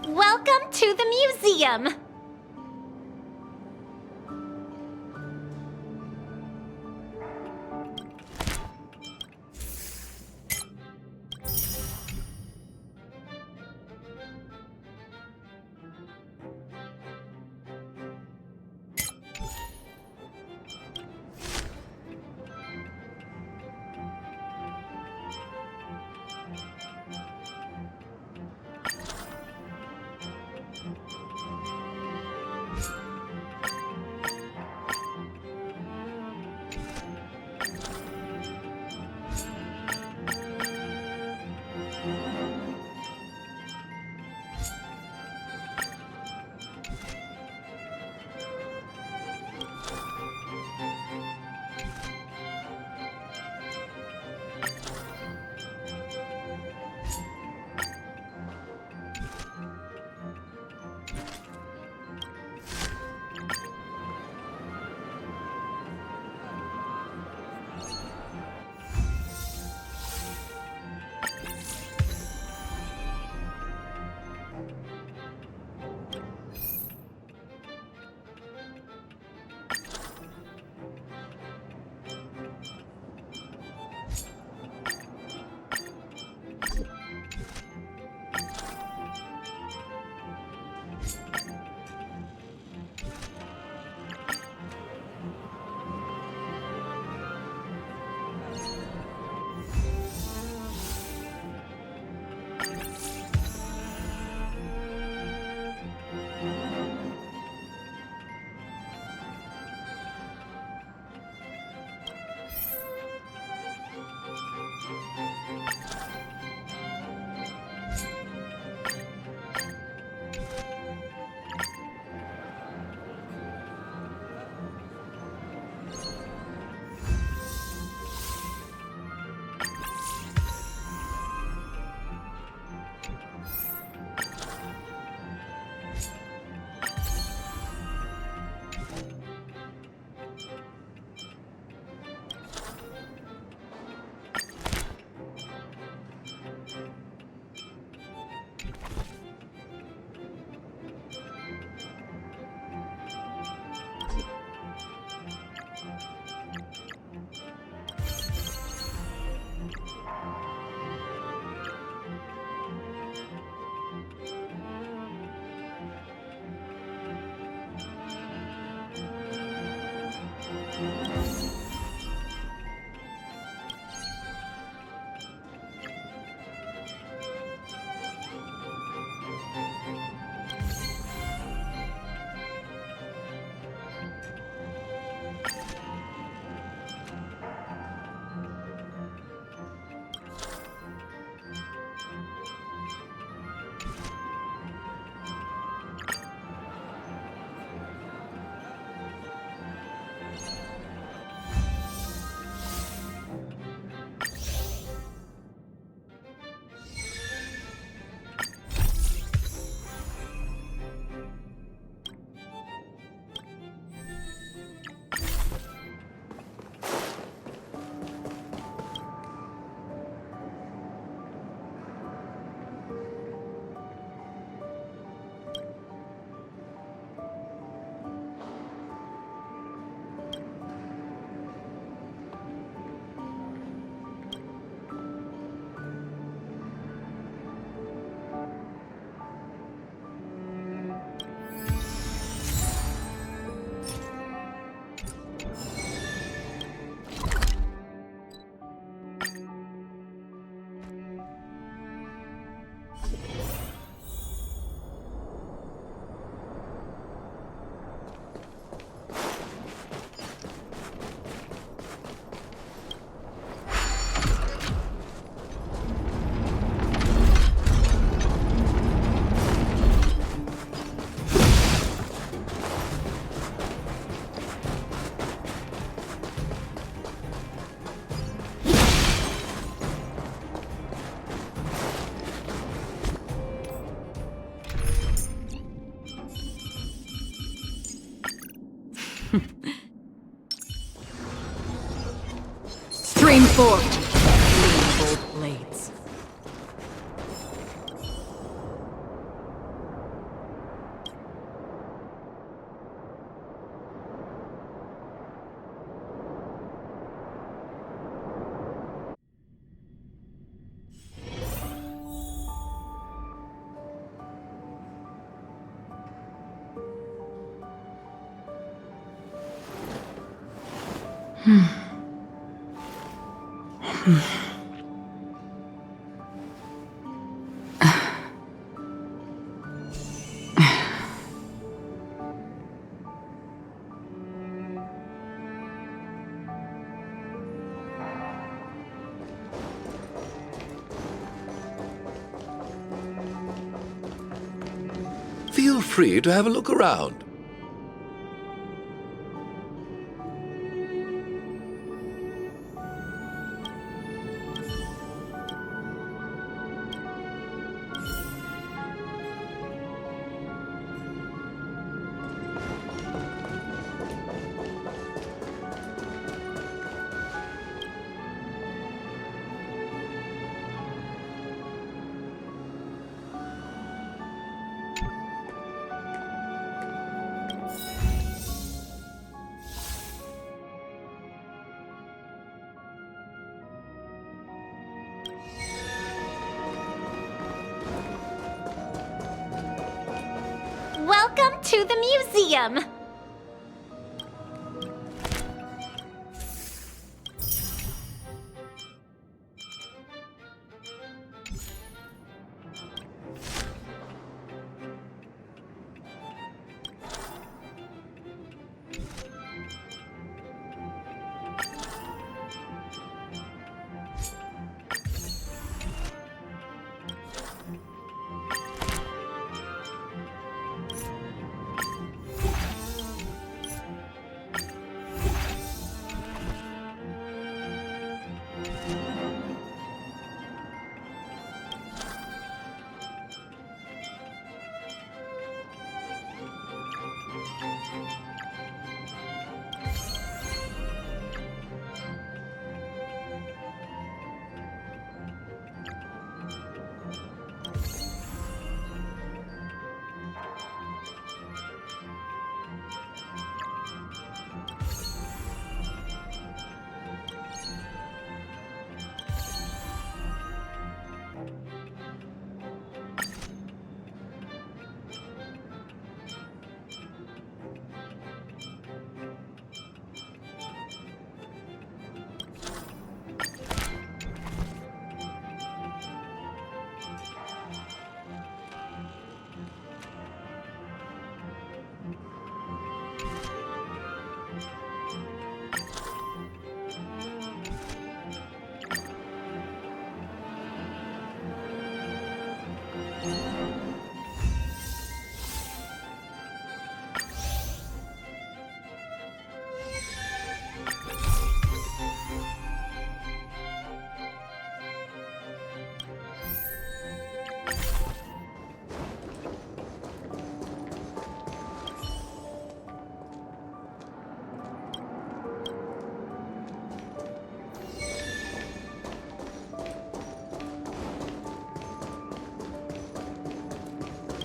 Welcome to the museum! Forge bold blades. Feel free to have a look around. Welcome to the museum!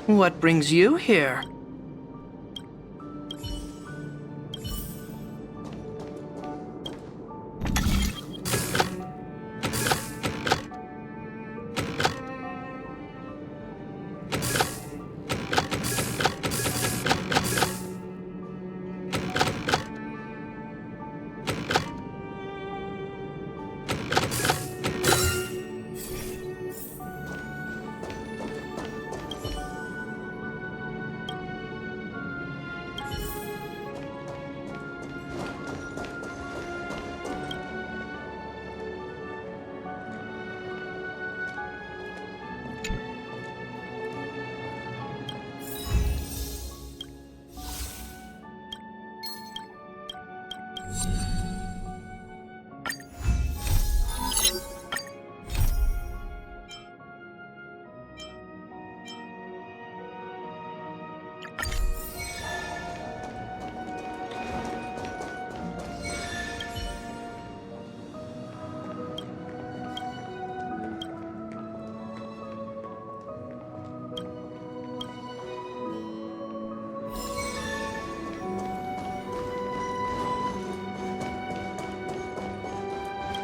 What brings you here?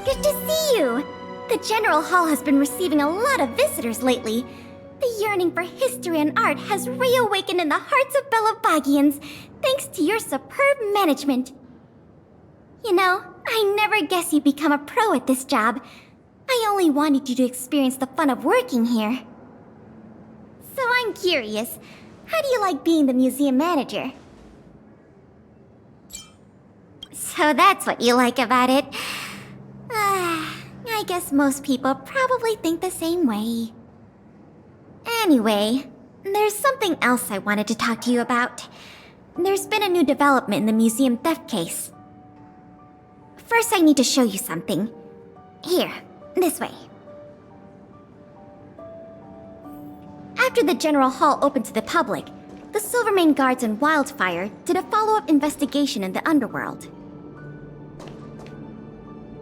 Good to see you! The General Hall has been receiving a lot of visitors lately. The yearning for history and art has reawakened in the hearts of Belabagians, thanks to your superb management. You know, I never guessed you'd become a pro at this job. I only wanted you to experience the fun of working here. So I'm curious, how do you like being the museum manager? So that's what you like about it. I guess most people probably think the same way. Anyway, there's something else I wanted to talk to you about. There's been a new development in the museum theft case. First, I need to show you something. Here, this way. After the General Hall opened to the public, the Silvermane Guards and Wildfire did a follow-up investigation in the underworld.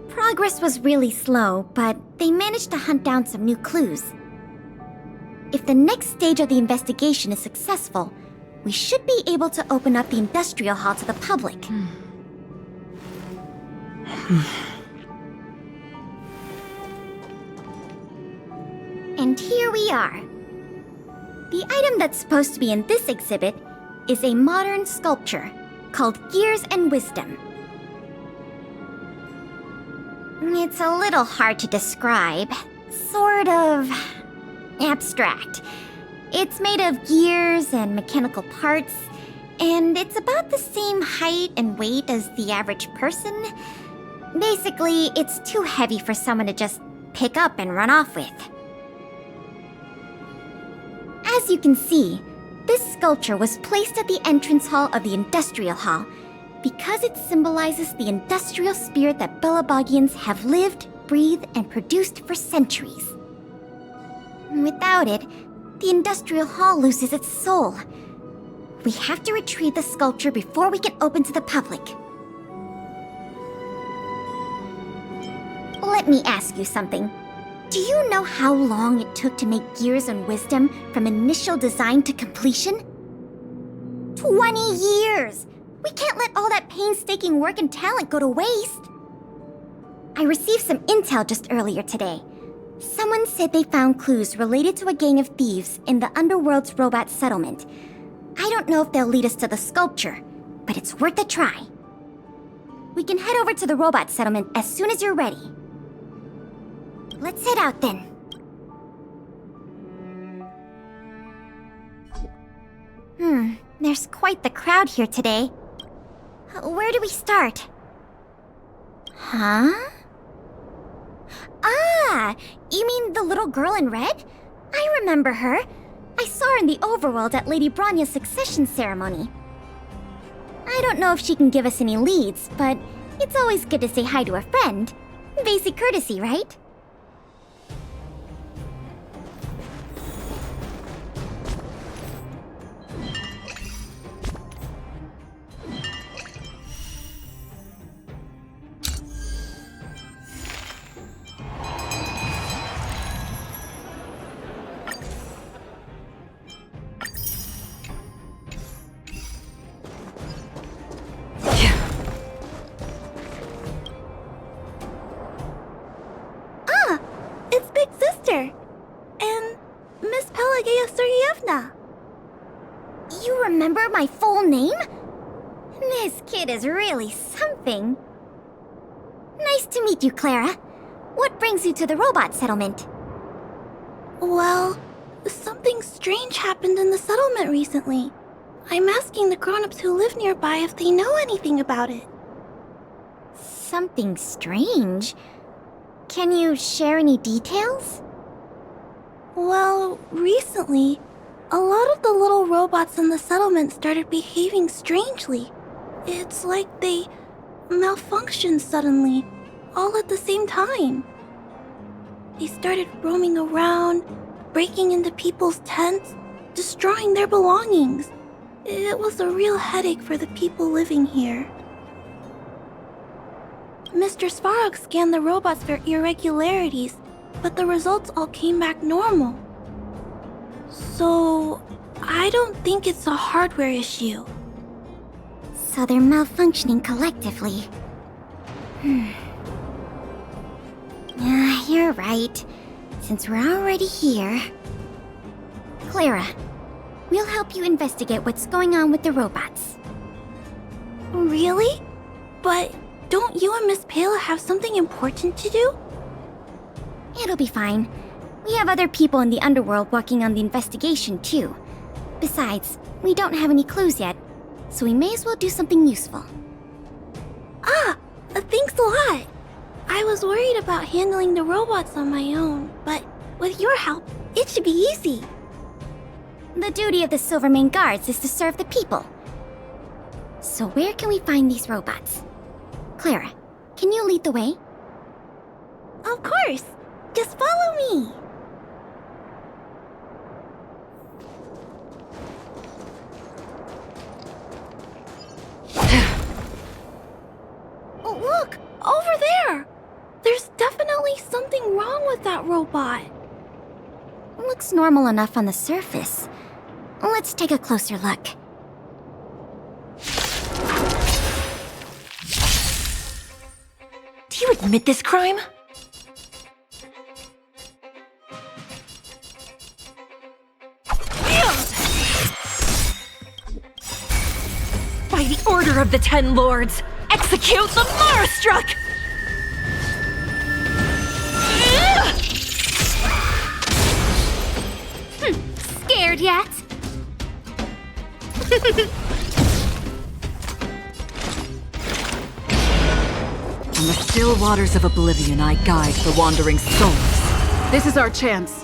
Progress was really slow, but they managed to hunt down some new clues. If the next stage of the investigation is successful, we should be able to open up the Industrial Hall to the public. And here we are. The item that's supposed to be in this exhibit is a modern sculpture called Gears and Wisdom. It's a little hard to describe. Sort of abstract. It's made of gears and mechanical parts, and it's about the same height and weight as the average person. Basically, it's too heavy for someone to just pick up and run off with. As you can see, this sculpture was placed at the entrance hall of the Industrial Hall because it symbolizes the industrial spirit that Belabagians have lived, breathed, and produced for centuries. Without it, the Industrial Hall loses its soul. We have to retrieve the sculpture before we can open to the public. Let me ask you something. Do you know how long it took to make Gears and Wisdom from initial design to completion? 20 years! We can't let all that painstaking work and talent go to waste. I received some intel just earlier today. Someone said they found clues related to a gang of thieves in the Underworld's robot settlement. I don't know if they'll lead us to the sculpture, but it's worth a try. We can head over to the robot settlement as soon as you're ready. Let's head out then. There's quite the crowd here today. Where do we start? Huh? Ah! You mean the little girl in red? I remember her. I saw her in the overworld at Lady Bronya's succession ceremony. I don't know if she can give us any leads, but it's always good to say hi to a friend. Basic courtesy, right? You remember my full name? This kid is really something. Nice to meet you, Clara. What brings you to the robot settlement? Well, something strange happened in the settlement recently. I'm asking the grown-ups who live nearby if they know anything about it. Something strange? Can you share any details? Well, recently, a lot of the little robots in the settlement started behaving strangely. It's like they malfunctioned suddenly, all at the same time. They started roaming around, breaking into people's tents, destroying their belongings. It was a real headache for the people living here. Mr. Svarog scanned the robots for irregularities, but the results all came back normal. So, I don't think it's a hardware issue. So they're malfunctioning collectively. You're right. Since we're already here... Clara, we'll help you investigate what's going on with the robots. Really? But don't you and Miss Pela have something important to do? It'll be fine. We have other people in the underworld working on the investigation, too. Besides, we don't have any clues yet, so we may as well do something useful. Thanks a lot. I was worried about handling the robots on my own, but with your help, it should be easy. The duty of the Silvermane Guards is to serve the people. So where can we find these robots? Clara, can you lead the way? Of course. Just follow me. Oh, look! Over there! There's definitely something wrong with that robot. Looks normal enough on the surface. Let's take a closer look. Do you admit this crime? By the order of the Ten Lords, execute the Marastruck! Scared yet? In the still waters of oblivion, I guide the wandering souls. This is our chance.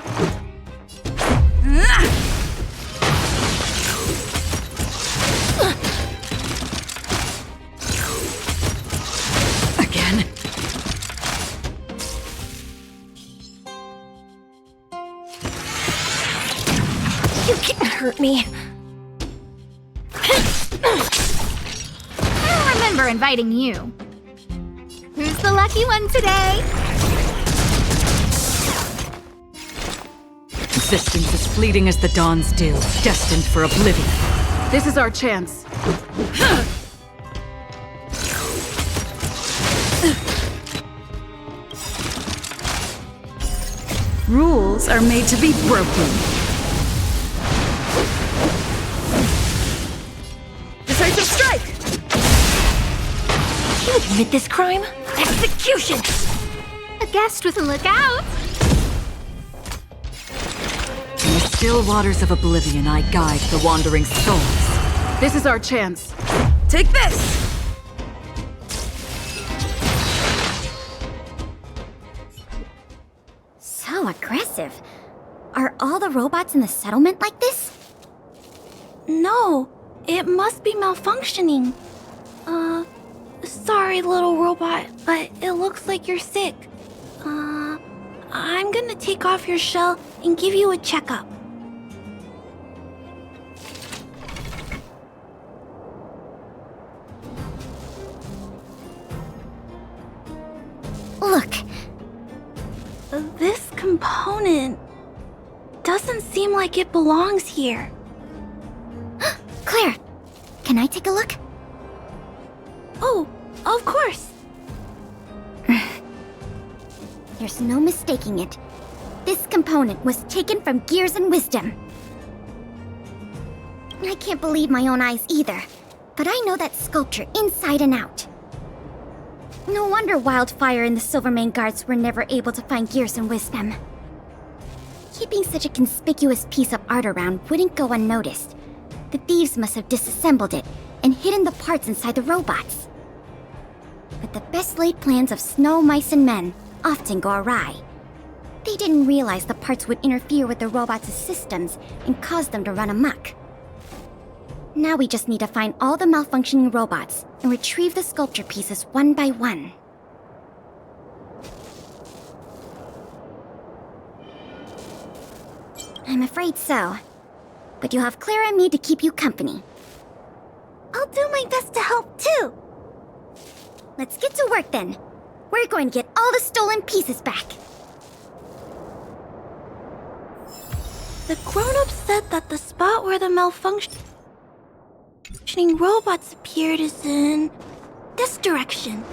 Again? You can't hurt me. I don't remember inviting you. Who's the lucky one today? Existence is fleeting as the dawn's dew, destined for oblivion. This is our chance. Rules are made to be broken. Decisive strike! You admit this crime? Execution! A guest with a lookout! In the still waters of oblivion, I guide the wandering souls. This is our chance. Take this! So aggressive. Are all the robots in the settlement like this? No, it must be malfunctioning. Sorry, little robot, but it looks like you're sick. I'm gonna take off your shell and give you a checkup. Look. This component doesn't seem like it belongs here. Claire, can I take a look? Oh, of course. There's no mistaking it. This component was taken from Gears and Wisdom. I can't believe my own eyes either, but I know that sculpture inside and out. No wonder Wildfire and the Silvermane Guards were never able to find Gears and Wisdom. Keeping such a conspicuous piece of art around wouldn't go unnoticed. The thieves must have disassembled it and hidden the parts inside the robots. But the best laid plans of snow, mice, and men often go awry. They didn't realize the parts would interfere with the robots' systems and cause them to run amok. Now we just need to find all the malfunctioning robots and retrieve the sculpture pieces one by one. I'm afraid so. But you'll have Clara and me to keep you company. I'll do my best to help too. Let's get to work then. We're going to get all the stolen pieces back. The grown-ups said that the spot where the malfunctioning robots appeared is in this direction.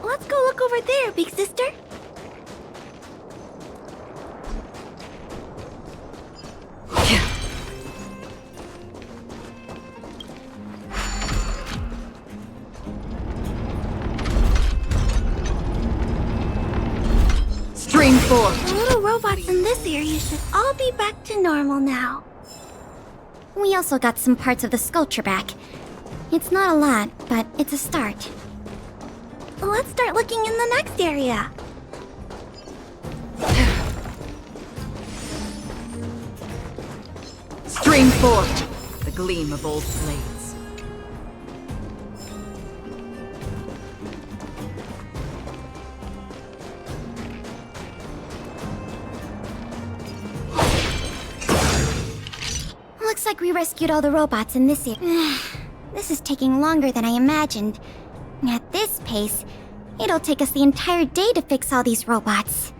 Let's go look over there, big sister. 4. The little robots in this area should all be back to normal now. We also got some parts of the sculpture back. It's not a lot, but it's a start. Let's start looking in the next area. Stream 4. The gleam of old blades. Looks like we rescued all the robots in this area. This is taking longer than I imagined. At this pace, it'll take us the entire day to fix all these robots.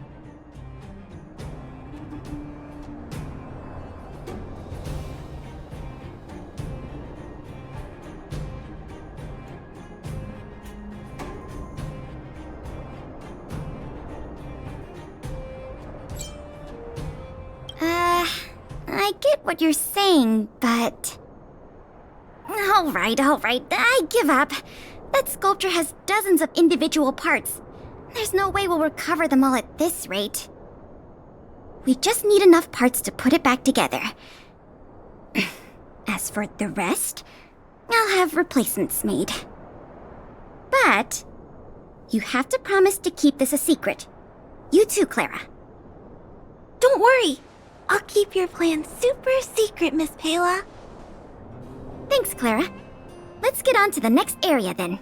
I get what you're saying, but... Alright, I give up. That sculpture has dozens of individual parts. There's no way we'll recover them all at this rate. We just need enough parts to put it back together. As for the rest, I'll have replacements made. But you have to promise to keep this a secret. You too, Clara. Don't worry. I'll keep your plan super secret, Miss Pela. Thanks, Clara. Let's get on to the next area then.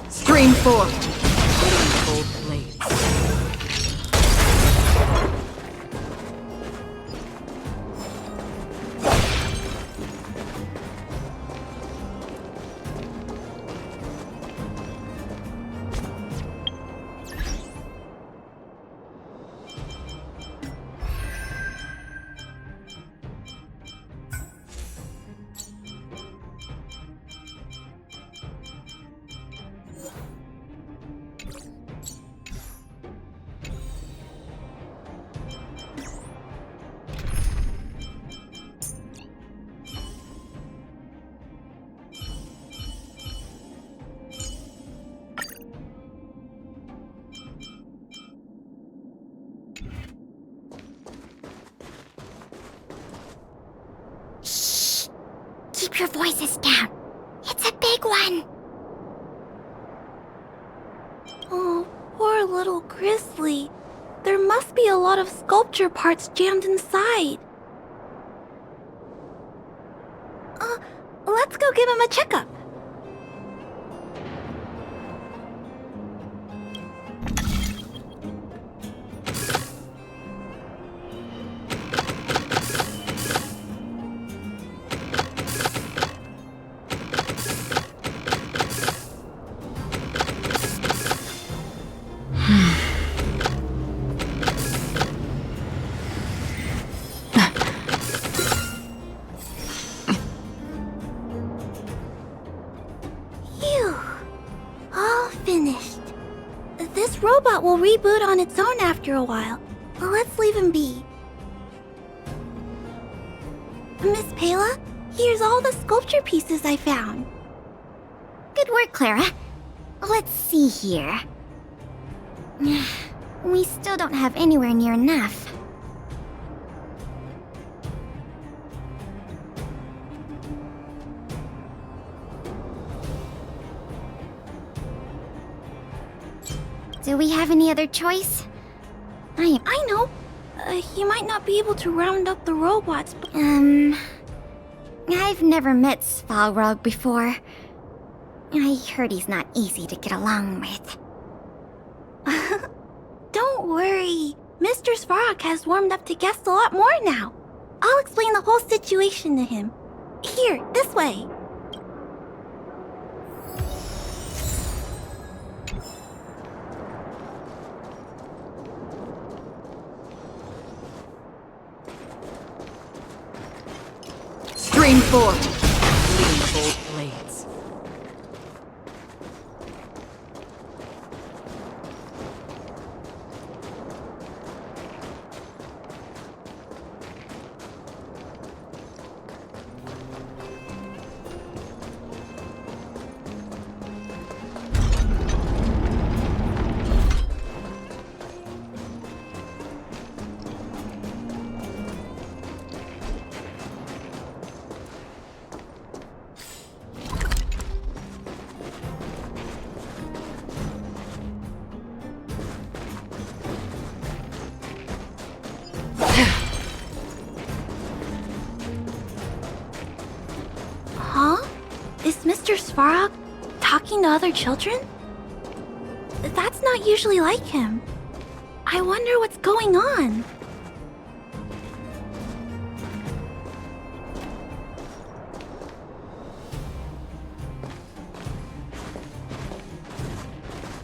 Stream 4. Old blades. Keep your voices down. It's a big one. Oh, poor little Grizzly. There must be a lot of sculpture parts jammed inside. Let's go give him a checkup. Robot will reboot on its own after a while. Let's leave him be. Miss Pela, here's all the sculpture pieces I found. Good work, Clara. Let's see here. We still don't have anywhere near enough. Do we have any other choice? I know. He might not be able to round up the robots, but... I've never met Svalrog before. I heard he's not easy to get along with. Don't worry. Mr. Svarog has warmed up to guests a lot more now. I'll explain the whole situation to him. Here, this way. Stream 4. Gleam of old Svarog talking to other children? That's not usually like him. I wonder what's going on.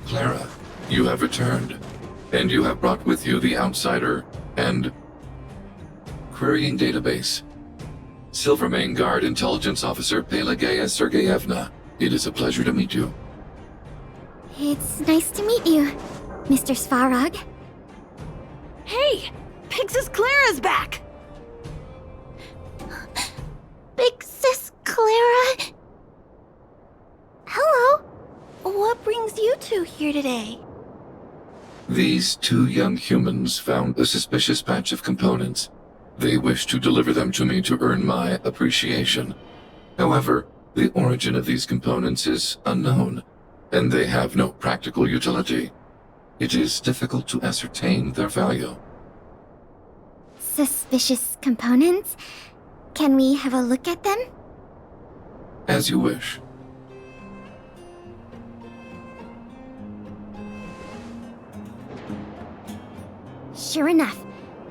Clara, you have returned, and you have brought with you the Outsider and Querying Database. Silvermane Guard Intelligence Officer Pelageya Sergeyevna, it is a pleasure to meet you. It's nice to meet you, Mr. Svarog. Hey! Big Sis Clara's back! Big Sis Clara? Hello. What brings you two here today? These two young humans found a suspicious batch of components. They wish to deliver them to me to earn my appreciation. However, the origin of these components is unknown, and they have no practical utility. It is difficult to ascertain their value. Suspicious components? Can we have a look at them? As you wish. Sure enough,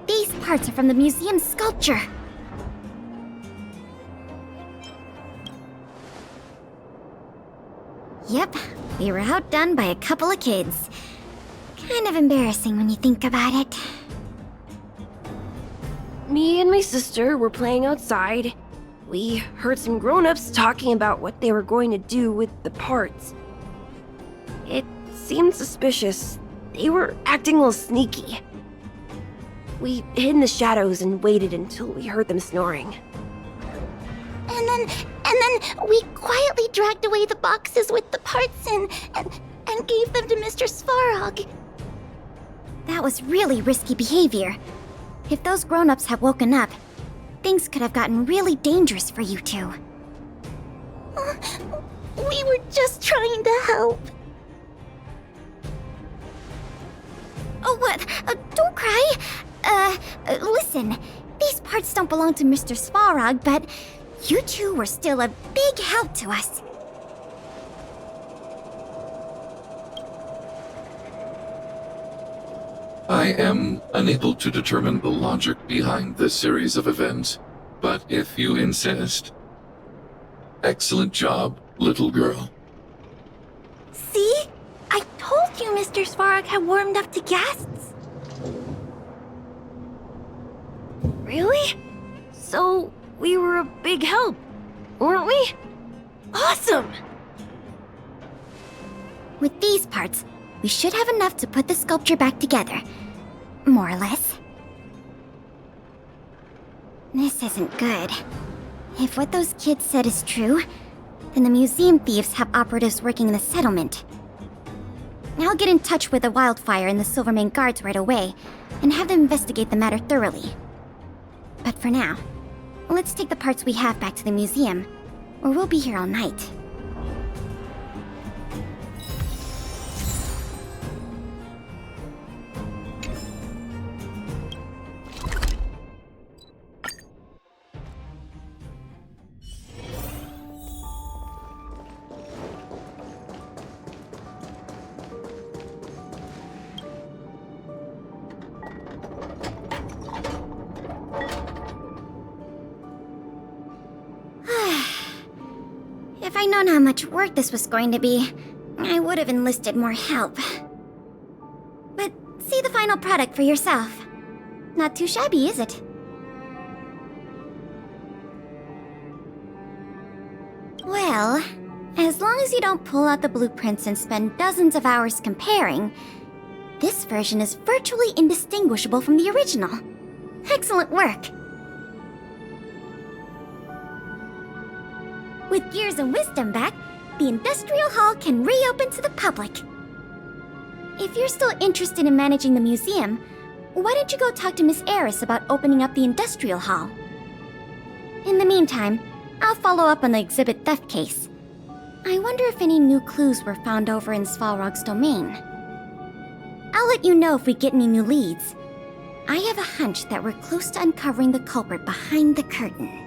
these parts are from the museum's sculpture. Yep, we were outdone by a couple of kids. Kind of embarrassing when you think about it. Me and my sister were playing outside. We heard some grown-ups talking about what they were going to do with the parts. It seemed suspicious. They were acting a little sneaky. We hid in the shadows and waited until we heard them snoring. And then we quietly dragged away the boxes with the parts in and gave them to Mr. Svarog. That was really risky behavior. If those grown-ups had woken up, things could have gotten really dangerous for you two. We were just trying to help. Oh, what? Don't cry. Listen. These parts don't belong to Mr. Svarog, but you two were still a big help to us. I am unable to determine the logic behind this series of events, but if you insist. Excellent job, little girl. See? I told you Mr. Svarog had warmed up to guests. Really? So, we were a big help, weren't we? Awesome! With these parts, we should have enough to put the sculpture back together. More or less. This isn't good. If what those kids said is true, then the museum thieves have operatives working in the settlement. I'll get in touch with the Wildfire and the Silvermane guards right away, and have them investigate the matter thoroughly. But for now, let's take the parts we have back to the museum, or we'll be here all night. If I'd known how much work this was going to be, I would have enlisted more help. But see the final product for yourself. Not too shabby, is it? Well, as long as you don't pull out the blueprints and spend dozens of hours comparing, this version is virtually indistinguishable from the original. Excellent work! With Gears and Wisdom back, the Industrial Hall can reopen to the public. If you're still interested in managing the museum, why don't you go talk to Miss Eris about opening up the Industrial Hall? In the meantime, I'll follow up on the exhibit theft case. I wonder if any new clues were found over in Svarog's domain. I'll let you know if we get any new leads. I have a hunch that we're close to uncovering the culprit behind the curtain.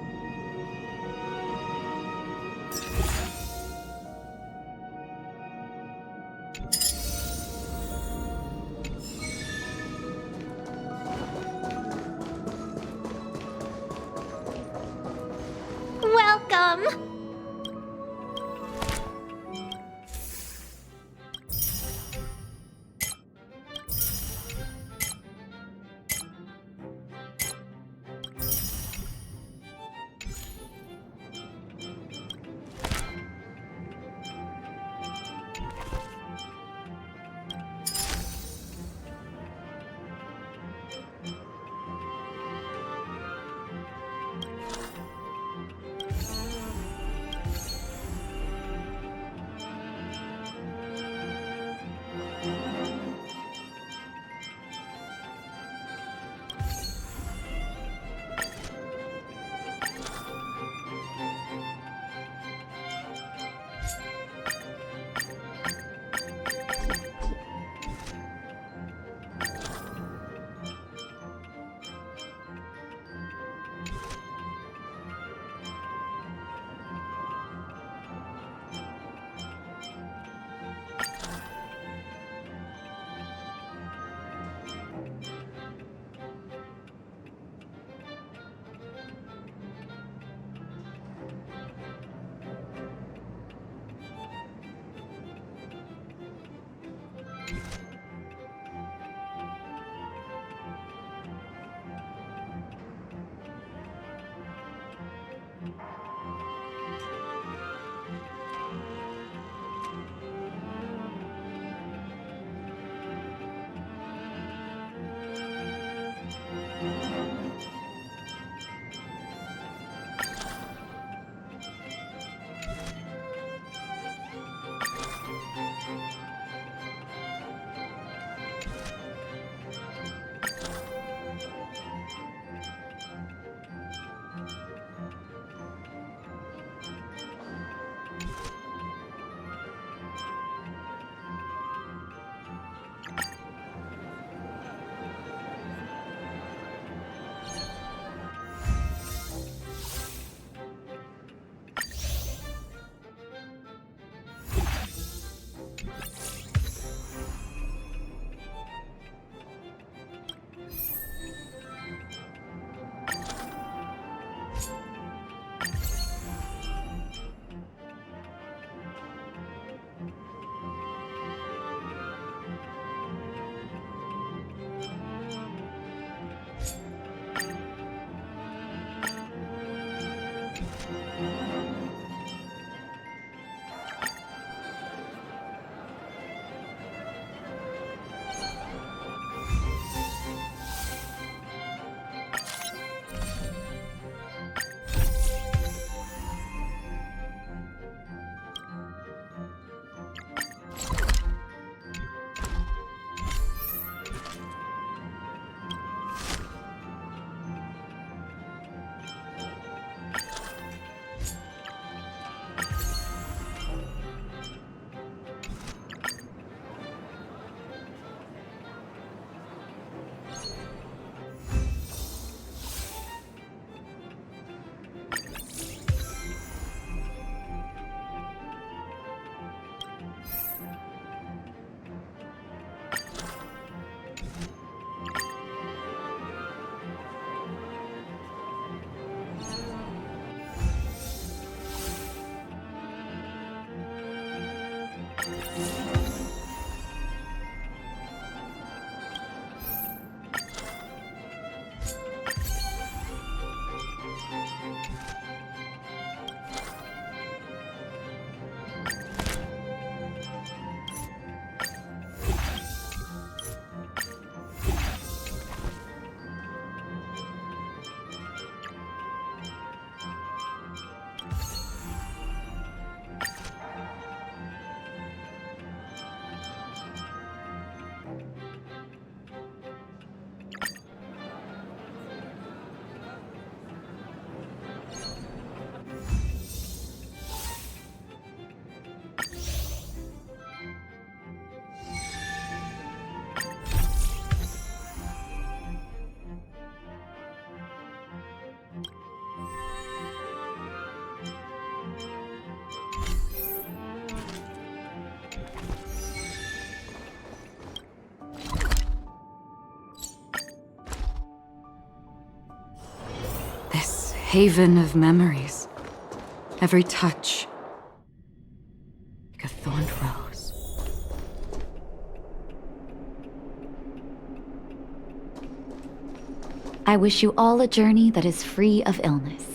This haven of memories. Every touch, like a thorned rose. I wish you all a journey that is free of illness.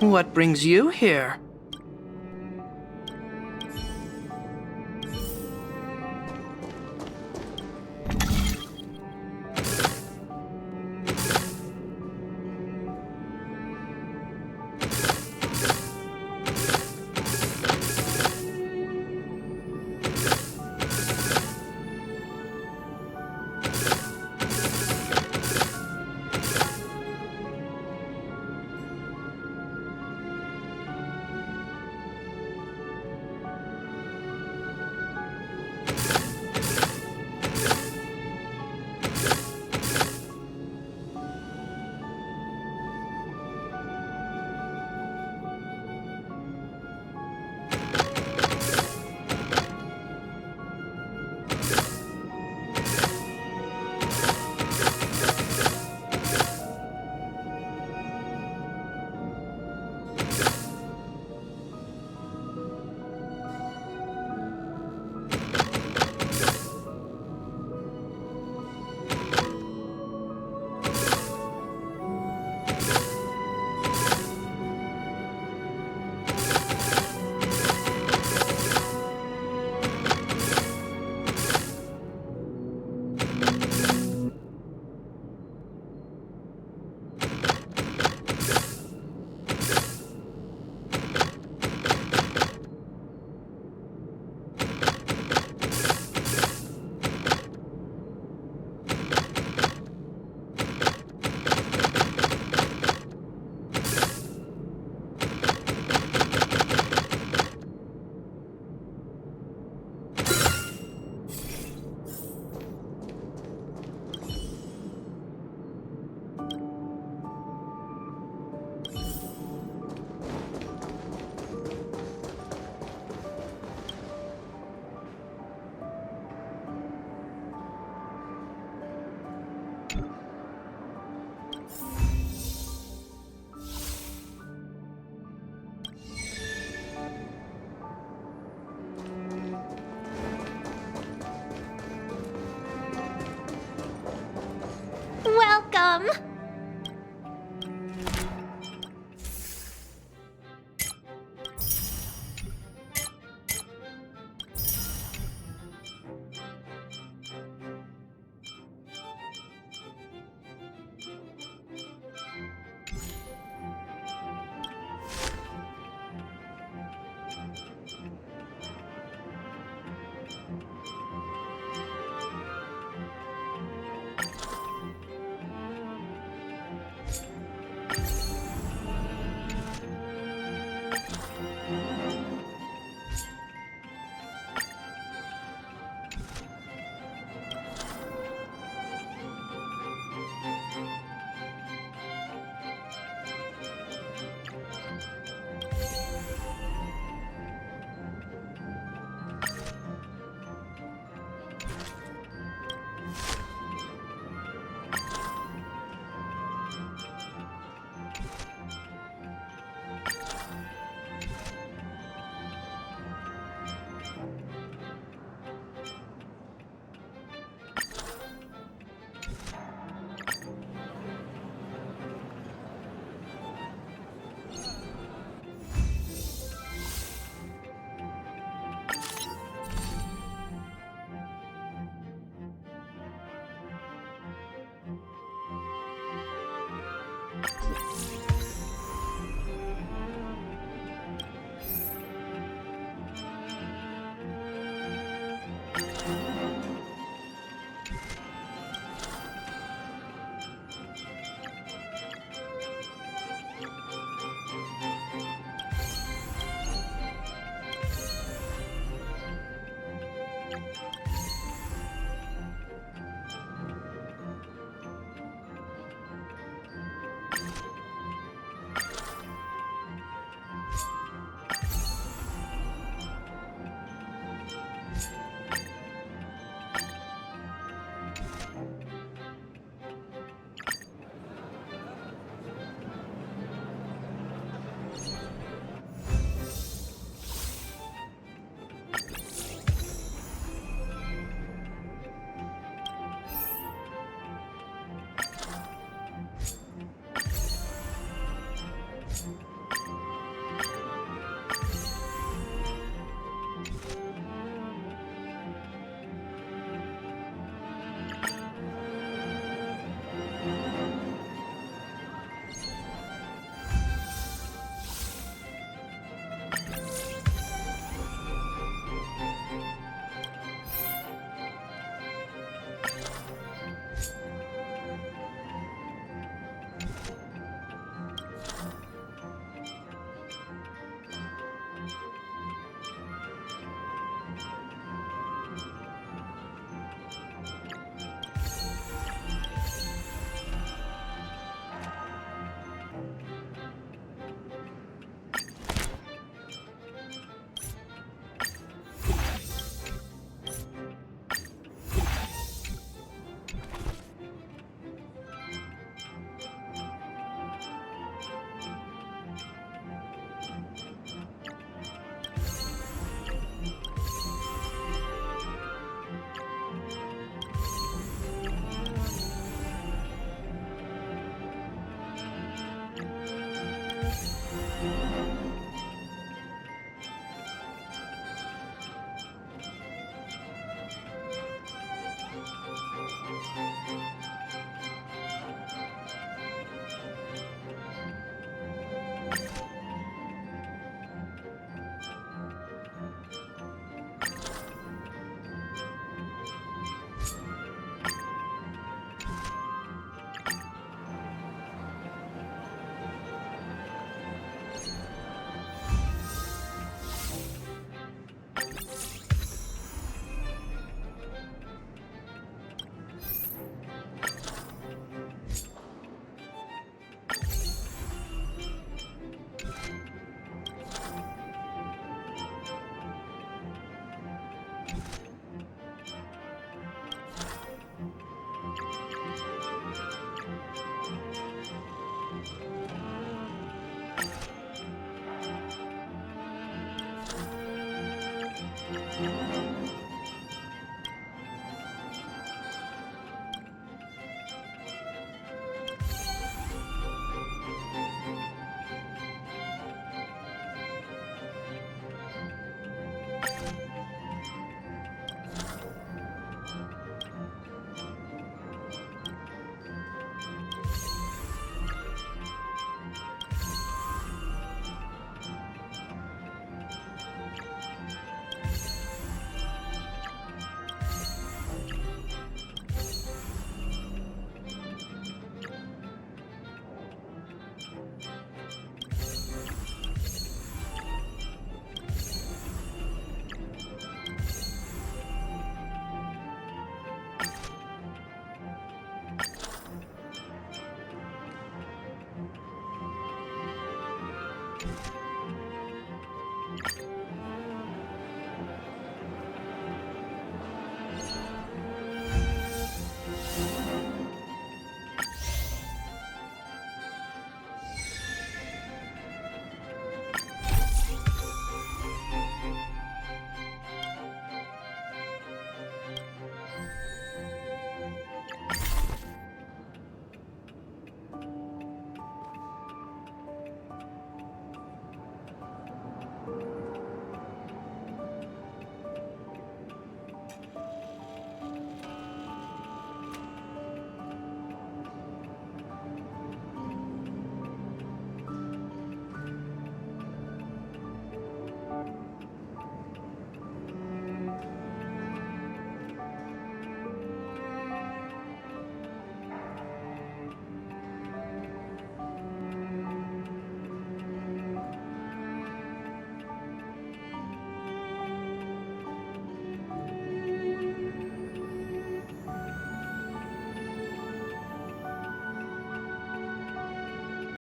What brings you here?